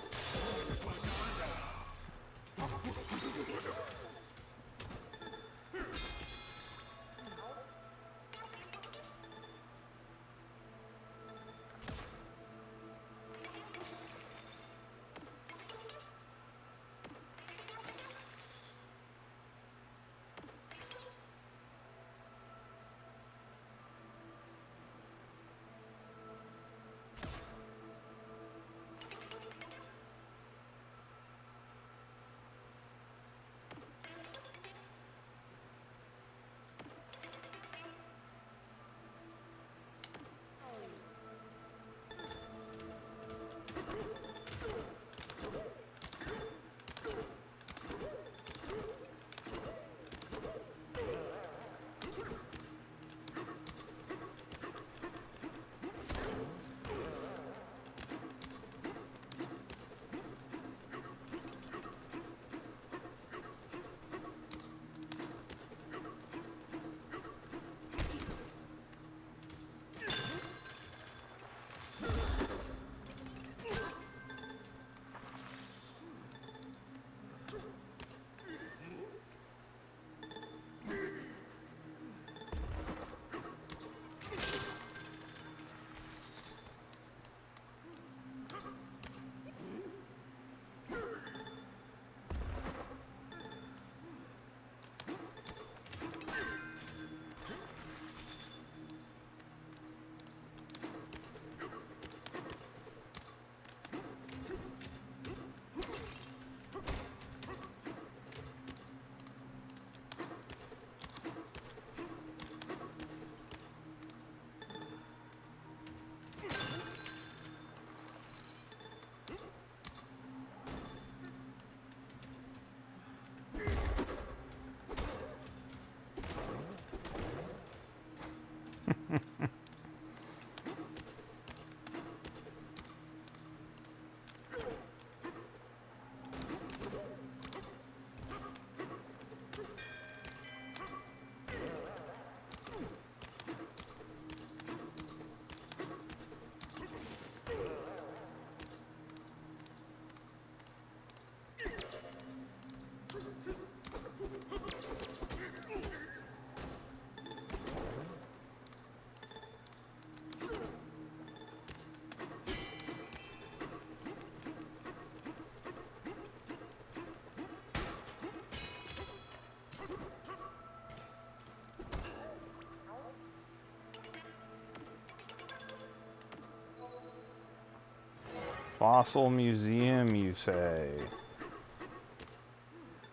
Fossil Museum, you say?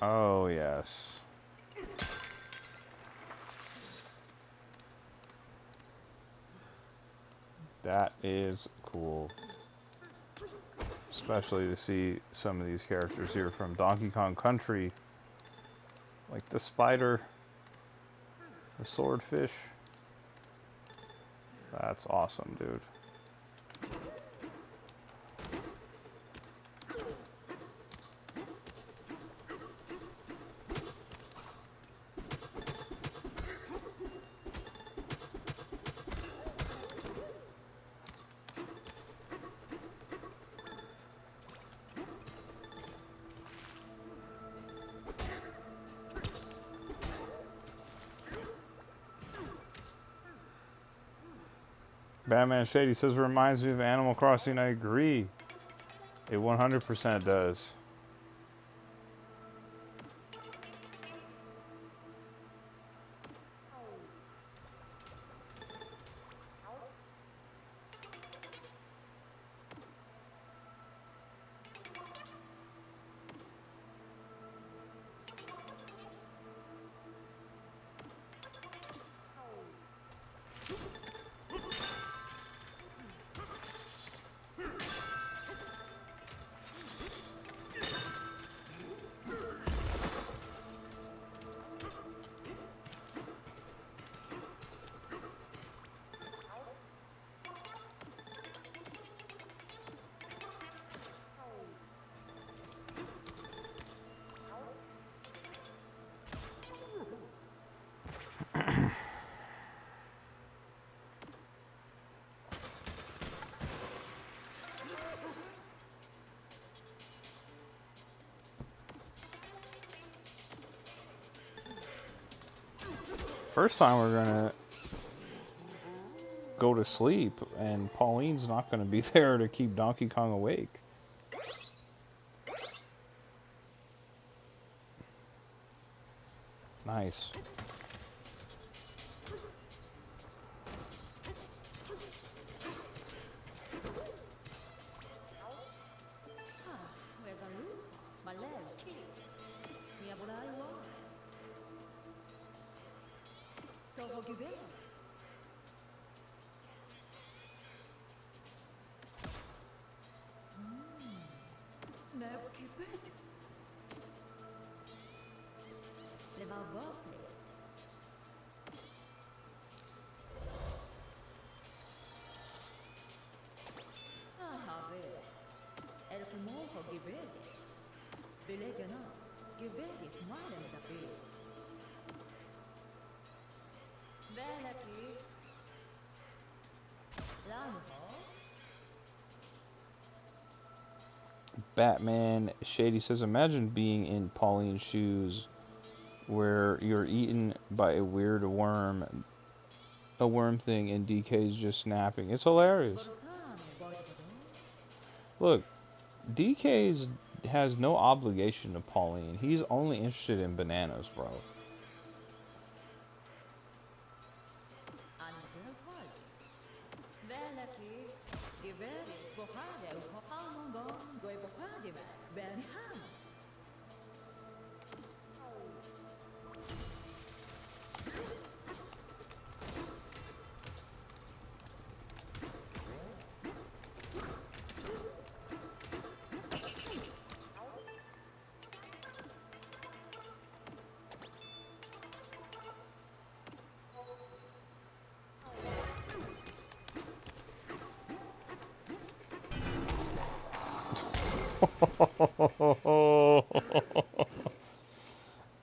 Oh, yes. That is cool. Especially to see some of these characters here from Donkey Kong Country. Like the spider, the swordfish. That's awesome, dude. Batman Shady says, reminds me of Animal Crossing. I agree. It 100% does. First time we're gonna go to sleep, and Pauline's not gonna be there to keep Donkey Kong awake. Nice. Batman Shady says, imagine being in Pauline's shoes where you're eaten by a weird worm, a worm thing, and DK's just snapping. It's hilarious. Look, DK's has no obligation to Pauline. He's only interested in bananas, bro.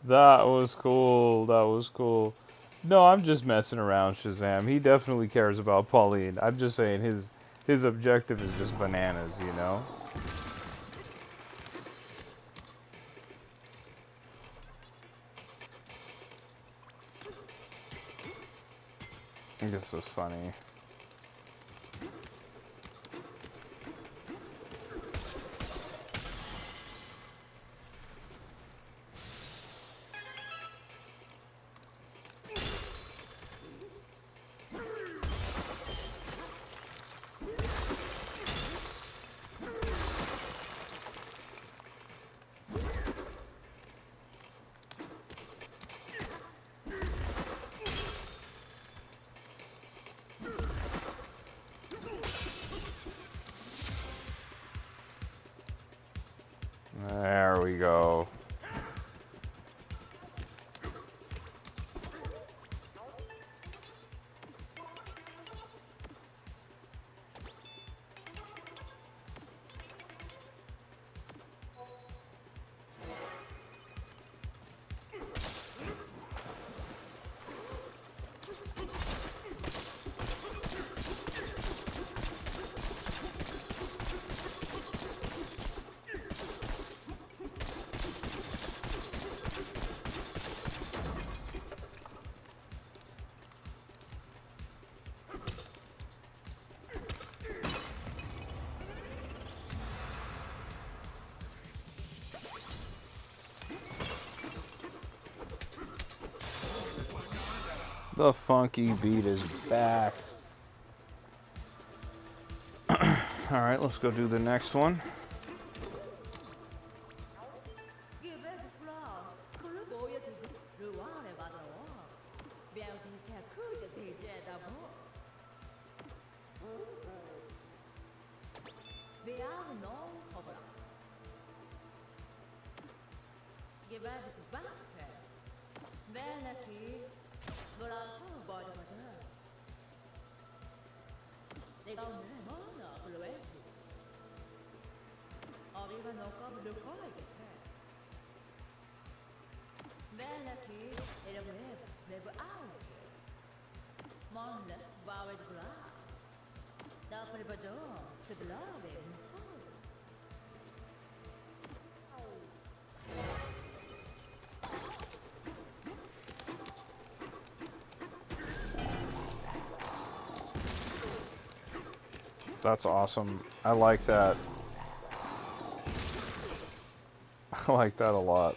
That was cool. That was cool. No, I'm just messing around, Shazam. He definitely cares about Pauline. I'm just saying his objective is just bananas, you know? I guess that's funny. There we go. The funky beat is back. Alright, let's go do the next one. That's awesome. I like that. I like that a lot.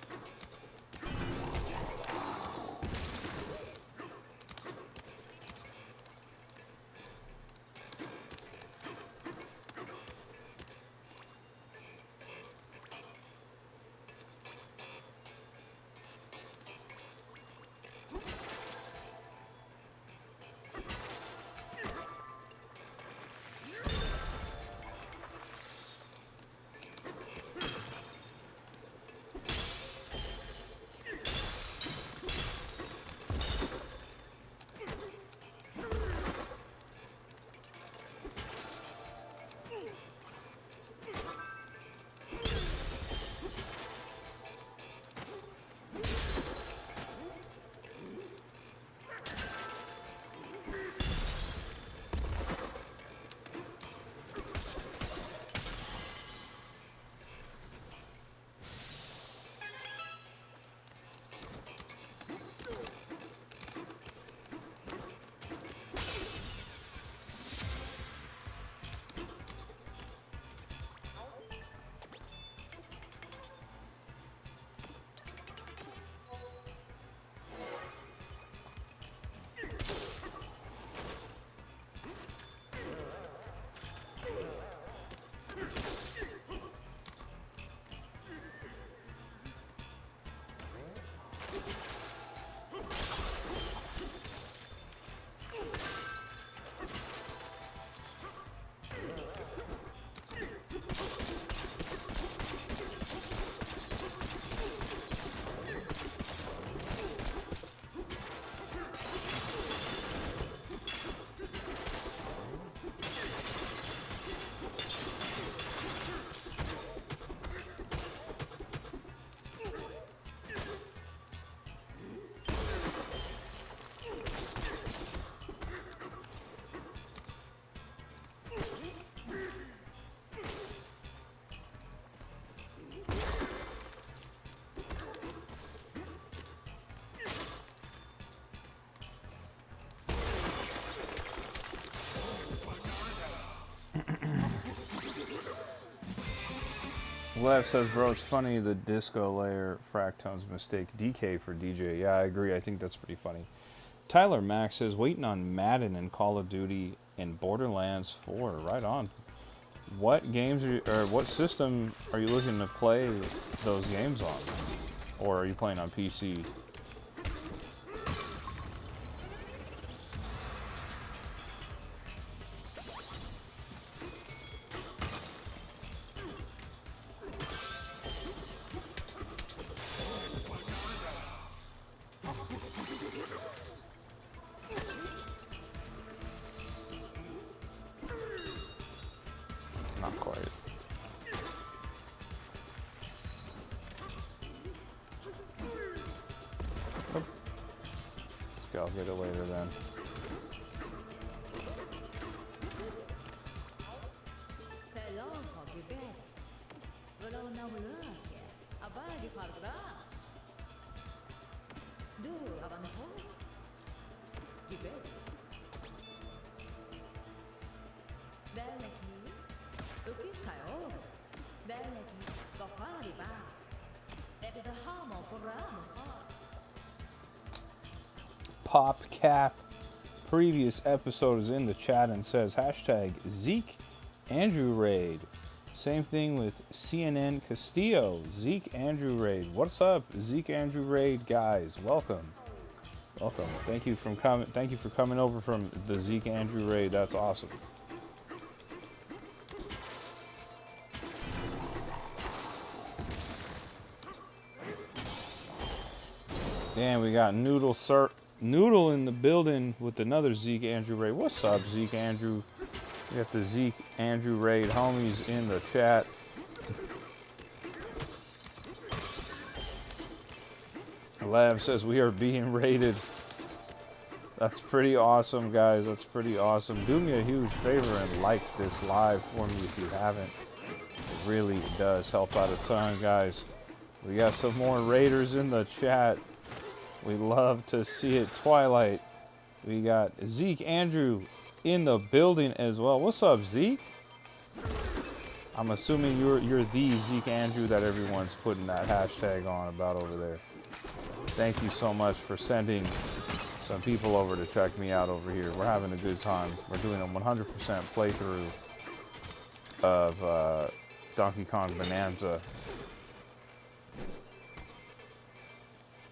Lev says, bro, it's funny the disco layer Fractone's mistake DK for DJ. Yeah, I agree. I think that's pretty funny. Tyler Max says, waiting on Madden and Call of Duty and Borderlands 4. Right on. What games are you, or what system are you looking to play those games on? Or are you playing on PC? Not quite. Oop. Okay, I'll get it later then. Pop Cap previous episode is in the chat and says hashtag Zeke Andrew Raid. Same thing with CNN Castillo. Zeke Andrew Raid. What's up, Zeke Andrew Raid guys? Welcome. Welcome. Thank you for coming over from the Zeke Andrew Raid. That's awesome. Damn, we got Noodle in the building with another Zeke Andrew Raid. What's up, Zeke Andrew? We got the Zeke Andrew Raid homies in the chat. Lav says we are being raided. That's pretty awesome, guys. That's pretty awesome. Do me a huge favor and like this live for me if you haven't. It really does help out a ton, guys. We got some more raiders in the chat. We love to see it. Twilight. We got Zeke Andrew in the building as well. What's up, Zeke? I'm assuming you're the Zeke Andrew that everyone's putting that hashtag on about over there. Thank you so much for sending some people over to check me out over here. We're having a good time. We're doing a 100% playthrough of Donkey Kong Bonanza.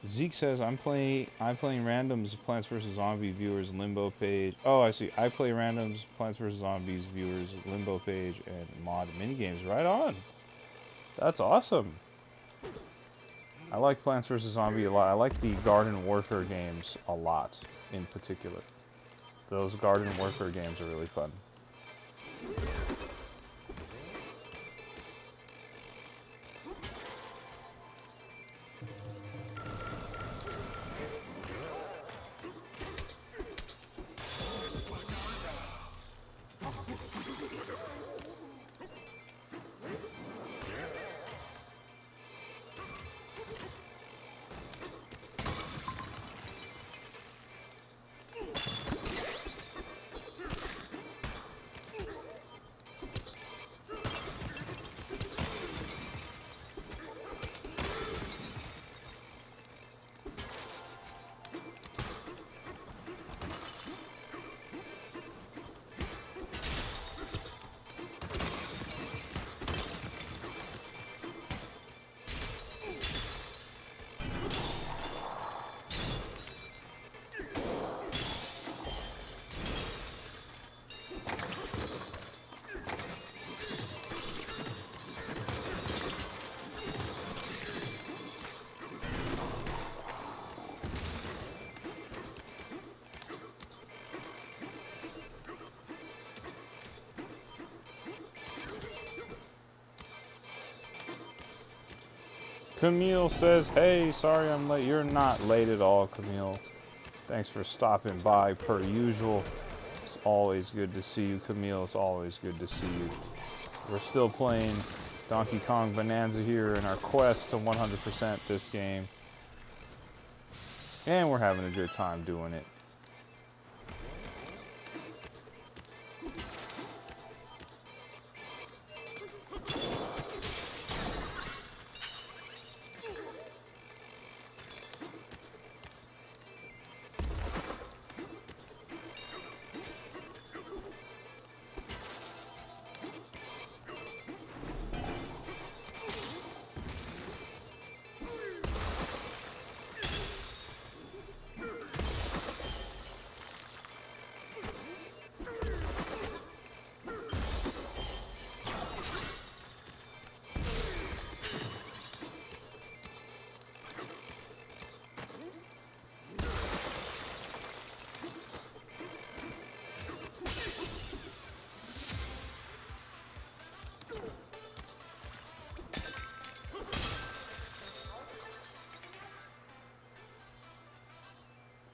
Zeke says I'm playing randoms Plants vs Zombies viewers Limbo page. Oh, I see. I play randoms Plants vs Zombies viewers Limbo page and mod minigames. Right on. That's awesome. I like Plants vs Zombies a lot. I like the Garden Warfare games a lot in particular. Those Garden Warfare games are really fun. Camille says, hey, sorry I'm late. You're not late at all, Camille. Thanks for stopping by per usual. It's always good to see you, Camille. It's always good to see you. We're still playing Donkey Kong Bonanza here in our quest to 100% this game. And we're having a good time doing it.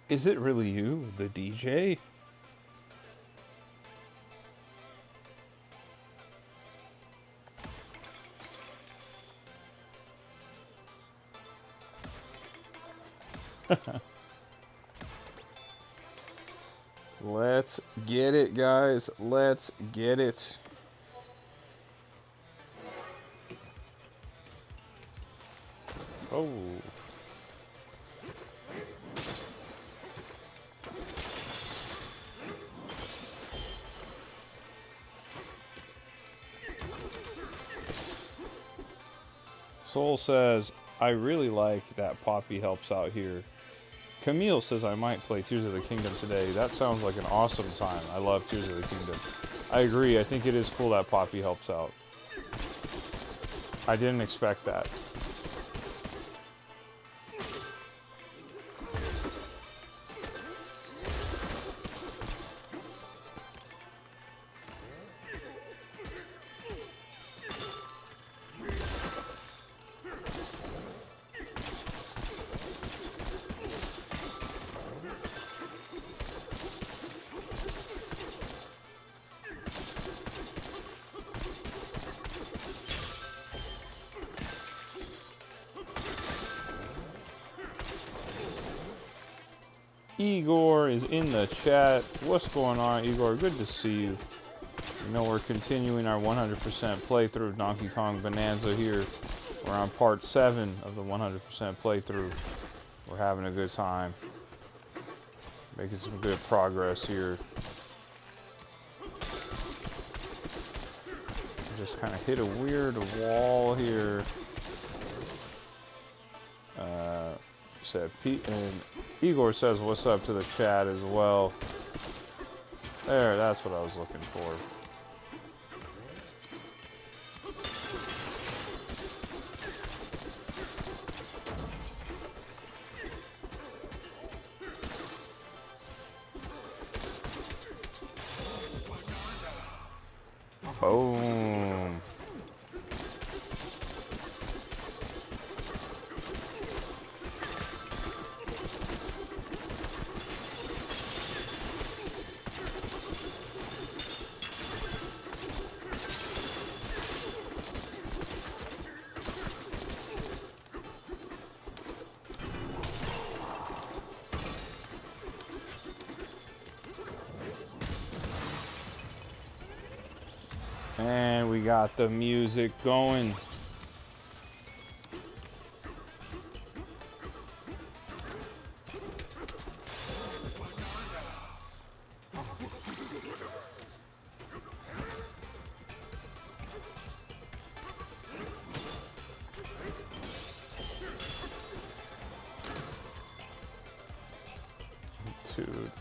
Is it really you, the DJ? Let's get it, guys. Let's get it. Oh. Soul says, I really like that Poppy helps out here. Camille says I might play Tears of the Kingdom today. That sounds like an awesome time. I love Tears of the Kingdom. I agree. I think it is cool that Poppy helps out. I didn't expect that. Igor is in the chat. What's going on, Igor? Good to see you. You know, we're continuing our 100% playthrough of Donkey Kong Bonanza here. We're on part 7 of the 100% playthrough. We're having a good time. Making some good progress here. Just kind of hit a weird wall here. Said Pete and Igor says what's up to the chat as well. There, that's what I was looking for. Boom. And we got the music going. Dude.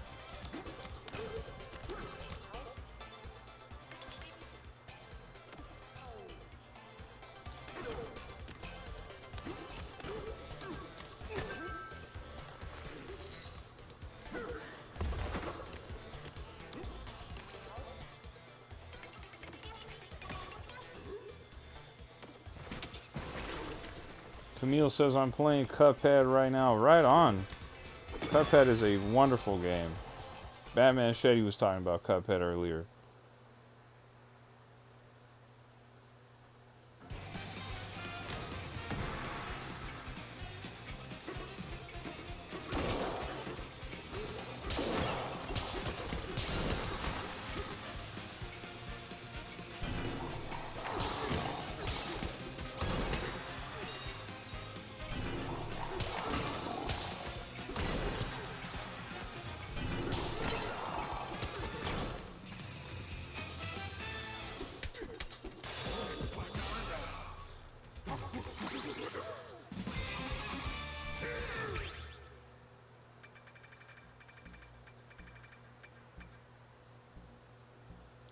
Camille says I'm playing Cuphead right now. Right on. Cuphead is a wonderful game. Batman Shetty was talking about Cuphead earlier.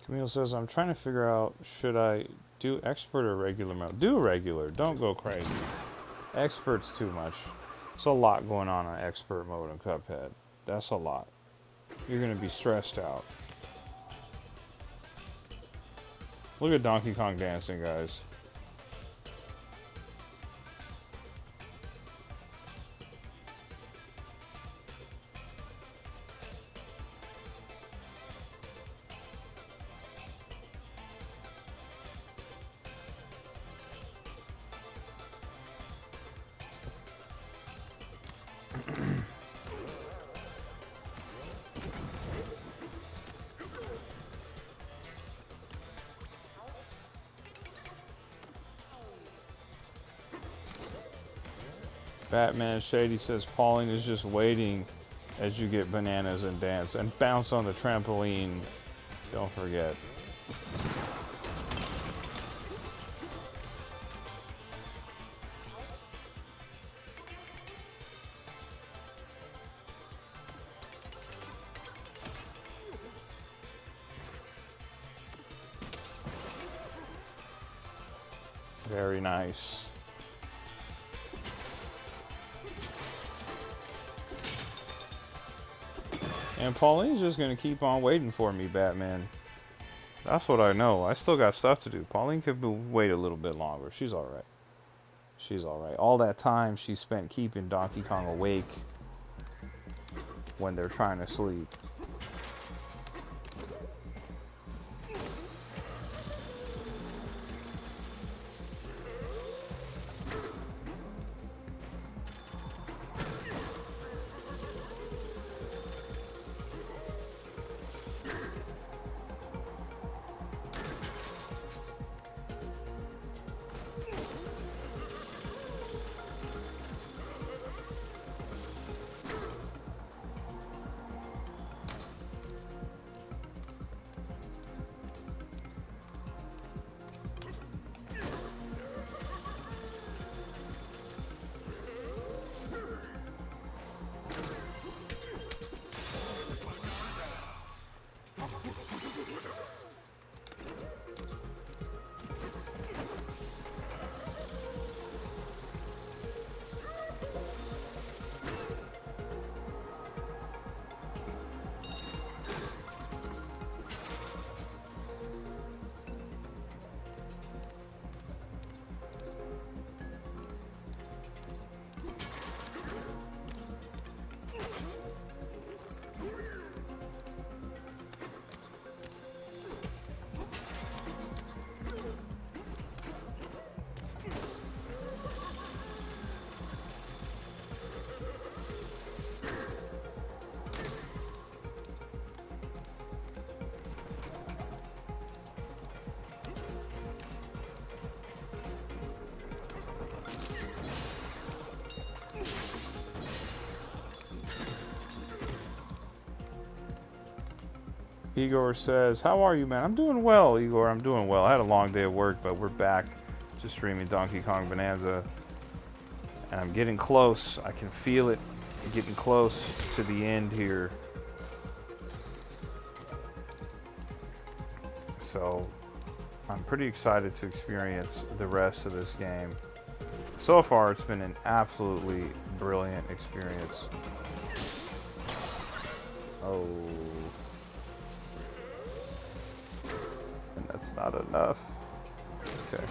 Camille says, I'm trying to figure out, should I do expert or regular mode? Do regular. Don't go crazy. Expert's too much. It's a lot going on expert mode in Cuphead. That's a lot. You're going to be stressed out. Look at Donkey Kong dancing, guys. Batman Shady says Pauline is just waiting as you get bananas and dance and bounce on the trampoline. Don't forget. Very nice. And Pauline's just going to keep on waiting for me, Batman. That's what I know. I still got stuff to do. Pauline could wait a little bit longer. She's alright. She's alright. All that time she spent keeping Donkey Kong awake when they're trying to sleep. Igor says, how are you, man? I'm doing well, Igor. I'm doing well. I had a long day of work, but we're back to streaming Donkey Kong Bonanza. And I'm getting close. I can feel it. Getting close to the end here. So I'm pretty excited to experience the rest of this game. So far, it's been an absolutely brilliant experience. Oh. And that's not enough. Okay.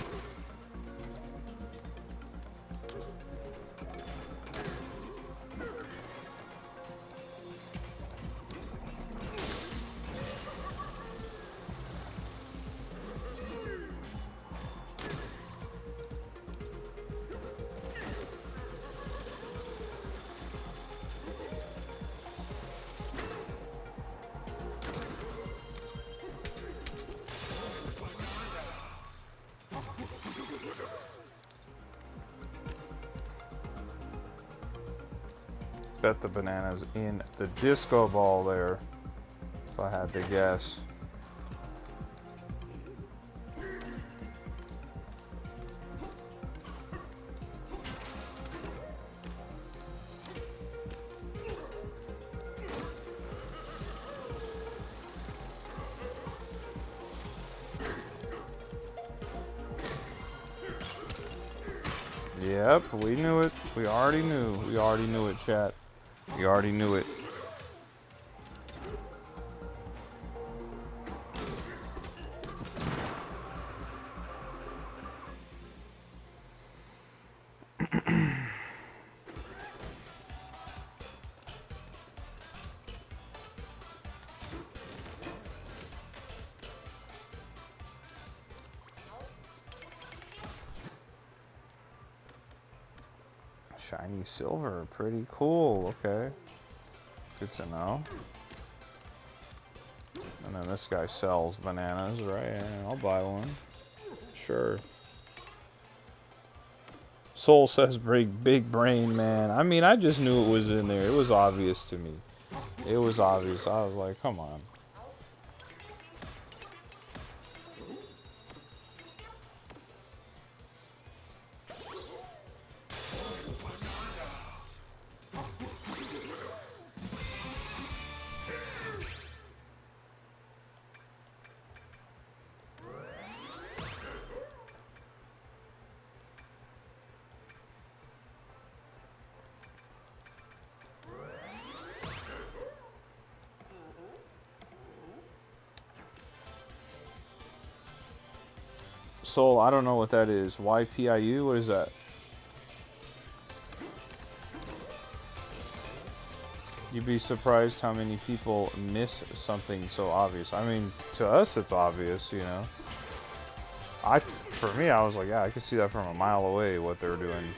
Bet the banana's in the disco ball there, if I had to guess. Yep, we knew it. We already knew. We already knew it, chat. We already knew it. Shiny silver, pretty cool. Okay, good to know. And then this guy sells bananas, right? Yeah, I'll buy one. Sure. Soul says big brain, man. I mean, I just knew it was in there. It was obvious to me. It was obvious. I was like, come on. Soul, I don't know what that is. YPIU? What is that? You'd be surprised how many people miss something so obvious. I mean, to us it's obvious, you know. For me, I was like, yeah, I could see that from a mile away, what they're doing.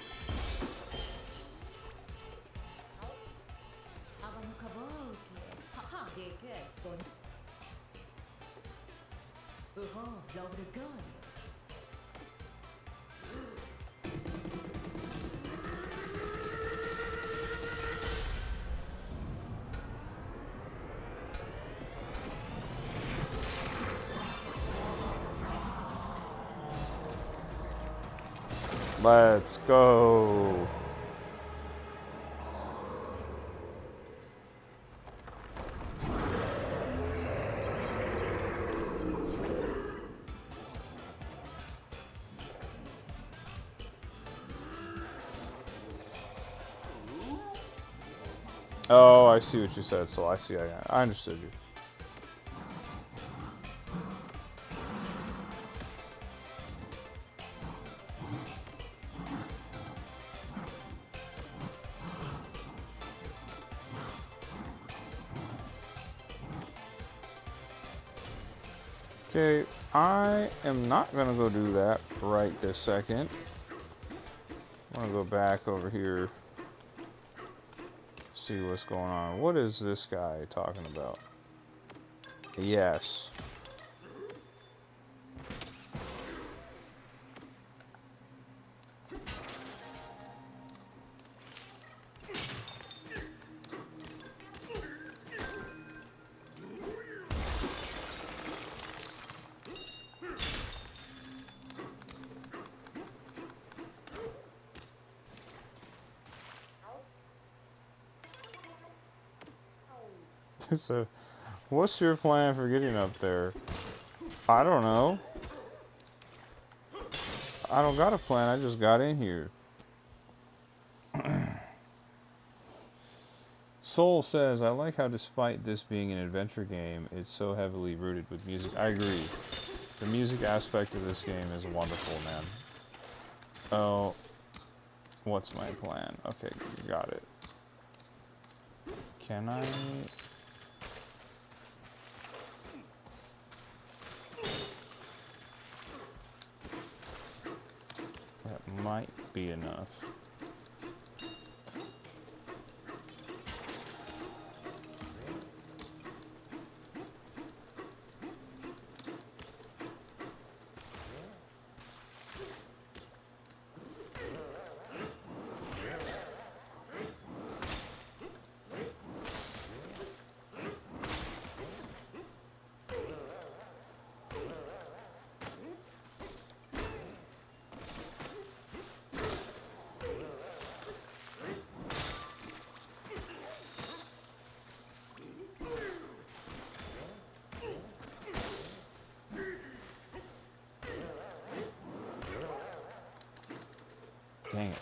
Let's go. Oh, I see what you said, so I see. I understood you. Okay, I am not gonna go do that right this second. I'm gonna go back over here, see what's going on. What is this guy talking about? Yes. So, what's your plan for getting up there? I don't know. I don't got a plan. I just got in here. Soul says, I like how despite this being an adventure game, it's so heavily rooted with music. I agree. The music aspect of this game is wonderful, man. Oh, what's my plan? Okay, got it. Can I... That might be enough. Dang it.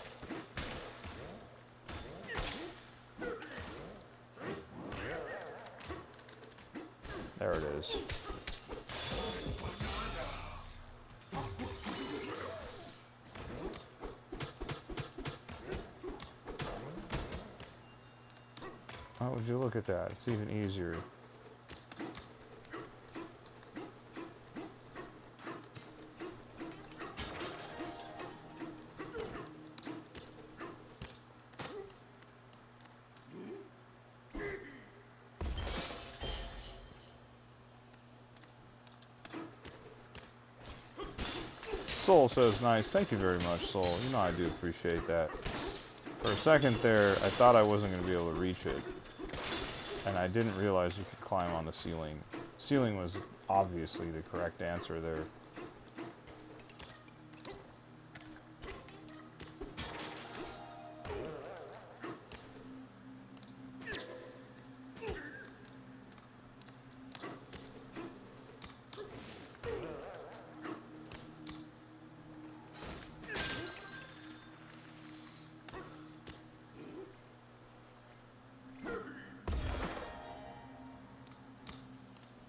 There it is. Oh, would you look at that? It's even easier. Soul says, nice. Thank you very much, Soul. You know I do appreciate that. For a second there, I thought I wasn't going to be able to reach it. And I didn't realize you could climb on the ceiling. Ceiling was obviously the correct answer there.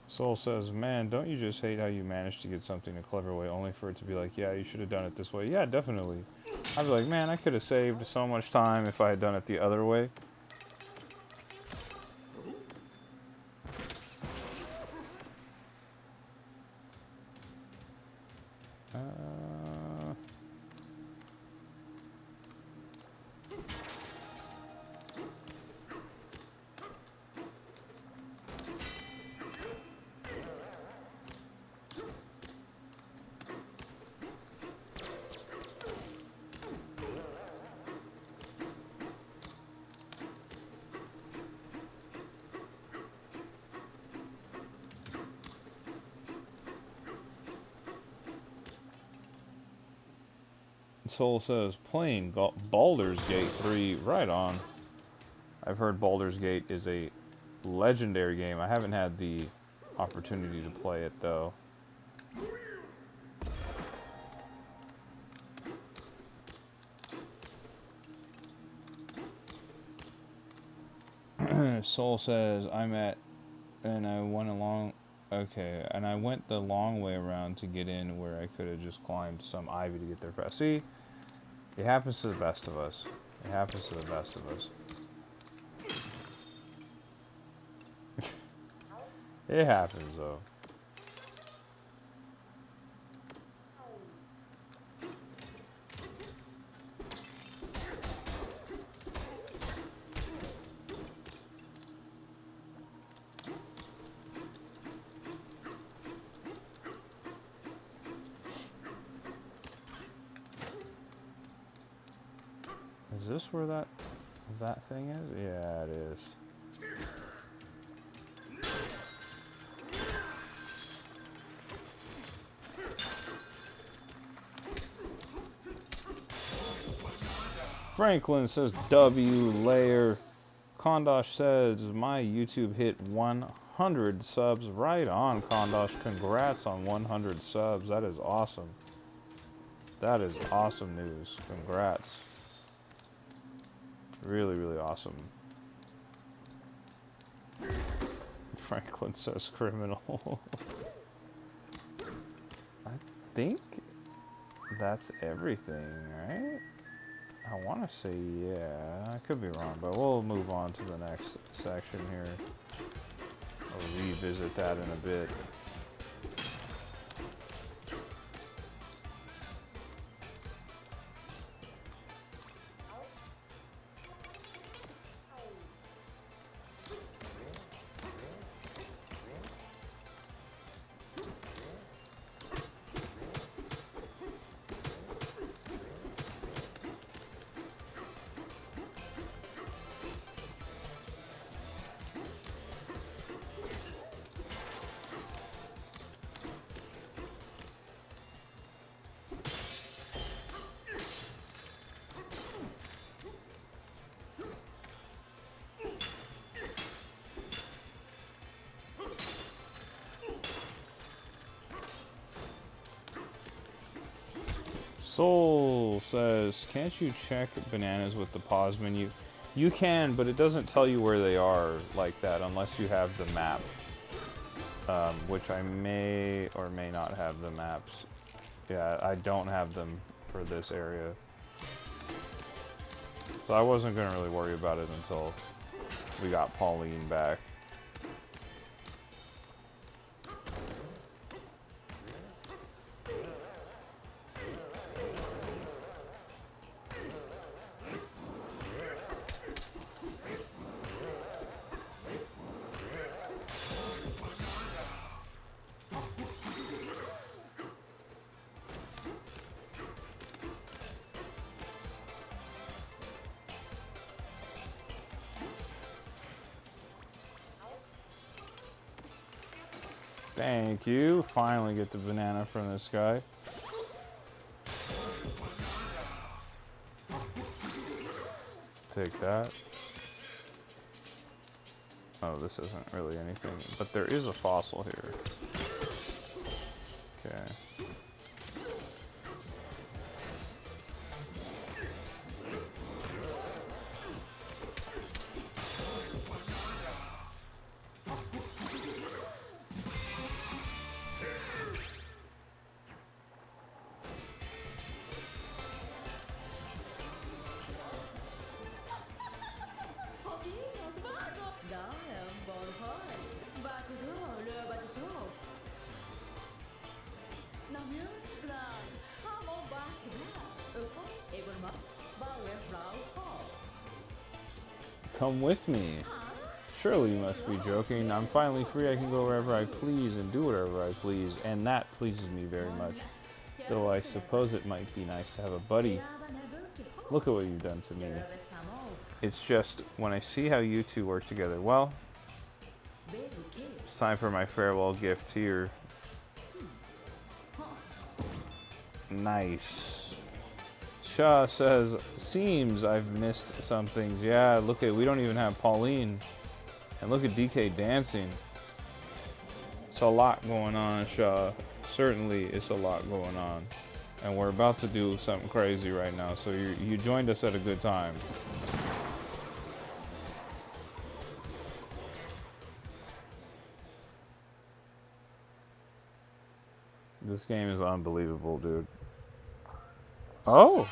Soul says, man, don't you just hate how you managed to get something a clever way only for it to be like, yeah, you should have done it this way? Yeah, definitely. I'd be like, man, I could have saved so much time if I had done it the other way. Soul says, playing Baldur's Gate 3, right on. I've heard Baldur's Gate is a legendary game. I haven't had the opportunity to play it, though. Soul says, and I went along, okay, and I went the long way around to get in where I could have just climbed some ivy to get there fast. See? It happens to the best of us. It happens to the best of us. It happens, though. Is this where that thing is? Yeah, it is. Franklin says W layer Kondosh says, my YouTube hit 100 subs. Right on, Kondosh. Congrats on 100 subs. That is awesome. That is awesome news. Congrats. Really, really awesome. Franklin says criminal. I think that's everything, right? I want to say yeah. I could be wrong, but we'll move on to the next section here. I'll revisit that in a bit. Soul says, can't you check bananas with the pause menu? You can, but it doesn't tell you where they are like that unless you have the map. Which I may or may not have the maps. Yeah, I don't have them for this area. So I wasn't going to really worry about it until we got Pauline back. Thank you. Finally get the banana from this guy. Take that. Oh, this isn't really anything, but there is a fossil here. Okay. Come with me. Surely you must be joking. I'm finally free. I can go wherever I please and do whatever I please. And that pleases me very much. Though I suppose it might be nice to have a buddy. Look at what you've done to me. It's just, when I see how you two work together, well, it's time for my farewell gift here. Nice. Shaw says, seems I've missed some things. Yeah, look at, we don't even have Pauline. And look at DK dancing. It's a lot going on, Shaw. Certainly it's a lot going on. And we're about to do something crazy right now, so you joined us at a good time. This game is unbelievable, dude. Oh!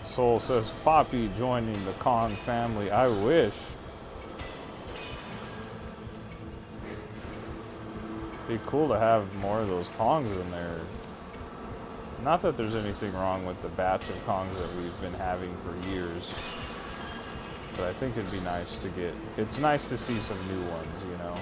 Soul says, Poppy joining the Kong family. I wish. Be cool to have more of those Kongs in there. Not that there's anything wrong with the batch of Kongs that we've been having for years. But I think it'd be nice to get... It's nice to see some new ones, you know?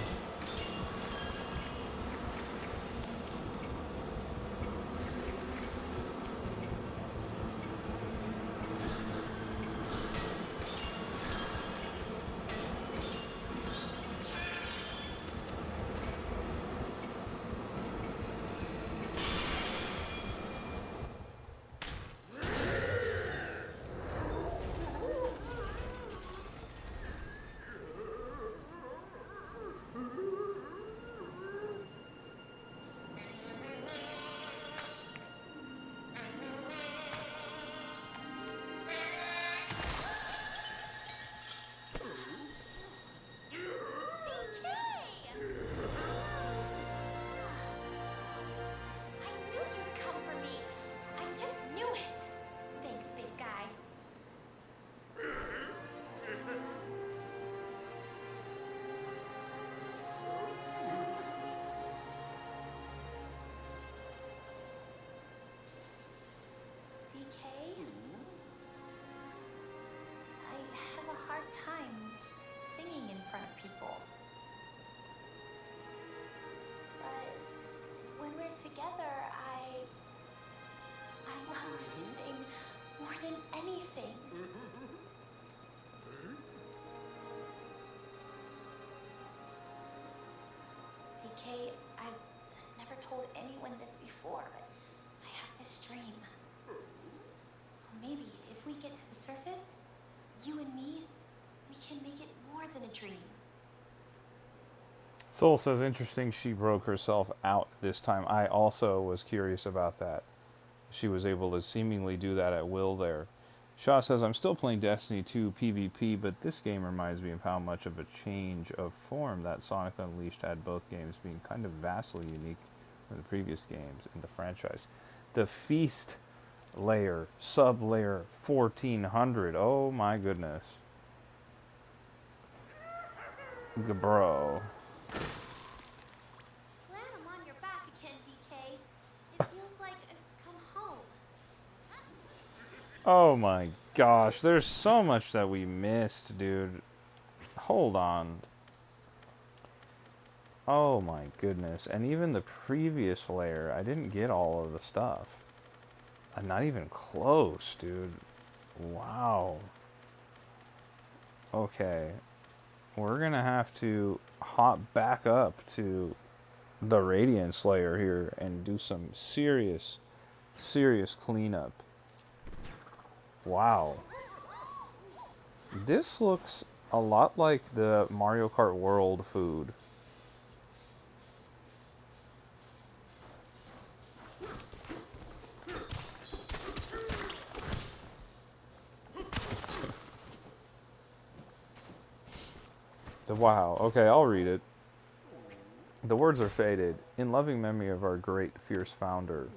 together, I love to sing more than anything. DK, I've never told anyone this before, but I have this dream. Maybe if we get to the surface, you and me, we can make it more than a dream. Soul says, interesting she broke herself out this time. I also was curious about that. She was able to seemingly do that at will there. Shaw says, I'm still playing Destiny 2 PvP, but this game reminds me of how much of a change of form that Sonic Unleashed had, both games being kind of vastly unique from the previous games in the franchise. The Feast layer, sub-layer 1400. Oh my goodness. Bro. Glad I'm on your back again, DK. It feels like I've come home. Oh my gosh, there's so much that we missed, dude. Hold on. Oh my goodness. And even the previous layer, I didn't get all of the stuff. I'm not even close, dude. Wow. Okay. We're gonna have to hop back up to the Radiance layer here and do some serious cleanup. Wow. This looks a lot like the Mario Kart World food. Wow. Okay, I'll read it. The words are faded. In loving memory of our great, fierce founder.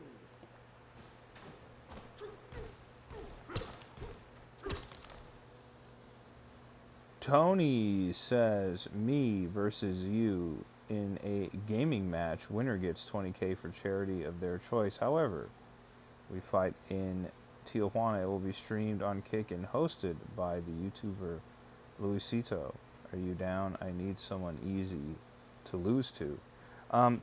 Tony says, me versus you in a gaming match. Winner gets 20K for charity of their choice. However, we fight in Tijuana. It will be streamed on Kick and hosted by the YouTuber Luisito. Are you down? I need someone easy to lose to.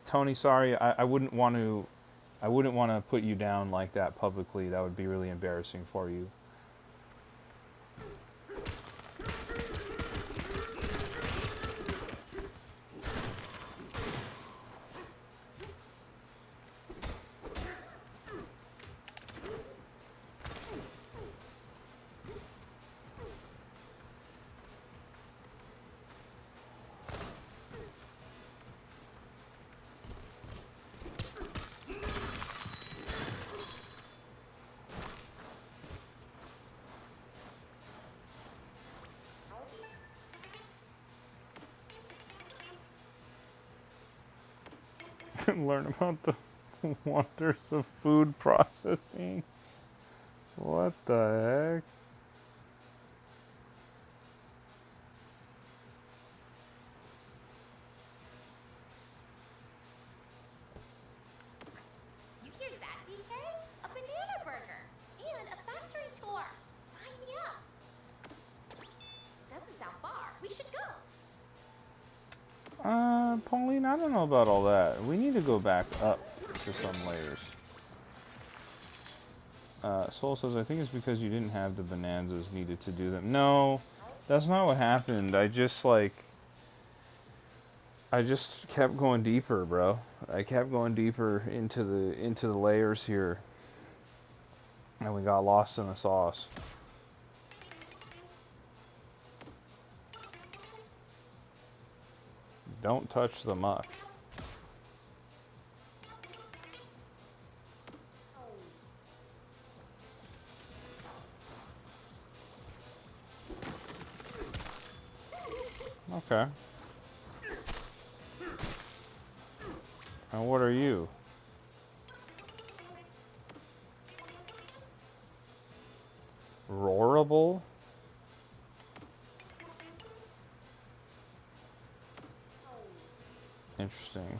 Tony, sorry, I wouldn't want to put you down like that publicly. That would be really embarrassing for you. Learn about the wonders of food processing. What the heck? You hear that, DK? A banana burger and a factory tour. Sign me up. Doesn't sound far. We should go. Pauline, I don't know about all that. We need to go back up to some layers. Soul says, I think it's because you didn't have the Bonanzas needed to do them. No, that's not what happened. I just kept going deeper, bro. I kept going deeper into the layers here. And we got lost in the sauce. Don't touch the muck. Okay. And what are you? Roarable? Interesting.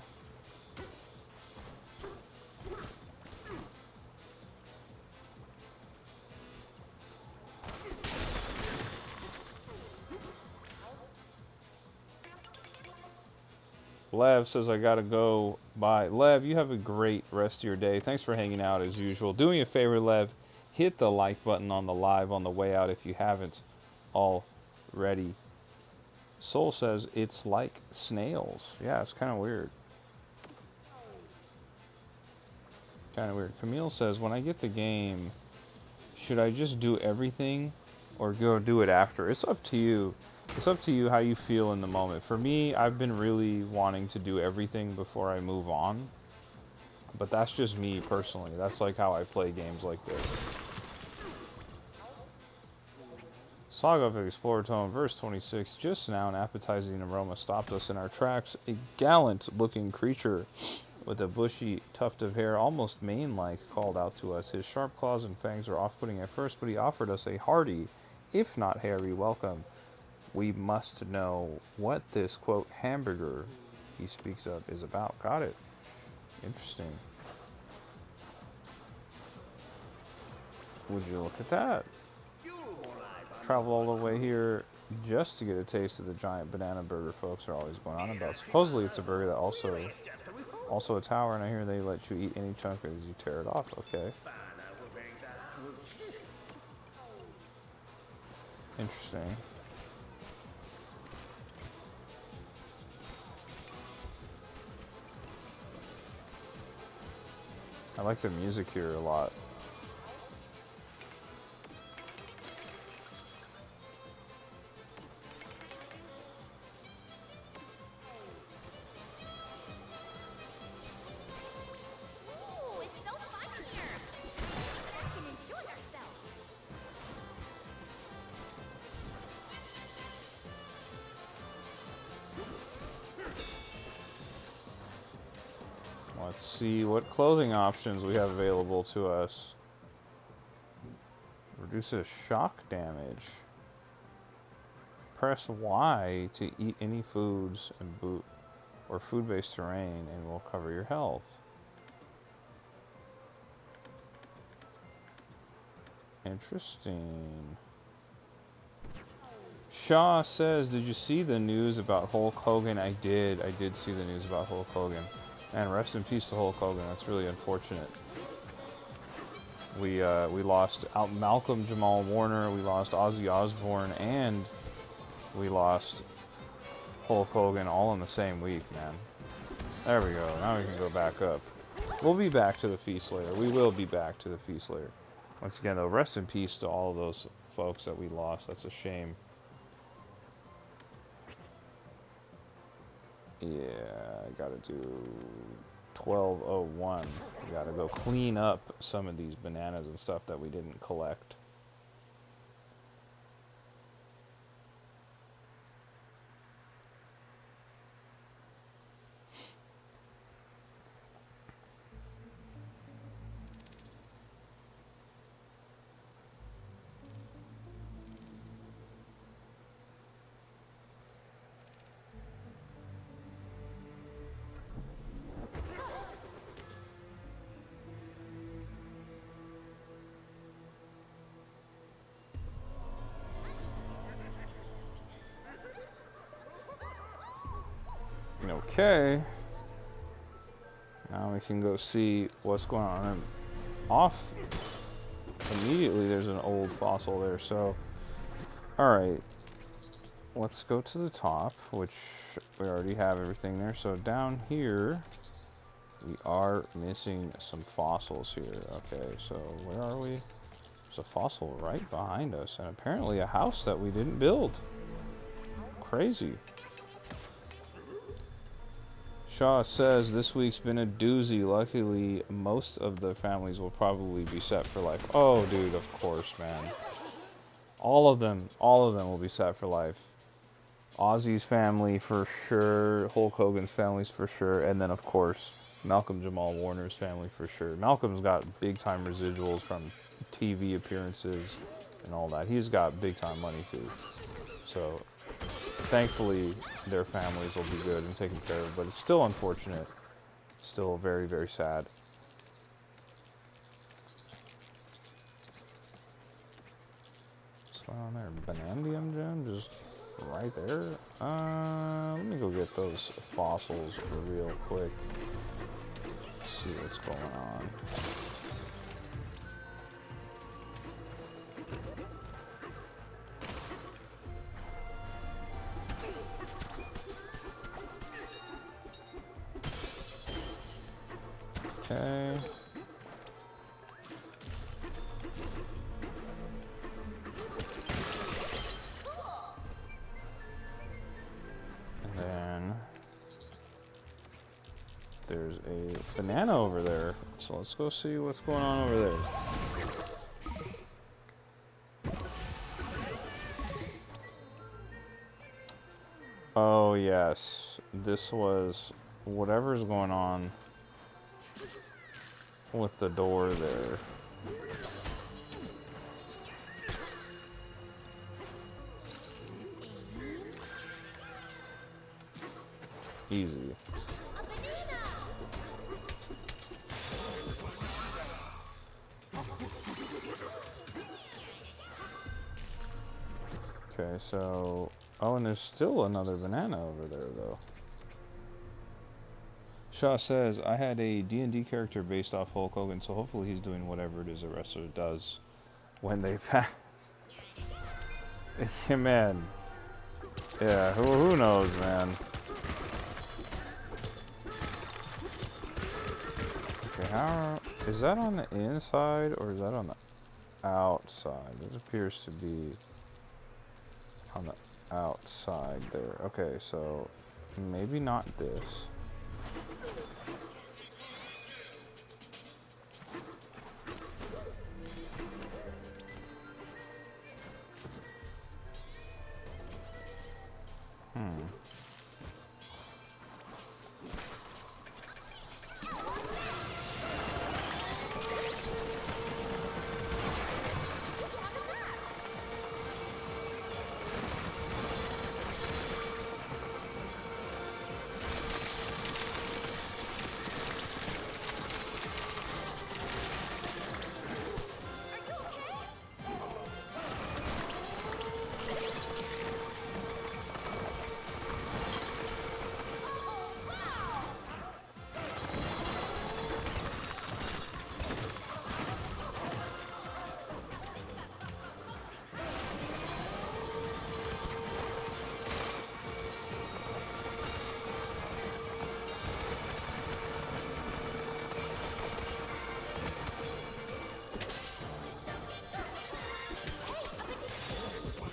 Lev says, I gotta go. Bye. Lev, you have a great rest of your day. Thanks for hanging out as usual. Do me a favor, Lev. Hit the like button on the live on the way out if you haven't already. Soul says, it's like snails. Yeah, it's kind of weird. Kind of weird. Camille says, when I get the game, should I just do everything or go do it after? It's up to you. It's up to you how you feel in the moment. For me, I've been really wanting to do everything before I move on. But that's just me personally. That's like how I play games like this. Saga of Explorer Tome, verse 26. Just now an appetizing aroma stopped us in our tracks. A gallant-looking creature with a bushy tuft of hair, almost mane-like, called out to us. His sharp claws and fangs were off-putting at first, but he offered us a hearty, if not hairy, welcome. We must know what this, quote, hamburger he speaks of is about. Got it. Interesting. Would you look at that? Travel all the way here just to get a taste of the giant banana burger folks are always going on about. Supposedly it's a burger that also a tower, and I hear they let you eat any chunk as you tear it off. Okay. Interesting. I like the music here a lot. Ooh, it's so fun here. Let's sit back and enjoy ourselves. Let's see what clothing options we have available to us. Reduces shock damage. Press Y to eat any foods and boot or food-based terrain and will cover your health. Interesting. Shaw says, did you see the news about Hulk Hogan? I did see the news about Hulk Hogan. And rest in peace to Hulk Hogan. That's really unfortunate. We lost Malcolm Jamal Warner, we lost Ozzy Osbourne, and we lost Hulk Hogan all in the same week, man. There we go. Now we can go back up. We'll be back to the Feast later. We will be back to the Feast later. Once again, though, rest in peace to all of those folks that we lost. That's a shame. Yeah, I gotta do 1201. We gotta go clean up some of these bananas and stuff that we didn't collect. Okay. Now we can go see what's going on. And off immediately, there's an old fossil there. So, alright. Let's go to the top, which we already have everything there. So down here, we are missing some fossils here. Okay, so where are we? There's a fossil right behind us, and apparently a house that we didn't build. Crazy. Shaw says this week's been a doozy. Luckily, most of the families will probably be set for life. Oh, dude, of course, man. All of them will be set for life. Ozzy's family for sure, Hulk Hogan's family's for sure, and then of course Malcolm Jamal Warner's family for sure. Malcolm's got big time residuals from TV appearances and all that. He's got big time money too. So thankfully their families will be good and taken care of, but it's still unfortunate. Still very, very sad. What's going on there? Banandium gem? Just right there. Let me go get those fossils real quick. See what's going on. Okay. And then there's a banana over there. So let's go see what's going on over there. Oh yes, this was whatever's going on with the door there. Easy. A banana! Okay, so... Oh, and there's still another banana over there, though. Shaw says, I had a D&D character based off Hulk Hogan, so hopefully he's doing whatever it is a wrestler does when they pass. Yeah, man. Yeah, who knows, man. Okay, how... Is that on the inside, or is that on the outside? This appears to be on the outside there. Okay, so maybe not this.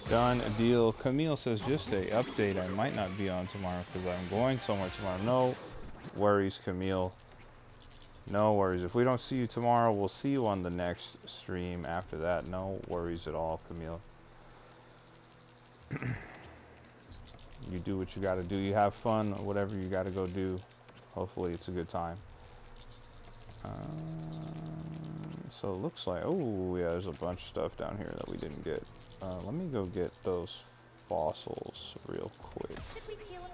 Done a deal. Camille says, just a update. I might not be on tomorrow because I'm going somewhere tomorrow. No worries, Camille. No worries. If we don't see you tomorrow, we'll see you on the next stream after that. No worries at all, Camille. You do what you got to do. You have fun, whatever you got to go do. Hopefully it's a good time. So it looks like, oh yeah, there's a bunch of stuff down here that we didn't get. Let me go get those fossils real quick. Should we teal it?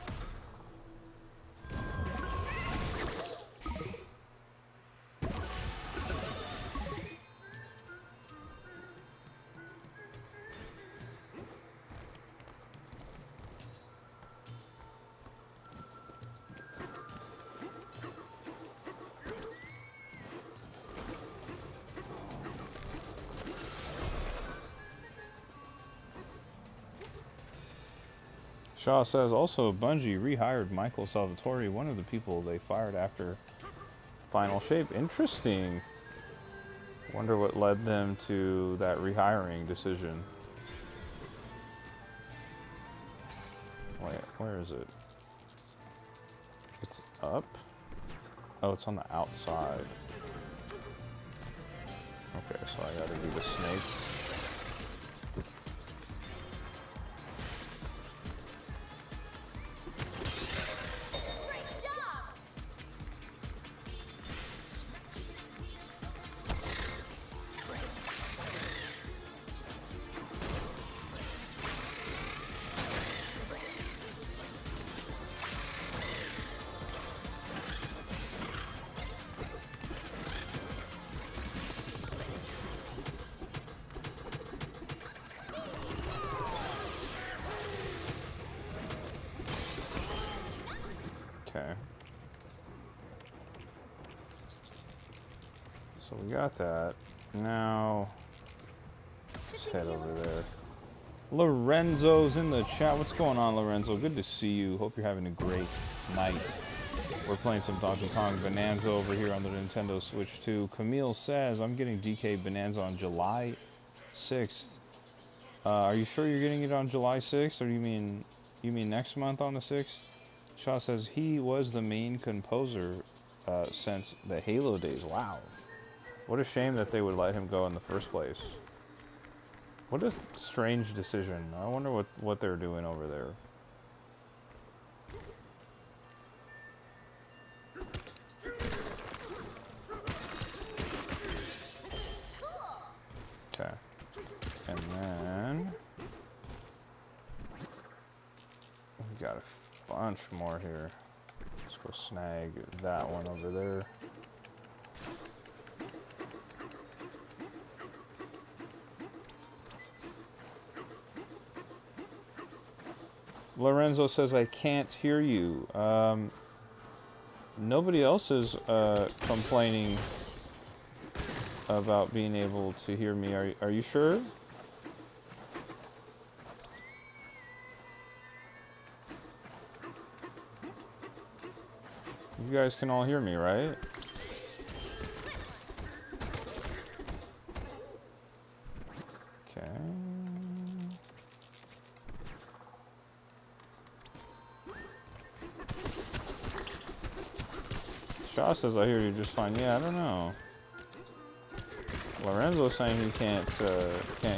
Shaw says, also, Bungie rehired Michael Salvatore, one of the people they fired after Final Shape. Interesting. Wonder what led them to that rehiring decision. Wait, where is it? It's up? Oh, it's on the outside. Okay, so I gotta do the snake. So we got that. Now, let's head over there. Lorenzo's in the chat. What's going on, Lorenzo? Good to see you. Hope you're having a great night. We're playing some Donkey Kong Bonanza over here on the Nintendo Switch 2. Camille says, I'm getting DK Bonanza on July 6th. Are you sure you're getting it on July 6th? Or you mean next month on the 6th? Shaw says, he was the main composer since the Halo days. Wow. What a shame that they would let him go in the first place. What a strange decision. I wonder what they're doing over there. Okay. And then we got a bunch more here. Let's go snag that one over there. Lorenzo says, I can't hear you. Nobody else is complaining about being able to hear me. Are you sure? You guys can all hear me, right? Okay. Shaw says I hear you just fine. Yeah, I don't know. Lorenzo's saying he can't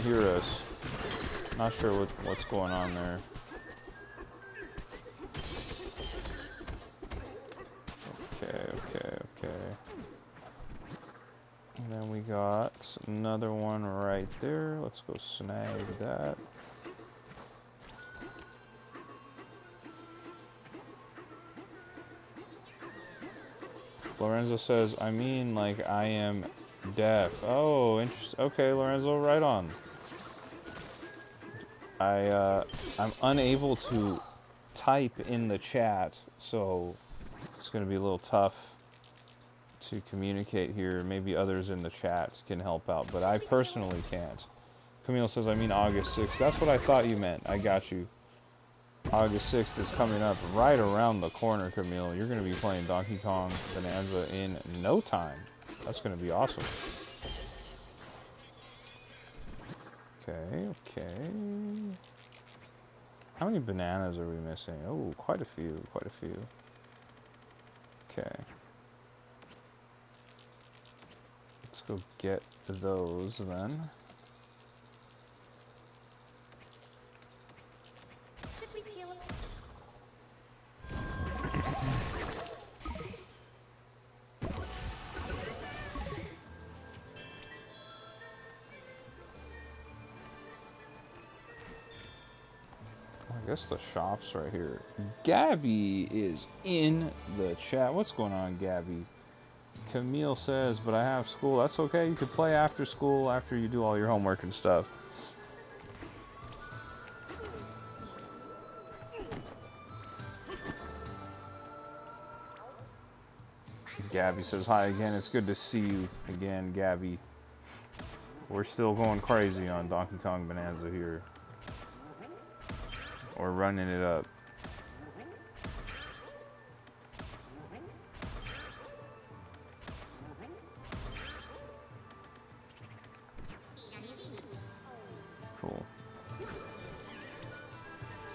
hear us. Not sure what's going on there. Okay. And then we got another one right there. Let's go snag that. Lorenzo says, I mean, like, I am deaf. Oh, interesting. Okay, Lorenzo, right on. I'm unable to type in the chat, so it's going to be a little tough to communicate here. Maybe others in the chat can help out, but I personally can't. Camille says, I mean August 6th. That's what I thought you meant. I got you. August 6th is coming up right around the corner, Camille. You're going to be playing Donkey Kong Bonanza in no time. That's going to be awesome. Okay. How many bananas are we missing? Oh, quite a few. Okay. Let's go get those then. I guess the shop's right here. Gabby is in the chat. What's going on, Gabby? Camille says, but I have school. That's okay. You could play after school after you do all your homework and stuff. Gabby says, hi again. It's good to see you again, Gabby. We're still going crazy on Donkey Kong Bonanza here. Or running it up. Cool.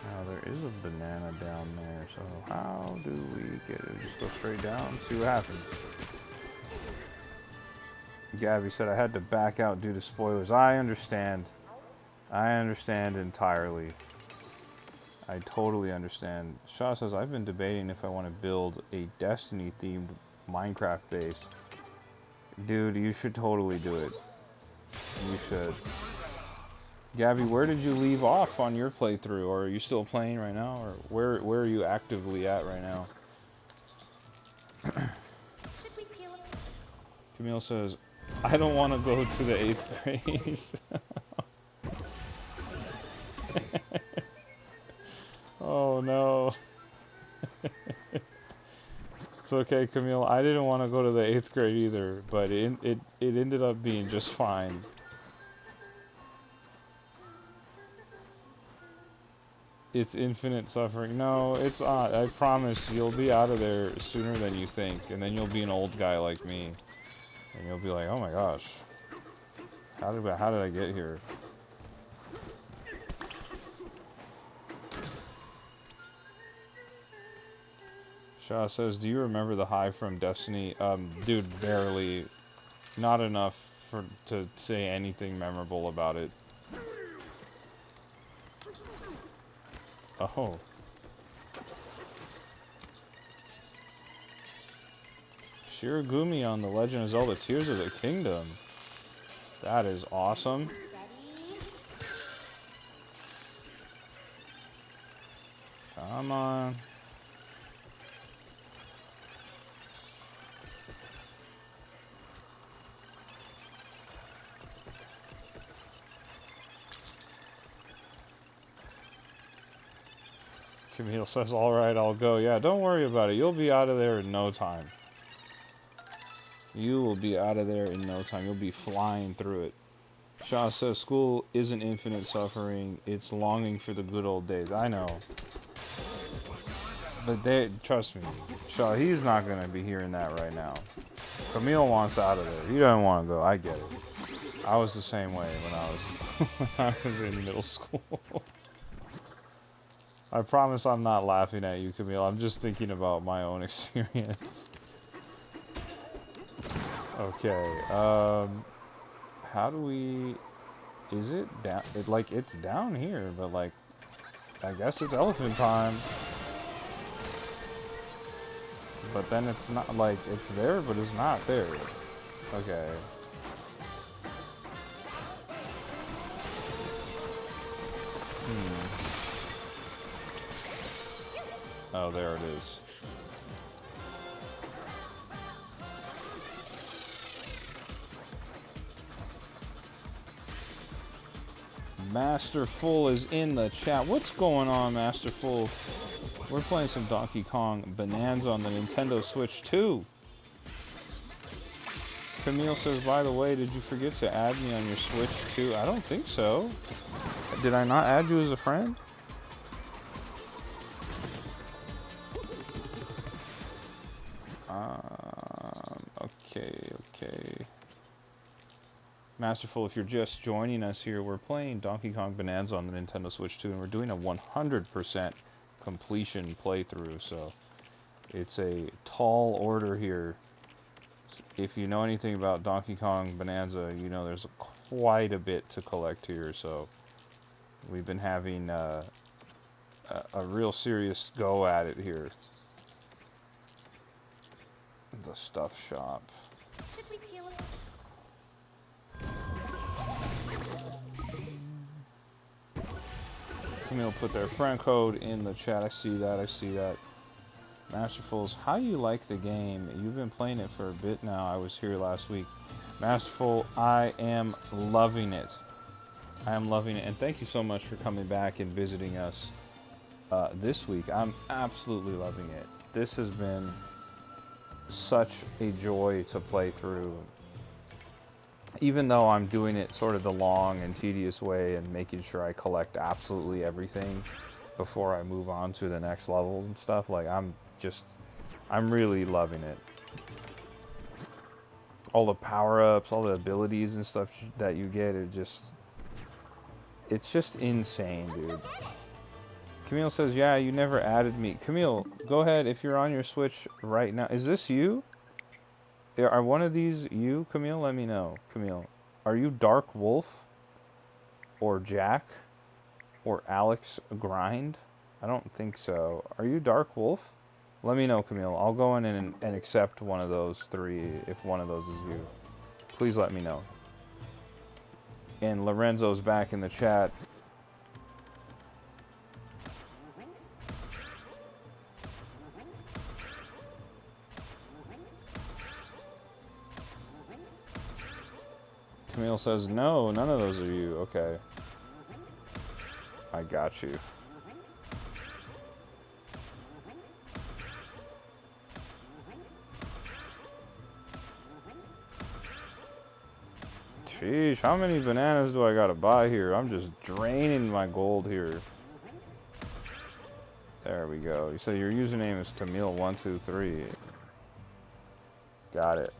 Now there is a banana down there, so how do we get it? Just go straight down, see what happens. Gabby said I had to back out due to spoilers. I understand. I understand entirely. I totally understand. Shaw says, I've been debating if I want to build a Destiny-themed Minecraft base. Dude, you should totally do it. You should. Gabby, where did you leave off on your playthrough? Or are you still playing right now? Or where are you actively at right now? Camille says, I don't want to go to the 8th grade. Oh no. It's okay, Camille. I didn't want to go to the 8th grade either, but it ended up being just fine. It's infinite suffering. No, it's not. I promise you'll be out of there sooner than you think, and then you'll be an old guy like me, and you'll be like, oh my gosh, how did I get here? Shaw says, do you remember the high from Destiny? Dude, barely. Not enough to say anything memorable about it. Oh. Shirogumi on The Legend of Zelda Tears of the Kingdom. That is awesome. Steady. Come on. Camille says, alright, I'll go. Yeah, don't worry about it. You'll be out of there in no time. You will be out of there in no time. You'll be flying through it. Shaw says, school isn't infinite suffering. It's longing for the good old days. I know. But trust me, Shaw, he's not going to be hearing that right now. Camille wants out of there. He doesn't want to go. I get it. I was the same way when I was in middle school. I promise I'm not laughing at you, Camille. I'm just thinking about my own experience. Okay, how do we... Is it down? It's down here, but, like, I guess it's elephant time. But then it's not, like, it's there, but it's not there. Okay. Oh, there it is. Masterful is in the chat. What's going on, Masterful? We're playing some Donkey Kong Bonanza on the Nintendo Switch 2. Camille says, by the way, did you forget to add me on your Switch 2? I don't think so. Did I not add you as a friend? Okay. Masterful, if you're just joining us here, we're playing Donkey Kong Bonanza on the Nintendo Switch 2, and we're doing a 100% completion playthrough, so it's a tall order here. If you know anything about Donkey Kong Bonanza, you know there's quite a bit to collect here, so we've been having a real serious go at it here. The stuff shop. Should we teal it? Camille put their friend code in the chat. I see that. Masterfuls, how you like the game? You've been playing it for a bit now. I was here last week. Masterful, I am loving it. And thank you so much for coming back and visiting us this week. I'm absolutely loving it. This has been such a joy to play through. Even though I'm doing it sort of the long and tedious way and making sure I collect absolutely everything before I move on to the next levels and stuff, like I'm really loving it. All the power-ups, all the abilities and stuff that you get, it's just insane, dude. Camille says, yeah, you never added me. Camille, go ahead if you're on your Switch right now. Is this you? Are one of these you, Camille? Let me know. Camille, are you Dark Wolf? Or Jack? Or Alex Grind? I don't think so. Are you Dark Wolf? Let me know, Camille. I'll go in and accept one of those three if one of those is you. Please let me know. And Lorenzo's back in the chat. Camille says, no, none of those are you. Okay. I got you. Sheesh, how many bananas do I gotta buy here? I'm just draining my gold here. There we go. You say your username is Camille123. Got it.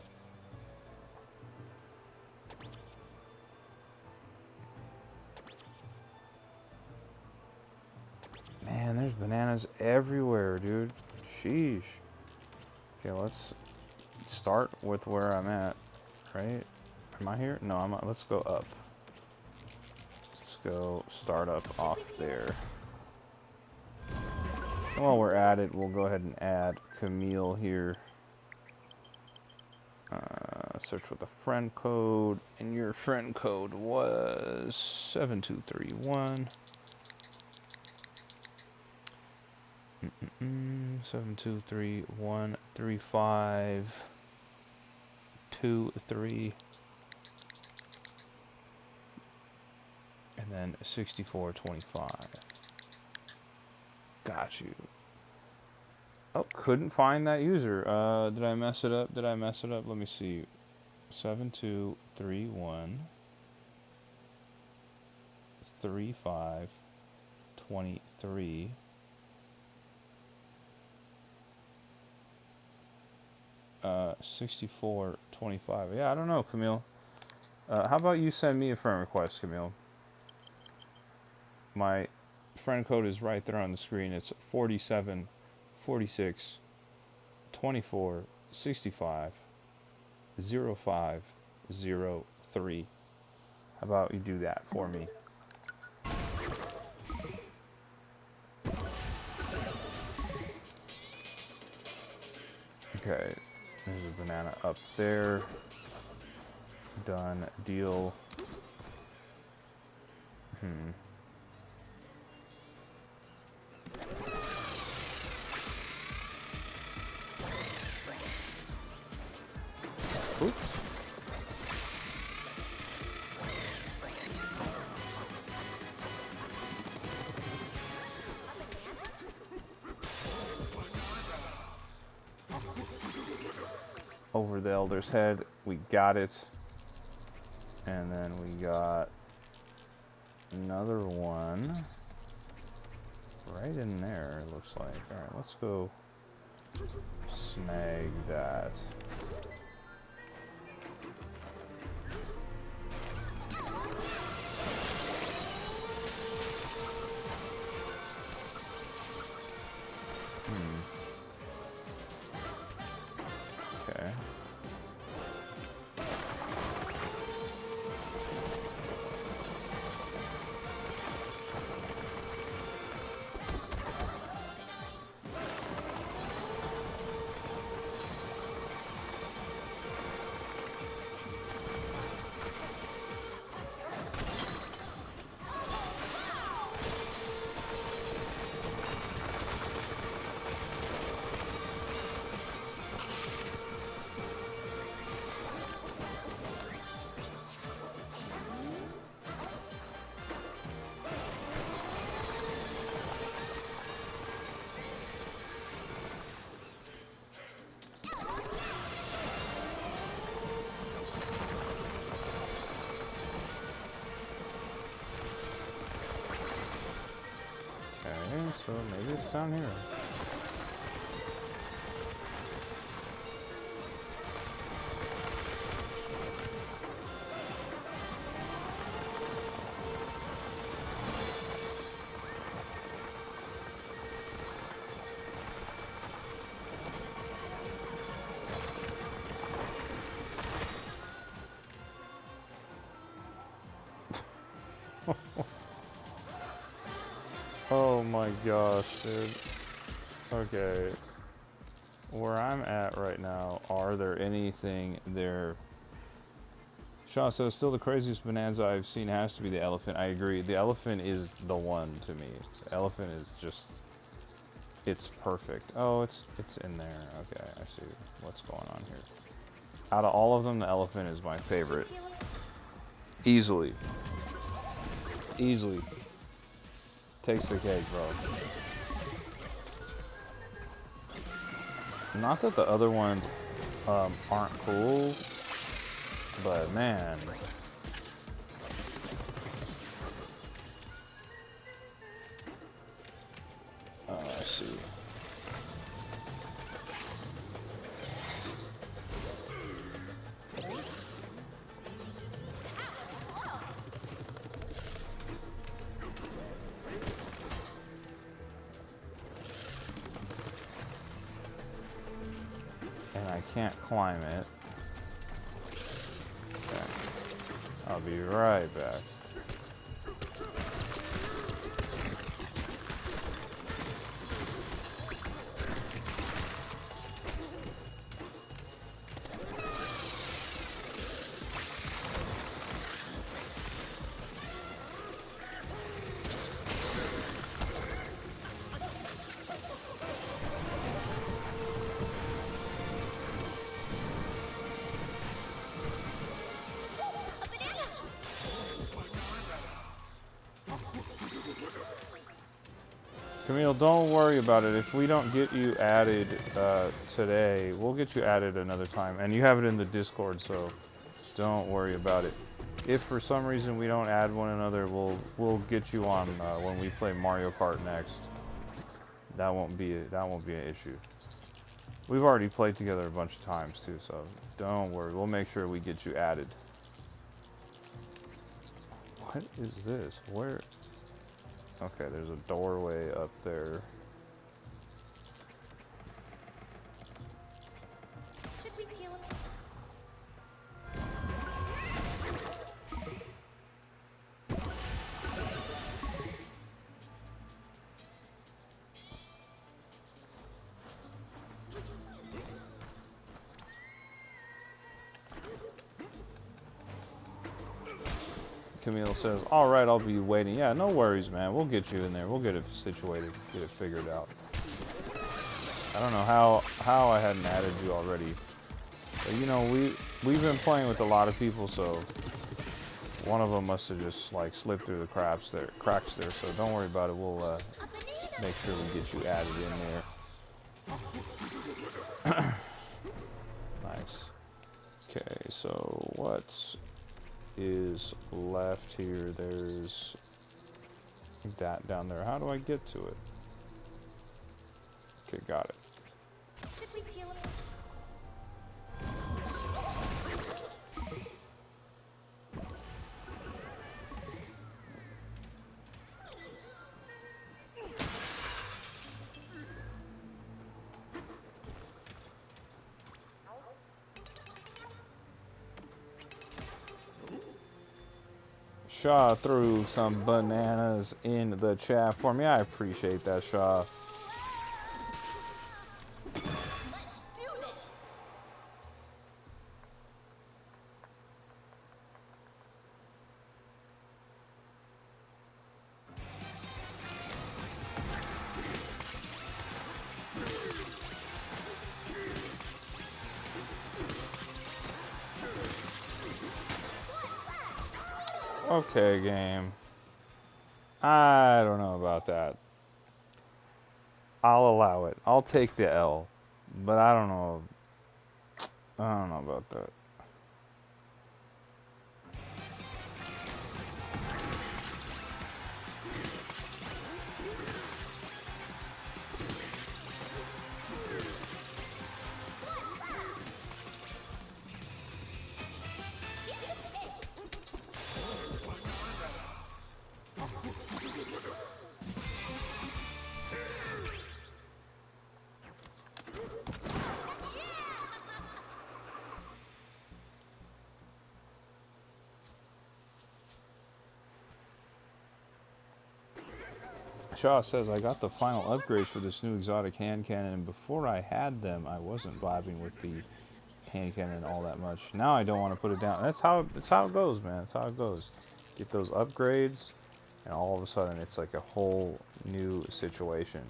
Man, there's bananas everywhere, dude. Sheesh. Okay, let's start with where I'm at, right? Am I here? No, I'm not. Let's go up. Let's go start up off there. And while we're at it, we'll go ahead and add Camille here. Search for the friend code, and your friend code was 7231. 72313523, and then 6425. Got you. Oh, couldn't find that user. Did I mess it up? Let me see. 72313523. 6425. Yeah, I don't know, Camille. How about you send me a friend request, Camille? My friend code is right there on the screen. It's 47 46 24 65 0503. How about you do that for me? Okay, there's a banana up there. Done deal. Oops. Over the elder's head, we got it. And then we got another one right in there, it looks like. All right, let's go snag that. Okay. So maybe it's down here. Oh my gosh, dude. Okay. Where I'm at right now, are there anything there? Sean says, still the craziest bonanza I've seen has to be the elephant. I agree. The elephant is the one to me. The elephant is just, it's perfect. Oh, it's in there. Okay, I see what's going on here. Out of all of them, the elephant is my favorite. Easily. Easily. Takes the cake, bro. Not that the other ones aren't cool, but man, Let's see. And I can't climb it. Okay. I'll be right back. A banana! Camille, don't worry about it. If we don't get you added today, we'll get you added another time. And you have it in the Discord, so don't worry about it. If for some reason we don't add one another, we'll get you on when we play Mario Kart next. That won't be an issue. We've already played together a bunch of times too, so don't worry. We'll make sure we get you added. What is this? Where? Okay, there's a doorway up there. Should we teal him? Camille says, all right, I'll be waiting. Yeah, no worries, man. We'll get you in there. We'll get it situated, get it figured out. I don't know how I hadn't added you already. But, you know, we've been playing with a lot of people, so one of them must have just, like, slipped through the cracks there. So don't worry about it. We'll make sure we get you added in there. Nice. Okay, so what is left here? There's that down there. How do I get to it? Okay, got it. Should we teal him? Shaw threw some bananas in the chat for me. I appreciate that, Shaw. Let's do this! Okay, game. I don't know about that. I'll allow it. I'll take the L. But I don't know. I don't know about that. Shaw says, I got the final upgrades for this new exotic hand cannon, and before I had them, I wasn't vibing with the hand cannon all that much. Now I don't want to put it down. That's how it goes, man. That's how it goes. Get those upgrades, and all of a sudden, it's like a whole new situation.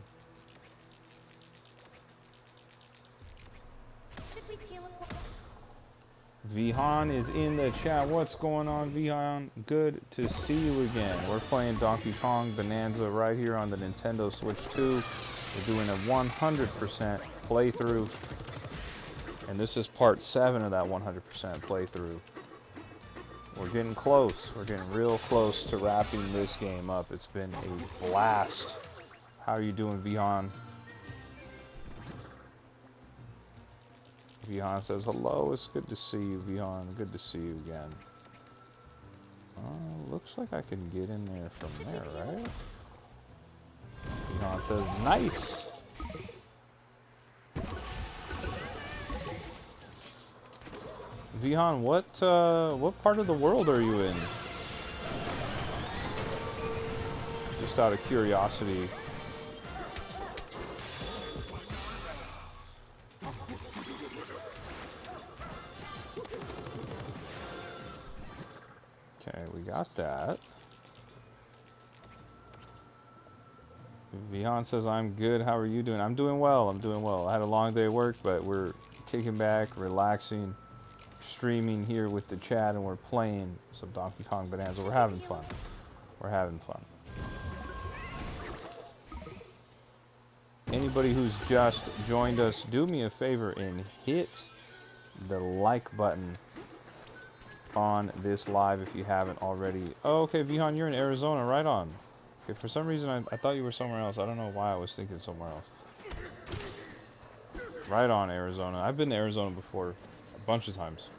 Should we teal him? Vihan is in the chat. What's going on, Vihan? Good to see you again. We're playing Donkey Kong Bonanza right here on the Nintendo Switch 2. We're doing a 100% playthrough. And this is part 7 of that 100% playthrough. We're getting close. We're getting real close to wrapping this game up. It's been a blast How are you doing, Vihan? Vihan says hello. It's good to see you, Vihan. Good to see you again. Looks like I can get in there from there, right? Vihan says nice. Vihan, what part of the world are you in? Just out of curiosity. Okay, we got that. Vihan says, I'm good. How are you doing? I'm doing well. I'm doing well. I had a long day of work, but we're kicking back, relaxing, streaming here with the chat, and we're playing some Donkey Kong Bonanza. We're having fun. We're having fun. Anybody who's just joined us, do me a favor and hit the like button on this live if you haven't already. Oh, okay, Vihan, you're in Arizona. Right on. Okay, for some reason, I thought you were somewhere else. I don't know why I was thinking somewhere else. Right on, Arizona. I've been to Arizona before a bunch of times.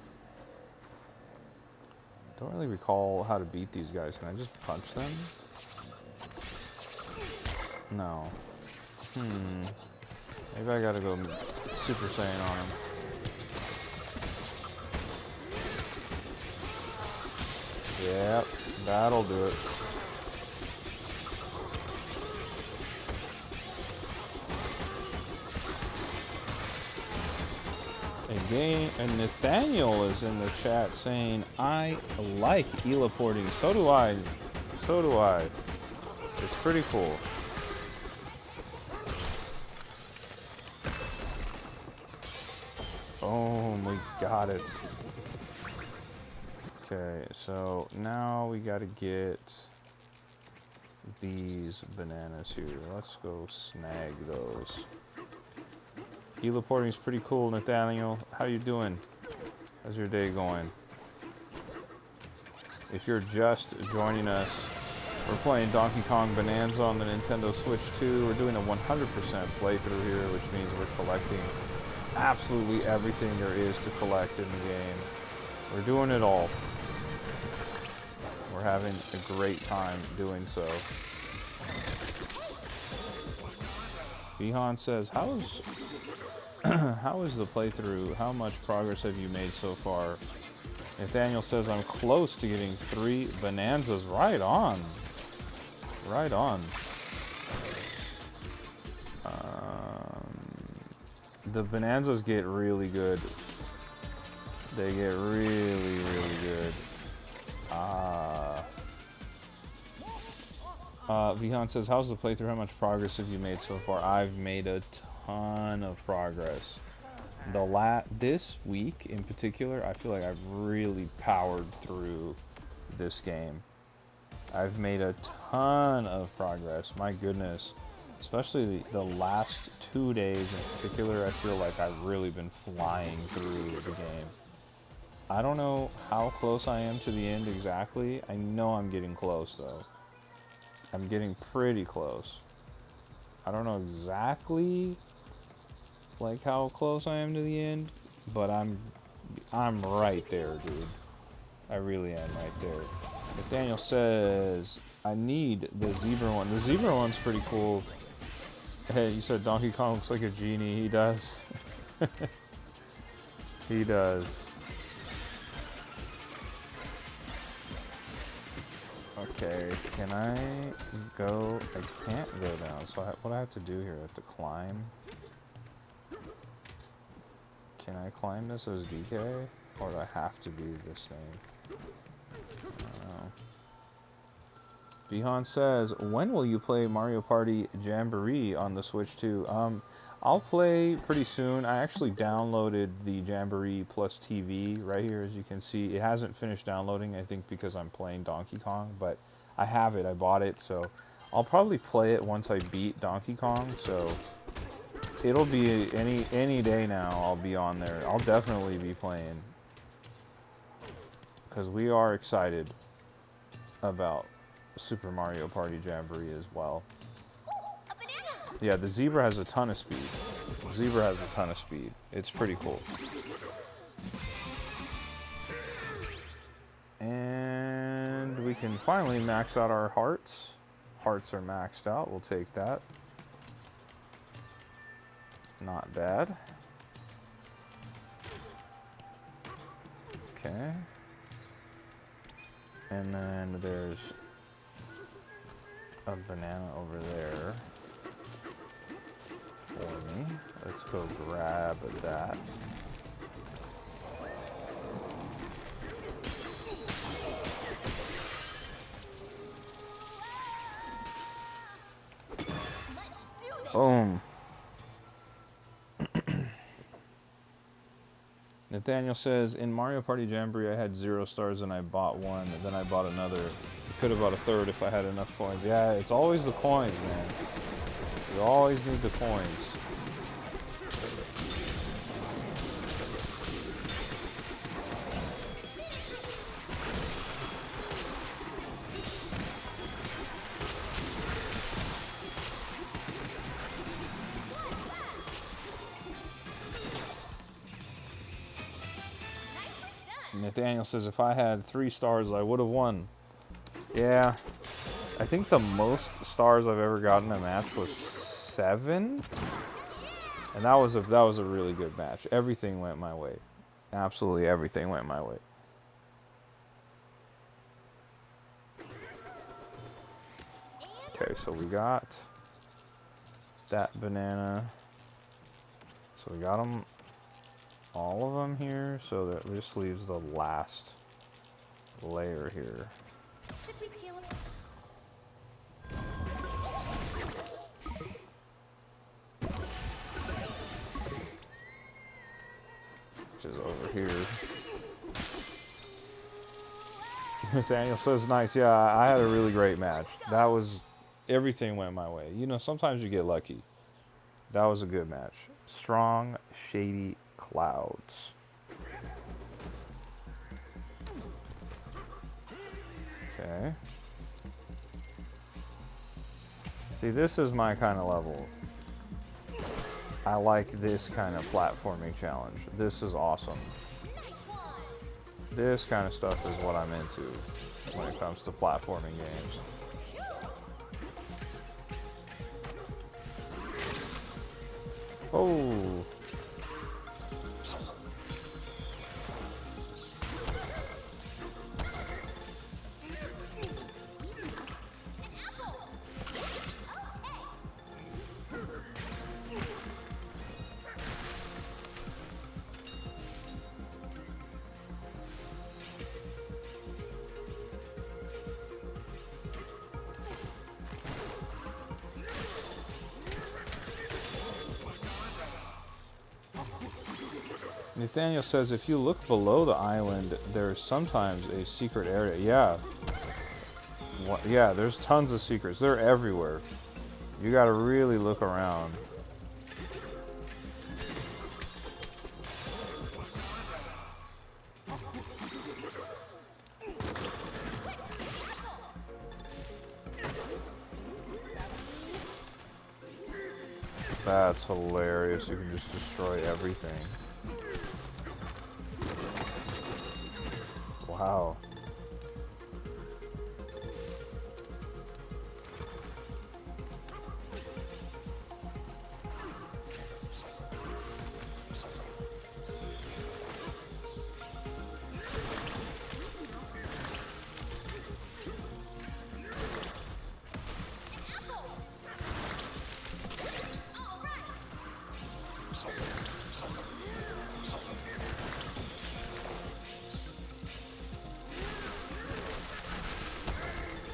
Don't really recall how to beat these guys. Can I just punch them? No. Maybe I gotta go Super Saiyan on him. Yep, that'll do it. And Nathaniel is in the chat saying, I like heliporting. So do I. So do I. It's pretty cool. Boom, we got it. Okay, so now we gotta get these bananas here. Let's go snag those. Heliporting is pretty cool, Nathaniel. How you doing? How's your day going? If you're just joining us, we're playing Donkey Kong Bonanza on the Nintendo Switch 2. We're doing a 100% playthrough here, which means we're collecting absolutely everything there is to collect in the game. We're doing it all. We're having a great time doing so. Vihan says, how is the playthrough? How much progress have you made so far? Nathaniel says, I'm close to getting 3 Bonanzas. Right on. Right on. The Bonanzas get really good. They get really, really good. Vihan says, how's the playthrough? How much progress have you made so far? I've made a ton of progress. This week in particular, I feel like I've really powered through this game. I've made a ton of progress. My goodness. Especially the last 2 days in particular, I feel like I've really been flying through the game. I don't know how close I am to the end exactly. I know I'm getting close though. I'm getting pretty close. I don't know exactly like how close I am to the end, but I'm right there, dude. I really am right there. Nathaniel says, I need the zebra one. The zebra one's pretty cool. Hey, you said Donkey Kong looks like a genie. He does. He does. Okay, can I go? I can't go down. So what do I have to do here? I have to climb. Can I climb this as DK? Or do I have to be this name? I don't know. Vihan says, when will you play Mario Party Jamboree on the Switch 2? I'll play pretty soon. I actually downloaded the Jamboree plus TV right here, as you can see. It hasn't finished downloading, I think, because I'm playing Donkey Kong, but I have it. I bought it, so I'll probably play it once I beat Donkey Kong, so it'll be any day now. I'll be on there. I'll definitely be playing, because we are excited about Super Mario Party Jamboree as well. Ooh, a banana Yeah, the zebra has a ton of speed. Zebra has a ton of speed. It's pretty cool. And we can finally max out our hearts. Hearts are maxed out. We'll take that. Not bad. Okay. And then there's a banana over there for me. Let's go grab that. Boom. Nathaniel says, in Mario Party Jamboree, I had 0 stars and I bought one, and then I bought another. I could have bought a third if I had enough coins. Yeah, it's always the coins, man. You always need the coins. Nathaniel says, if I had 3 stars, I would have won. Yeah, I think the most stars I've ever gotten in a match was 7, and that was a really good match. Everything went my way. Absolutely everything went my way. Okay, so we got that banana. So we got them. All of them here, so that this leaves the last layer here. Which is over here. Nathaniel says, nice. Yeah, I had a really great match. That was, everything went my way. You know, sometimes you get lucky. That was a good match. Strong, shady clouds. Okay. See, this is my kind of level. I like this kind of platforming challenge. This is awesome. This kind of stuff is what I'm into when it comes to platforming games. Oh. Nathaniel says, if you look below the island, there's sometimes a secret area. Yeah. Yeah, there's tons of secrets. They're everywhere. You gotta really look around. That's hilarious. You can just destroy everything. Wow.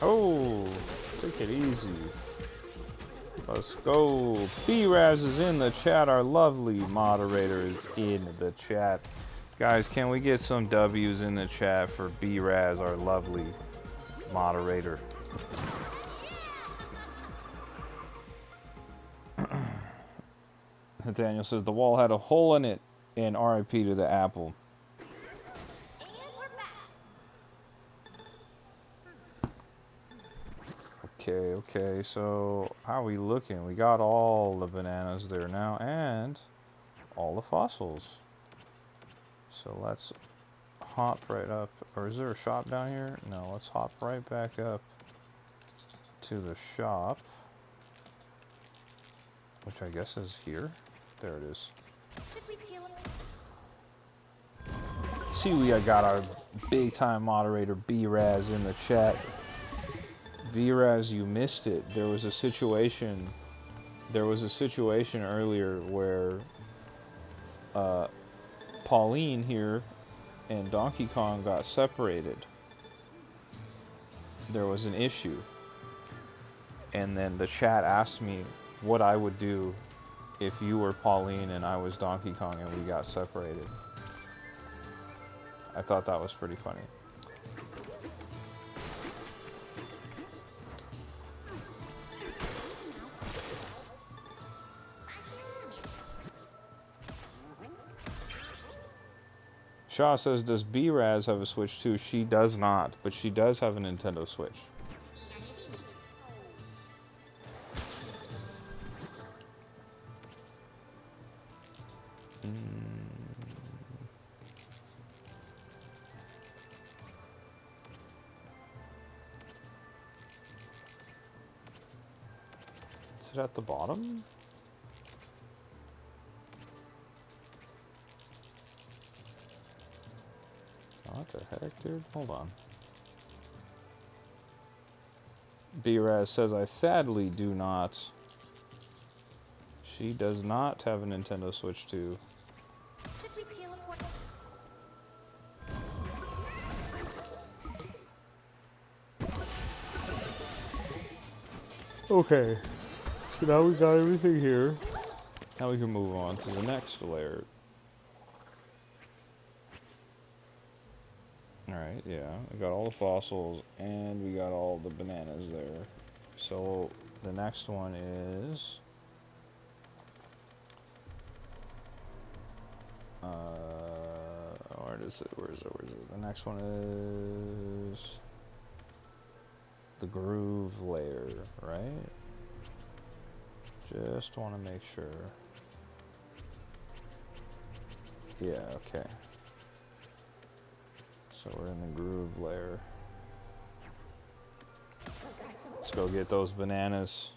Oh, take it easy. Let's go. B-Raz is in the chat. Our lovely moderator is in the chat. Guys, can we get some W's in the chat for B-Raz, our lovely moderator? Nathaniel says the wall had a hole in it, and RIP to the apple. Okay, so how are we looking? We got all the bananas there now and all the fossils. So let's hop right up. Or is there a shop down here? No, let's hop right back up to the shop, which I guess is here. There it is. Should we teleport? See, we got our big time moderator B-Raz in the chat. B-Raz, you missed it. There was a situation earlier where Pauline here and Donkey Kong got separated. There was an issue. And then the chat asked me what I would do if you were Pauline and I was Donkey Kong and we got separated. I thought that was pretty funny. Shaw says, does B-Raz have a Switch too? She does not, but she does have a Nintendo Switch. Is it at the bottom? What the heck, dude? Hold on. B-Raz says, I sadly do not. She does not have a Nintendo Switch 2. Should we teleport? Okay. So now we got everything here. Now we can move on to the next layer. Alright, yeah. We got all the fossils and we got all the bananas there. So the next one is... where is it? Where is it? The next one is... the groove layer, right? Just want to make sure. Yeah, okay. So we're in the groove layer. Let's go get those bananas.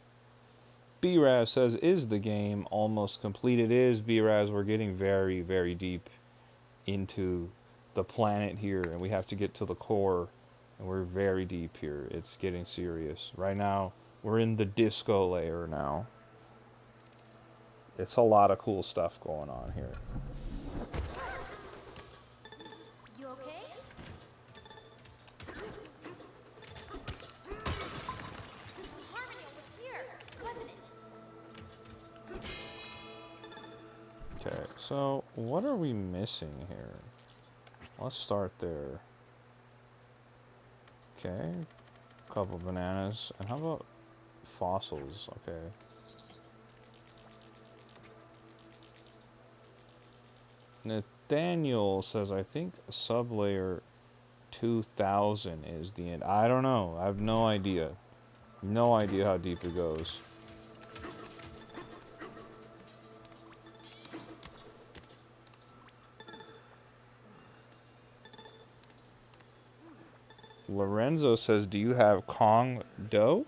B-Raz says, is the game almost complete? It is, B-Raz. We're getting very, very deep into the planet here, and we have to get to the core, and we're very deep here. It's getting serious. Right now, we're in the disco layer now. It's a lot of cool stuff going on here. You okay? Harmony was here, wasn't it? Okay, so what are we missing here? Let's start there. Okay, a couple bananas. And how about fossils? Okay. Nathaniel says, I think sublayer 2000 is the end. I don't know. I have no idea. No idea how deep it goes. Lorenzo says, do you have Kong dough?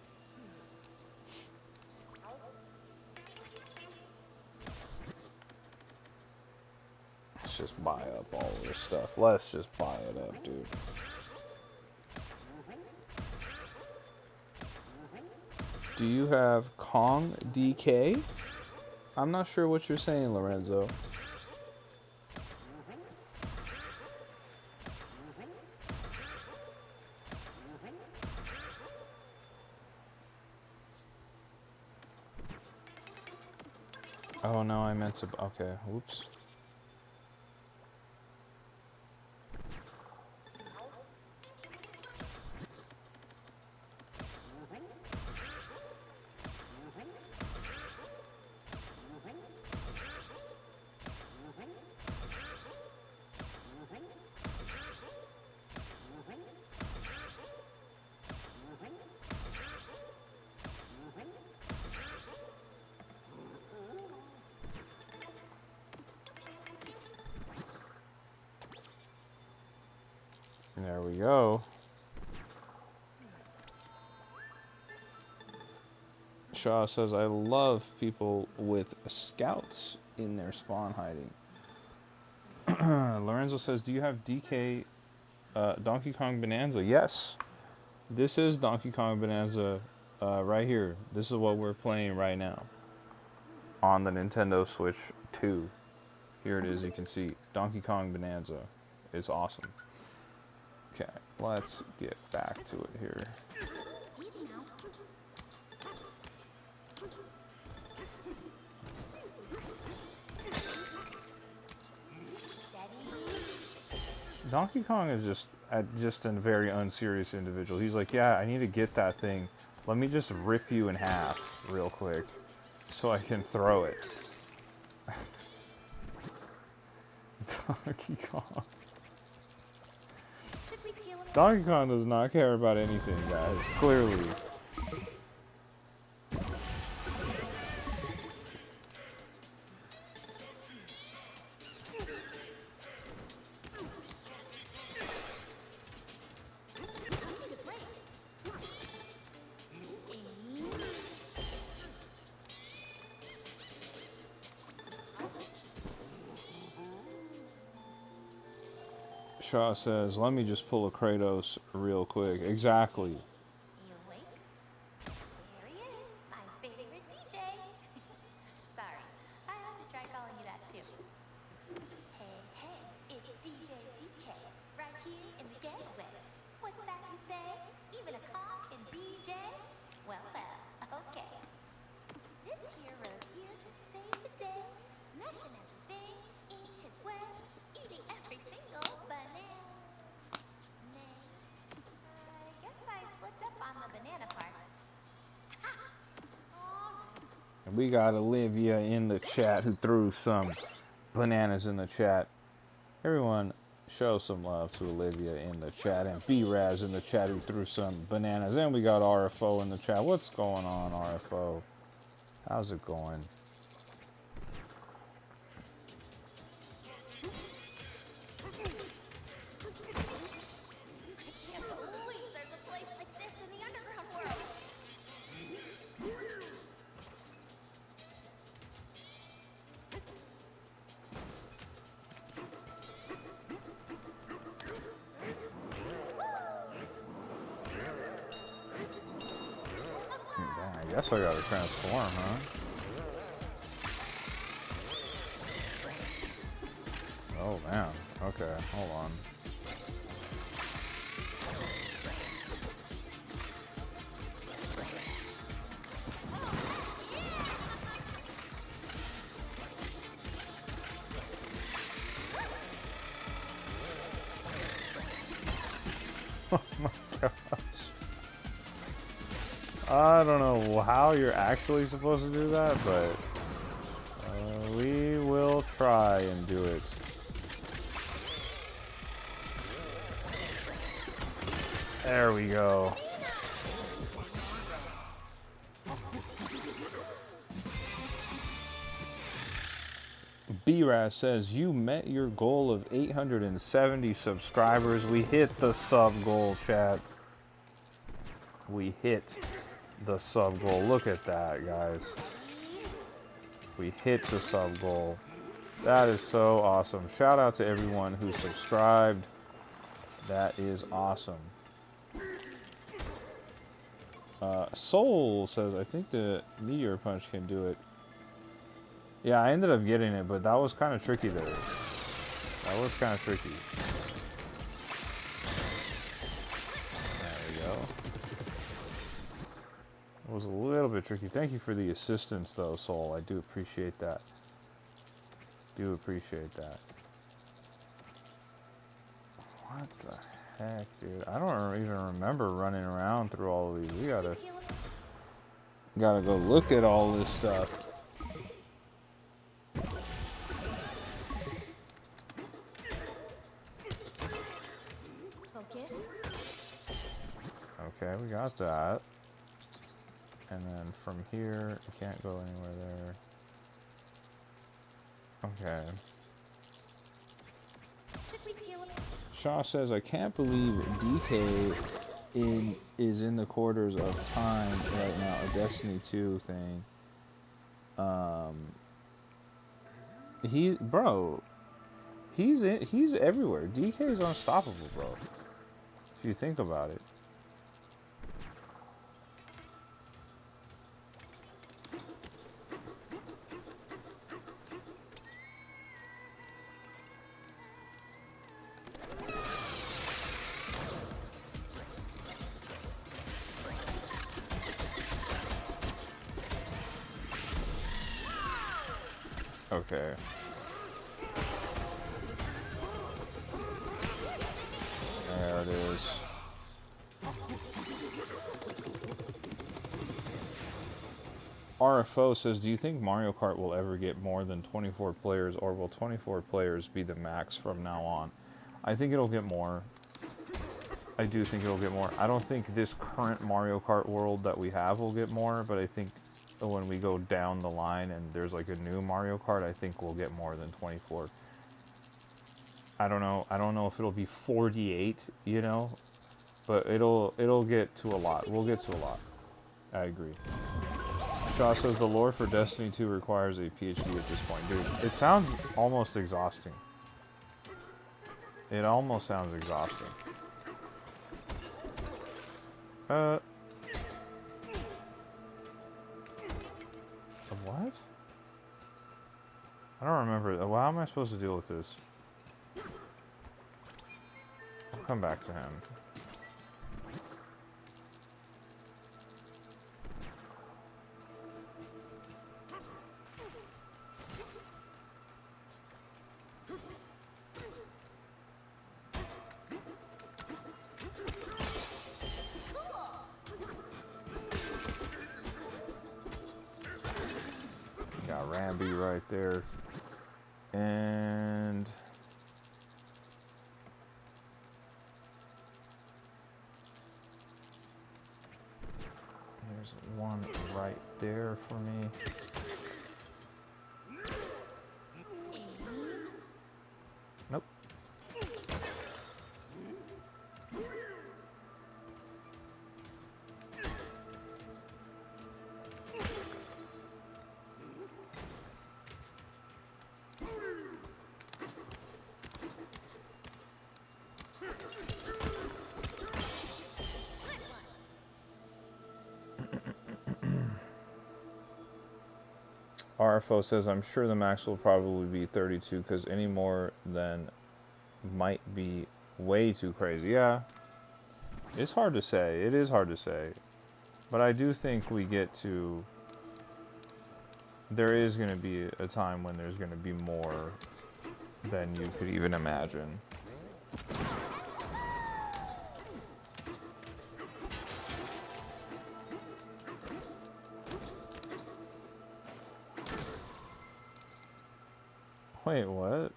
Let's just buy up all this stuff. Let's just buy it up, dude. Do you have Kong DK? I'm not sure what you're saying, Lorenzo. Oh no, I meant to. Okay, whoops. There we go. Shaw says, I love people with scouts in their spawn hiding. Lorenzo says, do you have Donkey Kong Bonanza? Yes. This is Donkey Kong Bonanza right here. This is what we're playing right now on the Nintendo Switch 2. Here it is, you can see. Donkey Kong Bonanza is awesome. Okay, let's get back to it here. Donkey Kong is just a very unserious individual. He's like, yeah, I need to get that thing. Let me just rip you in half real quick so I can throw it. Donkey Kong. Donkey Kong does not care about anything, guys. Clearly. Shaw says, let me just pull a Kratos real quick. Exactly. You awake? There he is, my favorite DJ. Sorry, I have to try calling you that too. Hey, it's DJ DK, right here in the gateway. What's that you say? Even a Kong can DJ? Well, okay. This hero's here to save the day, smashing everything in his way, eating every single banana. I guess I slipped up on the banana part. And we got Olivia in the chat who threw some bananas in the chat. Everyone, show some love to Olivia in the chat, and B-Raz in the chat who threw some bananas. And we got RFO in the chat. What's going on, RFO? How's it going? I can't believe there's a place like this in the underground world. Dang, I guess I gotta transform, huh? Oh, man. Okay, hold on. Oh my gosh. I don't know how you're actually supposed to do that, but we will try and do it. There we go. B-Raz says, you met your goal of 870 subscribers. We hit the sub goal, chat. We hit the sub goal. Look at that, guys. We hit the sub goal. That is so awesome. Shout out to everyone who subscribed. That is awesome. Soul says, I think the Meteor Punch can do it. Yeah, I ended up getting it, but that was kind of tricky there. That was kind of tricky. There we go. It was a little bit tricky. Thank you for the assistance, though, Soul. I do appreciate that. Do appreciate that. What the heck, dude? I don't even remember running around through all of these. We gotta go look at all this stuff. Okay, we got that. And then from here, you can't go anywhere there. Okay. Shaw says, I can't believe DK is in the quarters of time right now. A Destiny 2 thing. Bro, he's everywhere. DK is unstoppable, bro. If you think about it. Okay. There it is. RFO says, do you think Mario Kart will ever get more than 24 players, or will 24 players be the max from now on? I think it'll get more. I do think it'll get more. I don't think this current Mario Kart world that we have will get more, but I think when we go down the line and there's like a new Mario Kart, I think we'll get more than 24. I don't know. I don't know if it'll be 48, you know, but it'll get to a lot. We'll get to a lot. I agree. Shaw says the lore for Destiny 2 requires a PhD at this point. Dude, it sounds almost exhausting. It almost sounds exhausting. What? I don't remember. Well, how am I supposed to deal with this? I'll come back to him. Got Ramby right there. And there's one right there for me. Nope. RFO says, I'm sure the max will probably be 32 because any more than might be way too crazy. Yeah, it's hard to say. It is hard to say. But I do think we get to... There is going to be a time when there's going to be more than you could even imagine. Wait, what?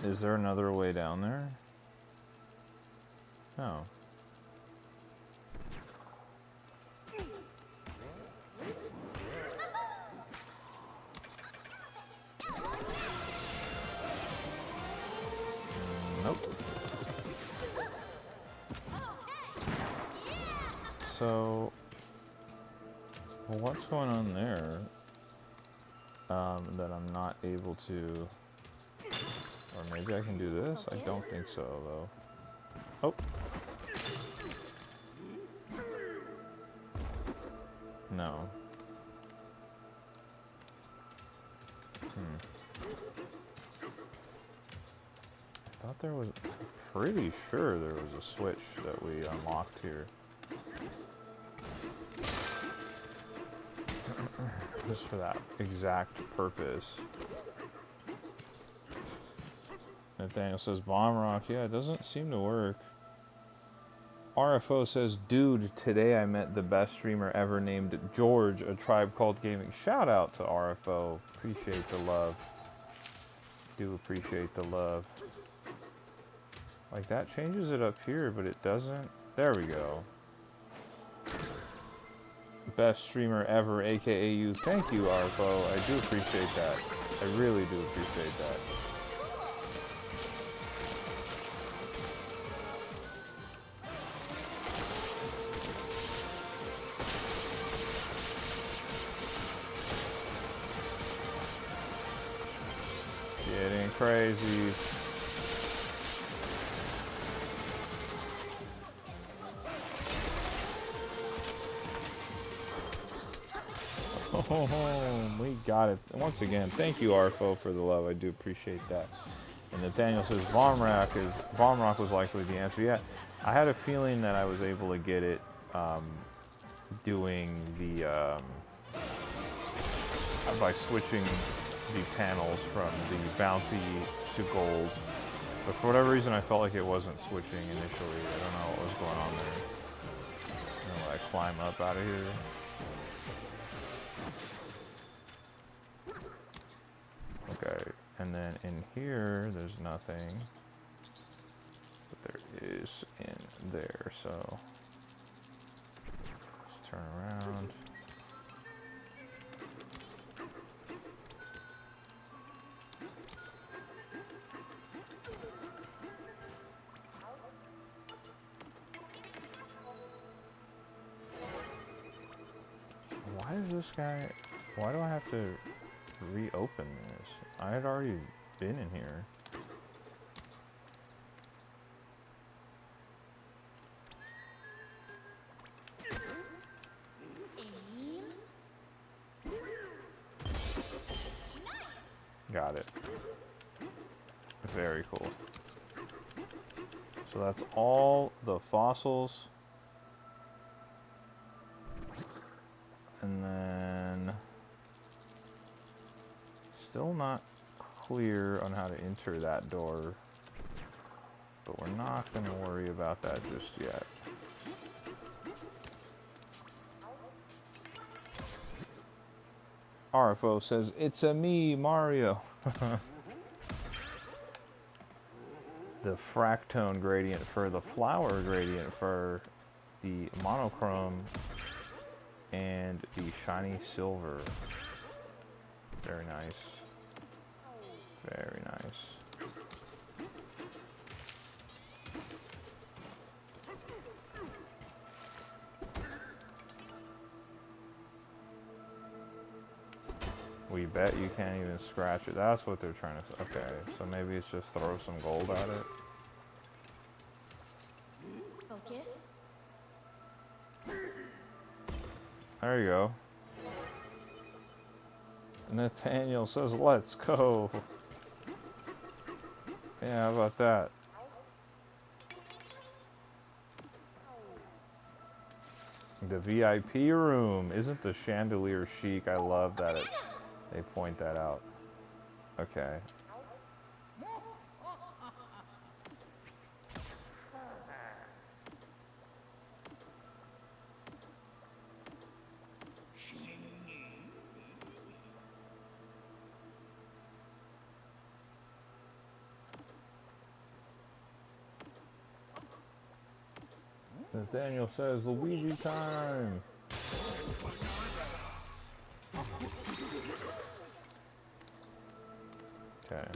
Is there another way down there? No. Nope. So... Well, what's going on there that I'm not able to... Or maybe I can do this? I don't think so, though. Oh. No. I thought there was... Pretty sure there was a switch that we unlocked here. Just for that exact purpose. Nathaniel says, Bomb Rock. Yeah, it doesn't seem to work. RFO says, dude, today I met the best streamer ever named George, A Tribe Called Gaming. Shout out to RFO. Appreciate the love. Do appreciate the love. Like, that changes it up here, but it doesn't. There we go. Best streamer ever, aka you. Thank you, Arvo. I do appreciate that. I really do appreciate that. Getting crazy. Oh, we got it. Once again, thank you, Arfo, for the love. I do appreciate that. And Nathaniel says Bomb Rock was likely the answer. Yeah, I had a feeling that I was able to get it doing the like switching the panels from the bouncy to gold. But for whatever reason, I felt like it wasn't switching initially. I don't know what was going on there. I'm gonna climb up out of here. Okay, and then in here, there's nothing. But there is in there, so let's turn around. Why is this guy, why do I have to reopen this? I had already been in here. Got it. Very cool. So that's all the fossils. And then still not clear on how to enter that door, but we're not going to worry about that just yet. RFO says, "It's a me, Mario." The fractone gradient for the flower gradient for the monochrome and the shiny silver. Very nice. Very nice. We bet you can't even scratch it. That's what they're trying to... Okay, so maybe it's just throw some gold at it. Focus. There you go. Nathaniel says, let's go. Yeah, how about that? The VIP room. Isn't the chandelier chic? I love that they point that out. Okay. Nathaniel says, Luigi time! Okay.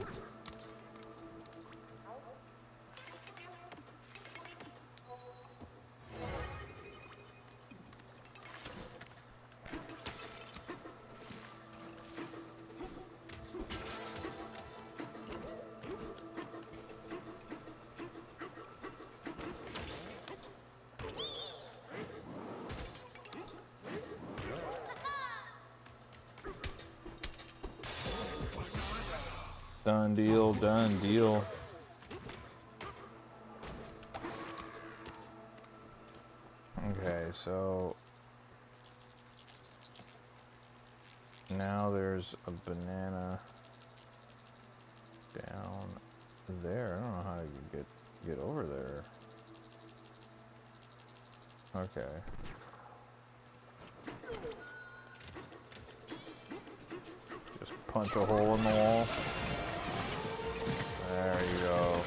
Done deal, done deal. Okay, so now there's a banana down there. I don't know how you get over there. Okay. Just punch a hole in the wall. There you go.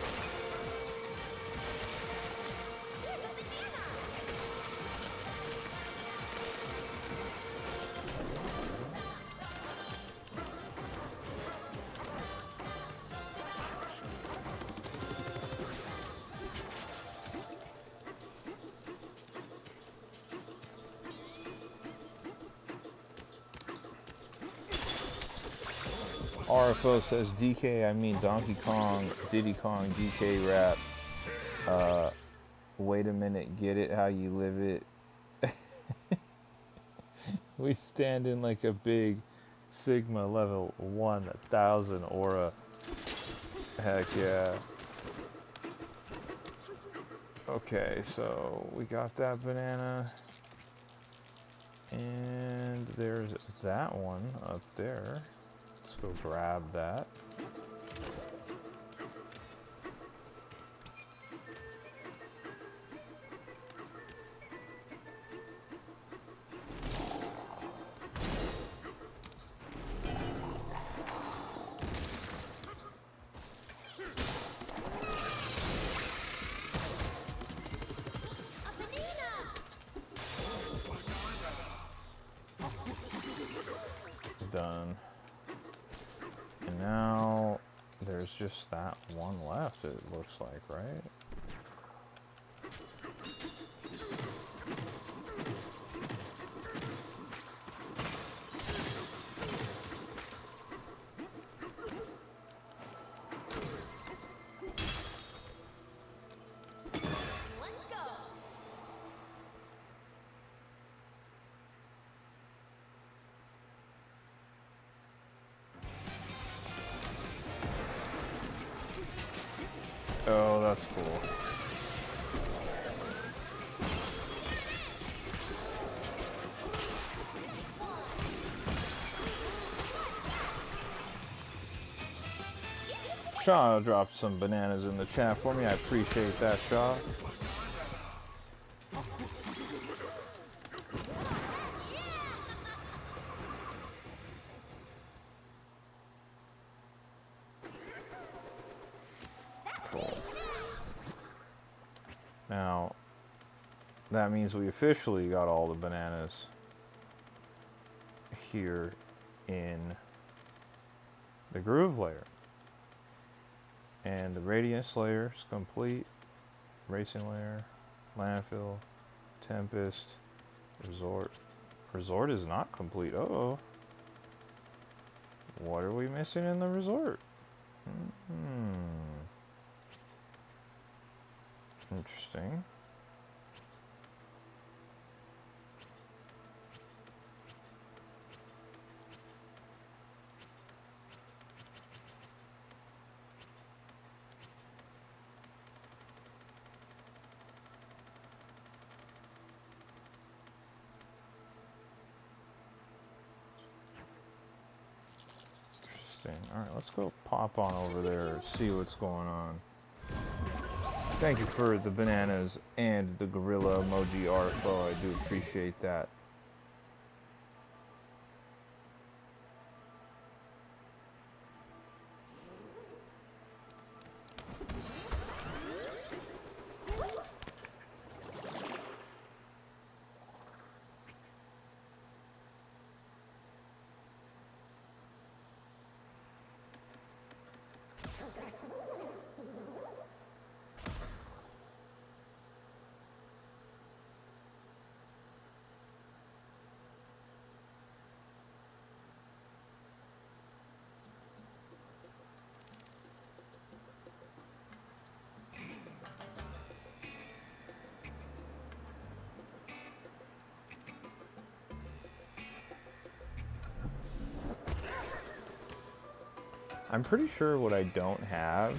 RFO says DK, I mean Donkey Kong, Diddy Kong, DK rap. Wait a minute, get it how you live it. We stand in like a big Sigma level 1000 aura. Heck yeah. Okay, so we got that banana. And there's that one up there. Let's go grab that. Done. And now there's just that one left, it looks like, right? Let's go. Oh, that's cool. Shaw dropped some bananas in the chat for me. I appreciate that, Shaw. Cool. Now, that means we officially got all the bananas here in the groove layer. And the radiance layer is complete. Racing layer, landfill, tempest, resort. Resort is not complete. Uh-oh. What are we missing in the resort? Interesting. Alright, let's go pop on over there and see what's going on. Thank you for the bananas and the gorilla emoji RFO. I do appreciate that. I'm pretty sure what I don't have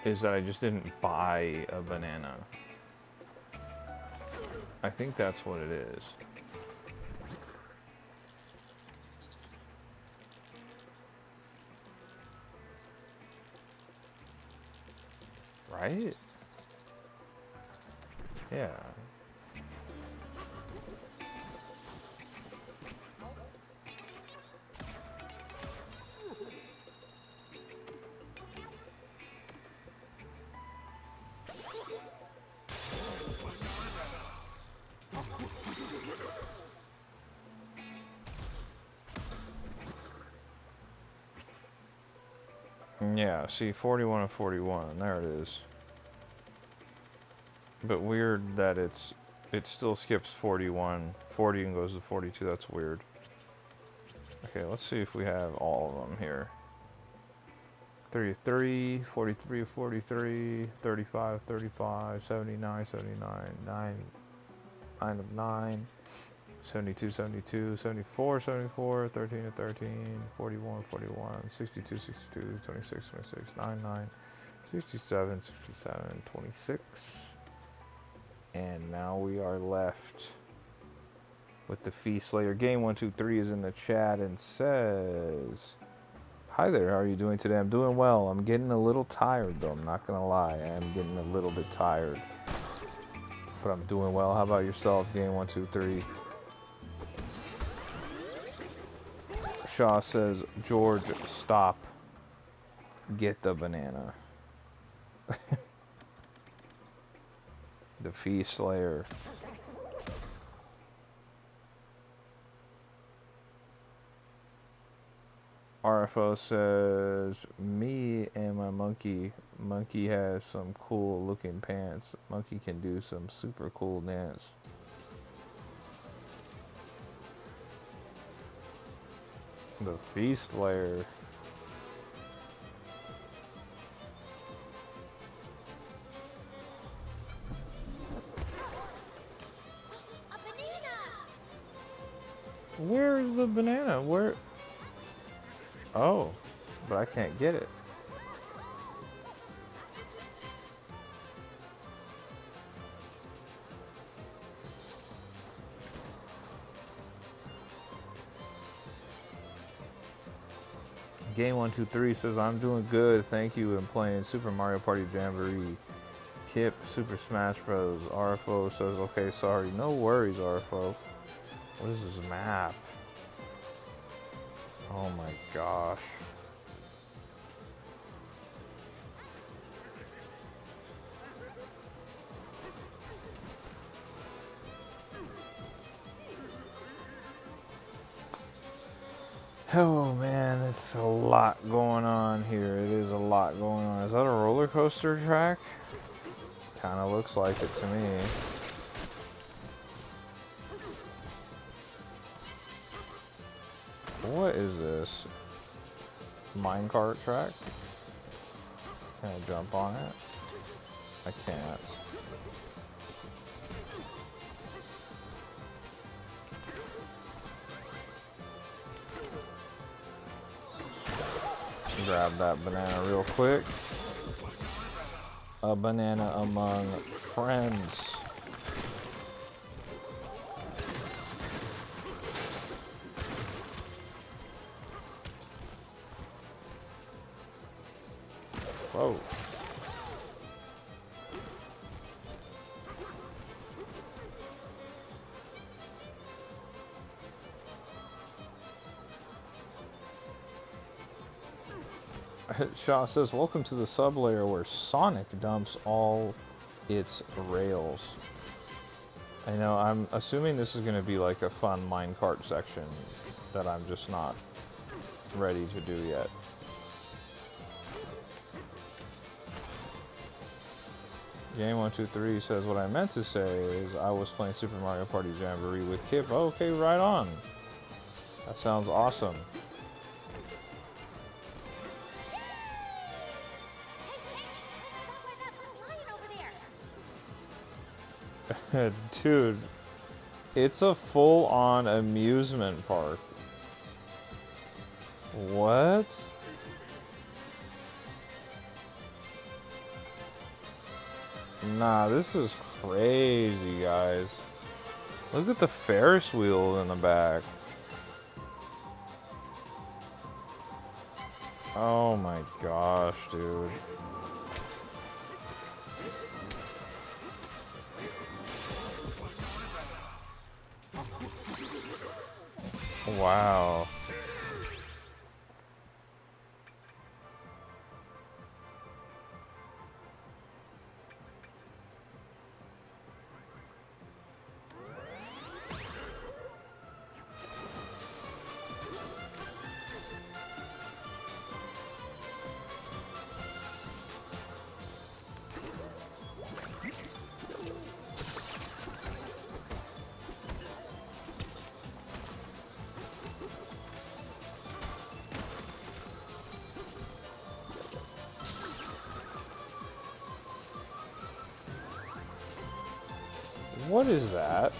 is that I just didn't buy a banana. I think that's what it is. Right? Yeah. Yeah, see, 41 and 41, there it is. But weird that it still skips 41, 40 and goes to 42, that's weird. Okay, let's see if we have all of them here. 33, 43, 43, 35, 35, 79, 79, 9, 9 of 9, 72, 72, 74, 74, 13 of 13, 41, 41, 62, 62, 26, 26, 99, 67, 67, 26. And now we are left with the Feast Slayer. Game123 is in the chat and says, "Hi there, how are you doing today? I'm doing well. I'm getting a little tired though, I'm not gonna lie. I am getting a little bit tired. But I'm doing well. How about yourself, Game123? Shaw says, "George, stop. Get the banana." The Feast Slayer. RFO says, "Me and my monkey. Monkey has some cool looking pants. Monkey can do some super cool dance." The Feast Slayer. A banana! Where is the banana? Where? Oh, but I can't get it. Game123 says, "I'm doing good, thank you, and playing Super Mario Party Jamboree. Kip, Super Smash Bros." RFO says, "Okay, sorry." No worries, RFO. What is this map? Oh my gosh. Oh man, it's a lot going on here. It is a lot going on. Is that a roller coaster track? Kind of looks like it to me. What is this? Minecart track? Can I jump on it? I can't. Grab that banana real quick. A banana among friends. Whoa. Shaw says, "Welcome to the sublayer where Sonic dumps all its rails." I know, I'm assuming this is going to be like a fun minecart section that I'm just not ready to do yet. Game123 says, "What I meant to say is I was playing Super Mario Party Jamboree with Kip." Oh, okay, right on. That sounds awesome. Dude, it's a full-on amusement park. What? Nah, this is crazy, guys. Look at the Ferris wheel in the back. Oh my gosh, dude. Wow. What is that?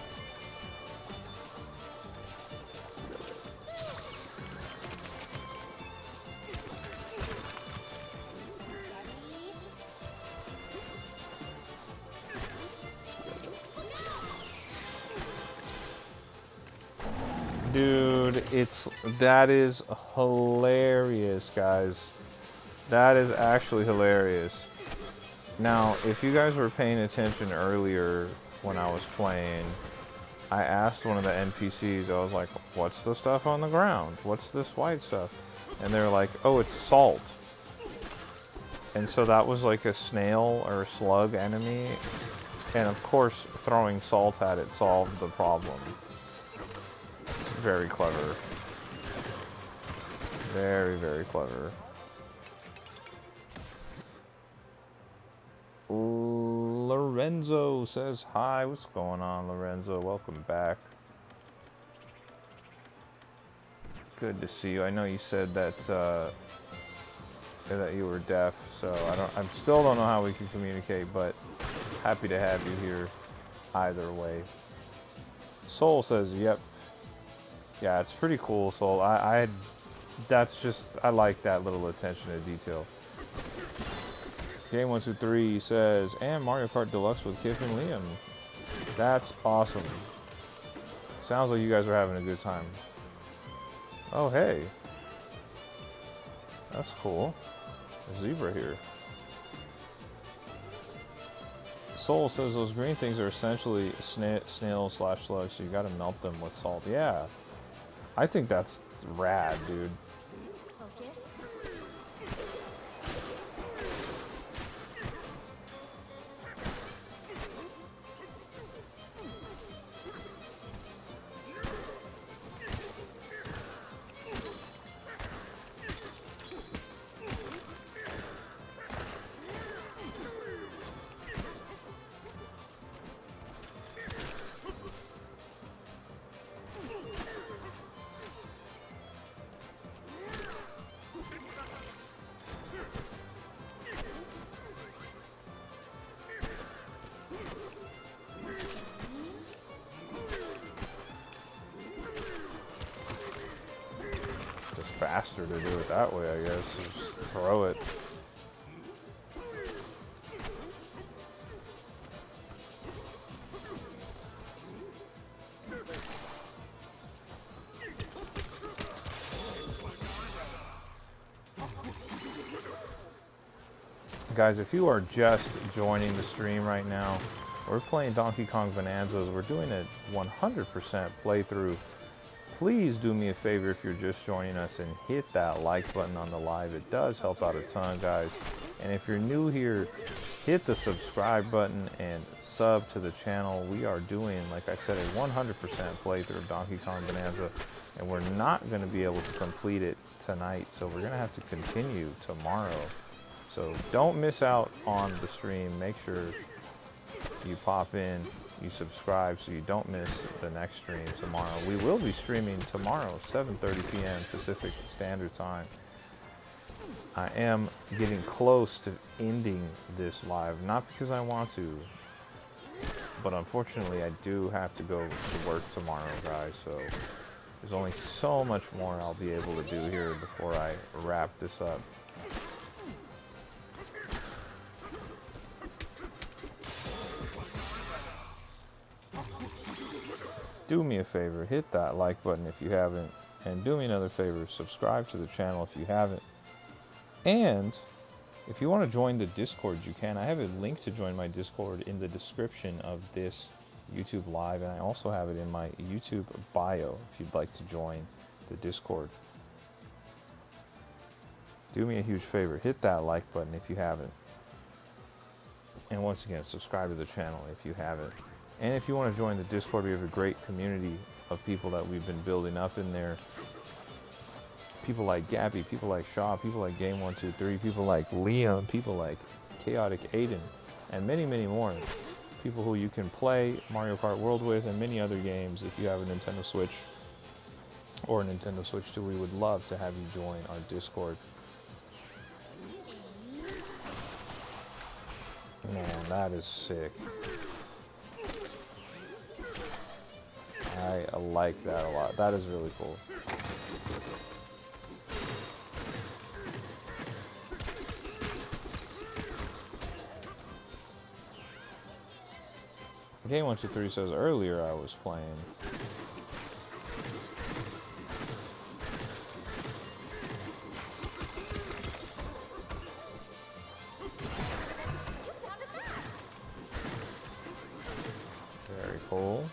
Dude, that is hilarious, guys. That is actually hilarious. Now, if you guys were paying attention earlier when I was playing, I asked one of the NPCs, I was like, what's the stuff on the ground? What's this white stuff? And they're like, oh, it's salt. And so that was like a snail or a slug enemy. And of course, throwing salt at it solved the problem. It's very clever. Very, very clever. Lorenzo says hi. What's going on, Lorenzo? Welcome back. Good to see you. I know you said that that you were deaf, so I still don't know how we can communicate, but happy to have you here either way. Soul says, yep. Yeah, it's pretty cool, Soul. I like that little attention to detail. Game123 says, and Mario Kart Deluxe with Kip and Liam. That's awesome. Sounds like you guys are having a good time. Oh, hey. That's cool. A zebra here. Soul says those green things are essentially snail/slugs, so you gotta melt them with salt. Yeah. I think that's rad, dude. Faster to do it that way, I guess. Just throw it. Guys, if you are just joining the stream right now, we're playing Donkey Kong Bonanzas. We're doing a 100% playthrough. Please do me a favor if you're just joining us and hit that like button on the live. It does help out a ton, guys. And if you're new here, hit the subscribe button and sub to the channel. We are doing, like I said, a 100% playthrough of Donkey Kong Bonanza, and we're not going to be able to complete it tonight, so we're going to have to continue tomorrow. So don't miss out on the stream. Make sure you pop in, you subscribe so you don't miss the next stream tomorrow. We will be streaming tomorrow, 7:30 p.m. Pacific Standard Time. I am getting close to ending this live, not because I want to, but unfortunately I do have to go to work tomorrow, guys, so there's only so much more I'll be able to do here before I wrap this up. Do me a favor, hit that like button if you haven't, and do me another favor, subscribe to the channel if you haven't. And if you want to join the Discord, you can. I have a link to join my Discord in the description of this YouTube live, and I also have it in my YouTube bio if you'd like to join the Discord. Do me a huge favor, hit that like button if you haven't. And once again, subscribe to the channel if you haven't. And if you want to join the Discord, we have a great community of people that we've been building up in there. People like Gabby, people like Shaw, people like Game123, people like Liam, people like Chaotic Aiden, and many, many more. People who you can play Mario Kart World with and many other games if you have a Nintendo Switch or a Nintendo Switch 2. We would love to have you join our Discord. Man, that is sick. I like that a lot. That is really cool. Game 123 says earlier I was playing. Very cool.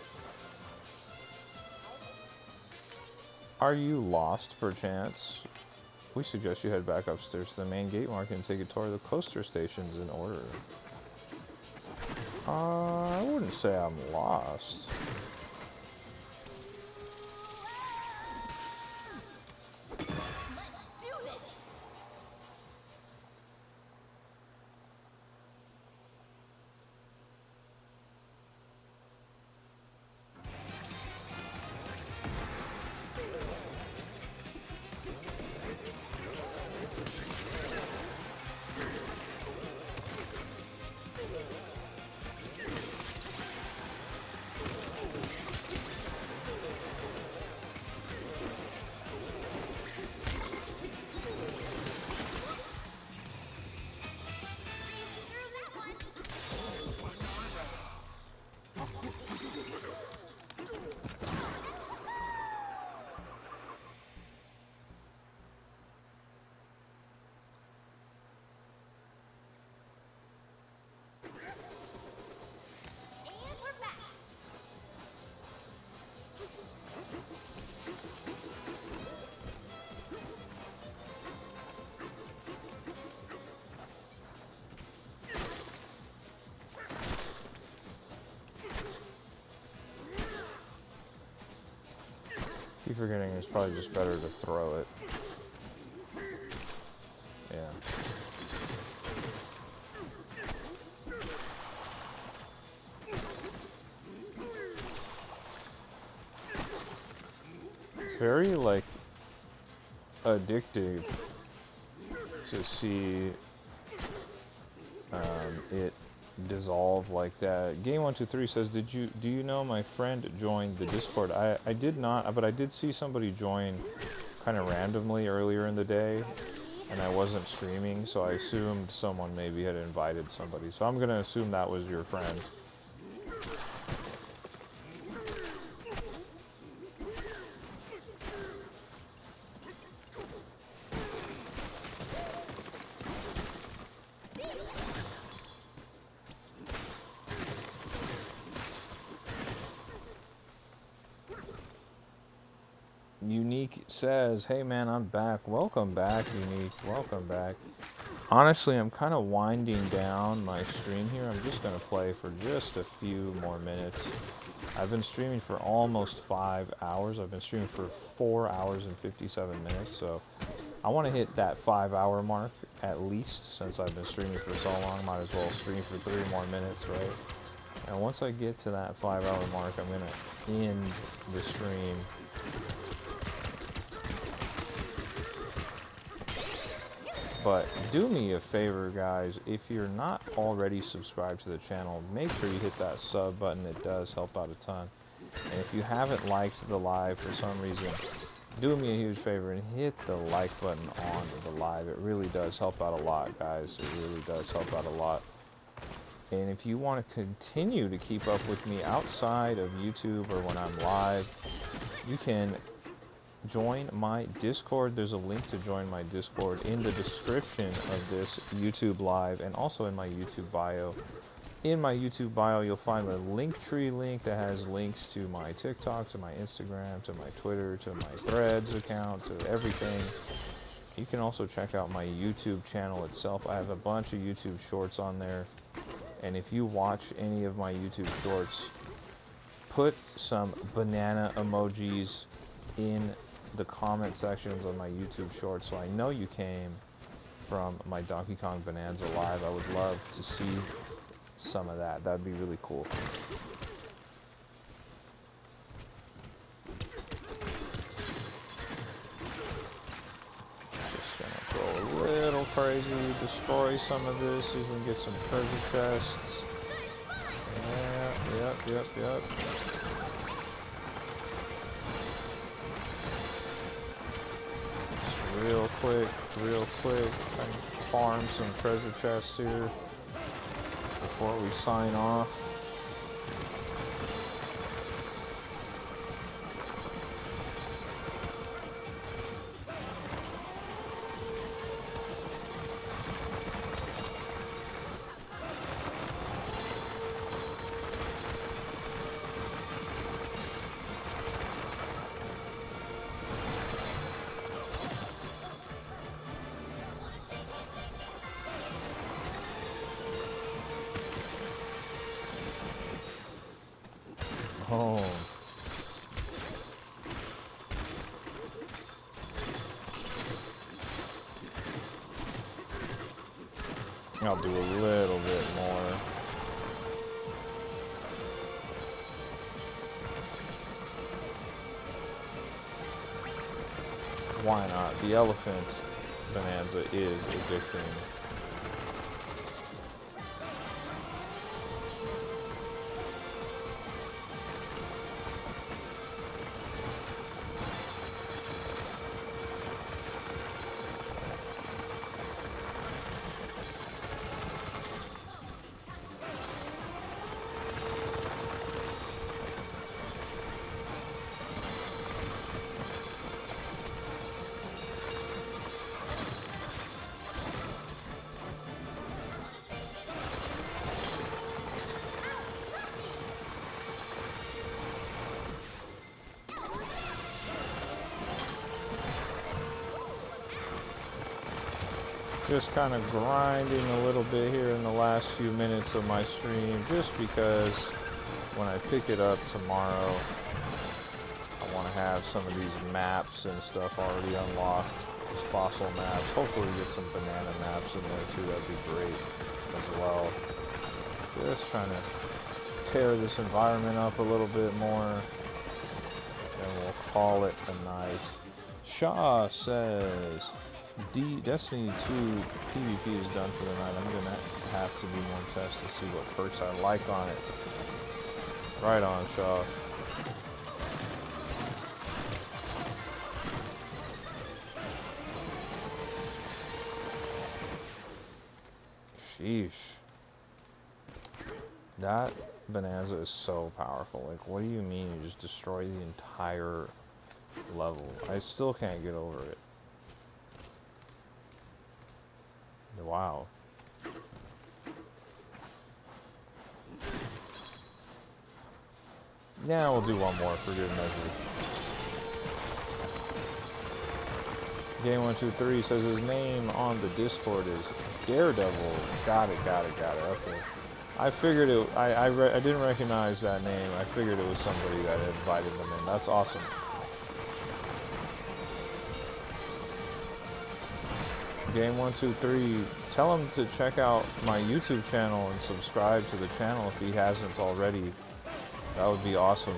Are you lost perchance? We suggest you head back upstairs to the main gate market and take a tour of the coaster stations in order. I wouldn't say I'm lost. Keep forgetting it's probably just better to throw it. Yeah. It's very, like, addictive to see it dissolve like that. Game123 says, do you know my friend joined the Discord? I did not, but I did see somebody join kind of randomly earlier in the day, and I wasn't streaming, so I assumed someone maybe had invited somebody. So I'm going to assume that was your friend. Unique says, hey man, I'm back. Welcome back, Unique. Welcome back. Honestly, I'm kind of winding down my stream here. I'm just going to play for just a few more minutes. I've been streaming for almost 5 hours. I've been streaming for 4 hours and 57 minutes. So I want to hit that 5-hour mark at least. Since I've been streaming for so long, might as well stream for 3 more minutes, right? And once I get to that 5-hour mark, I'm going to end the stream. But do me a favor, guys, if you're not already subscribed to the channel, make sure you hit that sub button. It does help out a ton. And if you haven't liked the live for some reason, do me a huge favor and hit the like button on the live. It really does help out a lot, guys. It really does help out a lot. And if you want to continue to keep up with me outside of YouTube or when I'm live, you can join my Discord. There's a link to join my Discord in the description of this YouTube live and also in my YouTube bio. In my YouTube bio, you'll find a Linktree link that has links to my TikTok, to my Instagram, to my Twitter, to my Threads account, to everything. You can also check out my YouTube channel itself. I have a bunch of YouTube shorts on there. And if you watch any of my YouTube shorts, put some banana emojis in the comment sections on my YouTube shorts so I know you came from my Donkey Kong Bonanza live. I would love to see some of that. That'd be really cool. Just gonna go a little crazy, destroy some of this, see if we can get some treasure chests. Yep. real quick. Try and farm some treasure chests here before we sign off. Oh. I'll do a little bit more. Why not? The elephant bonanza is addicting. Just kind of grinding a little bit here in the last few minutes of my stream, just because when I pick it up tomorrow, I want to have some of these maps and stuff already unlocked, these fossil maps. Hopefully get some banana maps in there too, that'd be great as well. Just trying to tear this environment up a little bit more, and we'll call it a night. Shaw says, Destiny 2 PvP is done for the night. I'm gonna have to do more tests to see what perks I like on it. Right on, Shaw. Sheesh. That Bonanza is so powerful. Like, what do you mean you just destroy the entire level? I still can't get over it. Wow. Yeah, we'll do one more for good measure. Game123 says his name on the Discord is Daredevil. Got it. Okay. I figured it. I didn't recognize that name. I figured it was somebody that had invited them in. That's awesome. Game123, tell him to check out my YouTube channel and subscribe to the channel if he hasn't already. That would be awesome.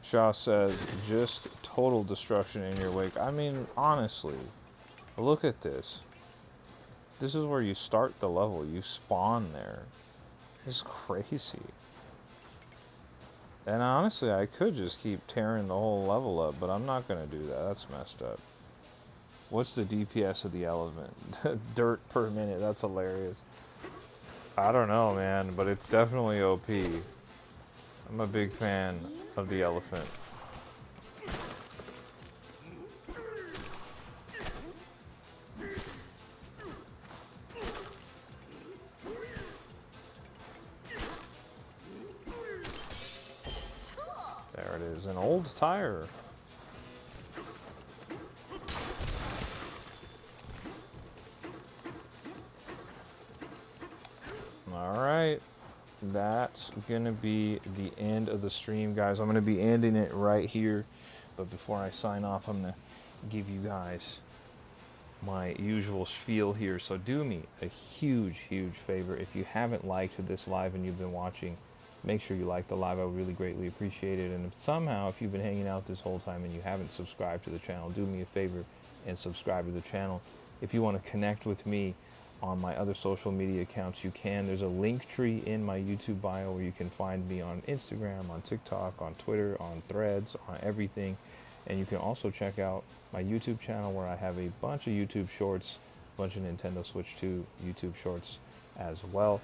Shaw says, just total destruction in your wake. I mean, honestly, look at this. This is where you start the level. You spawn there. It's crazy. And honestly, I could just keep tearing the whole level up, but I'm not going to do that. That's messed up. What's the DPS of the elephant? Dirt per minute. That's hilarious. I don't know, man, but it's definitely OP. I'm a big fan of the elephant. There it is, an old tire. All right, that's going to be the end of the stream, guys. I'm going to be ending it right here. But before I sign off, I'm going to give you guys my usual spiel here. So do me a huge, huge favor. If you haven't liked this live and you've been watching, make sure you like the live. I would really greatly appreciate it. And if you've been hanging out this whole time and you haven't subscribed to the channel, do me a favor and subscribe to the channel. If you want to connect with me on my other social media accounts, you can. There's a link tree in my YouTube bio where you can find me on Instagram, on TikTok, on Twitter, on Threads, on everything. And you can also check out my YouTube channel where I have a bunch of YouTube shorts, a bunch of Nintendo Switch 2 YouTube shorts as well.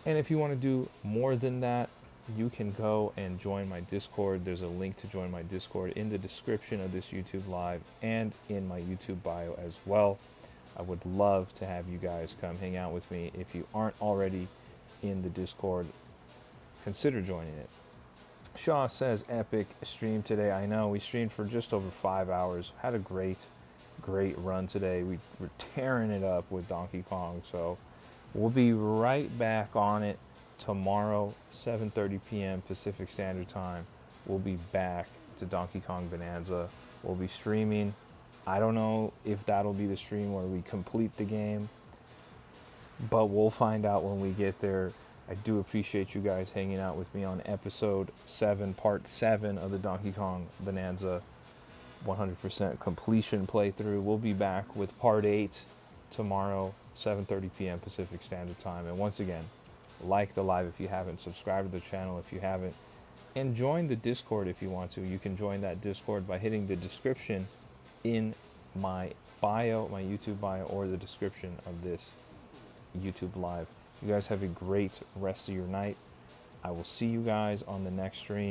And if you want to do more than that, you can go and join my Discord. There's a link to join my Discord in the description of this YouTube live and in my YouTube bio as well. I would love to have you guys come hang out with me. If you aren't already in the Discord, consider joining it. Shaw says, epic stream today. I know, we streamed for just over 5 hours. Had a great run today. We were tearing it up with Donkey Kong. So we'll be right back on it tomorrow, 7:30 p.m. Pacific Standard Time. We'll be back to Donkey Kong Bonanza. We'll be streaming. I don't know if that'll be the stream where we complete the game, but we'll find out when we get there. I do appreciate you guys hanging out with me on episode 7, part 7 of the Donkey Kong Bonanza 100% completion playthrough. We'll be back with part 8 tomorrow, 7:30 p.m. Pacific Standard Time. And once again, like the live if you haven't, subscribe to the channel if you haven't, and join the Discord if you want to. You can join that Discord by hitting the description in my bio, my YouTube bio, or the description of this YouTube live. You guys have a great rest of your night. I will see you guys on the next stream.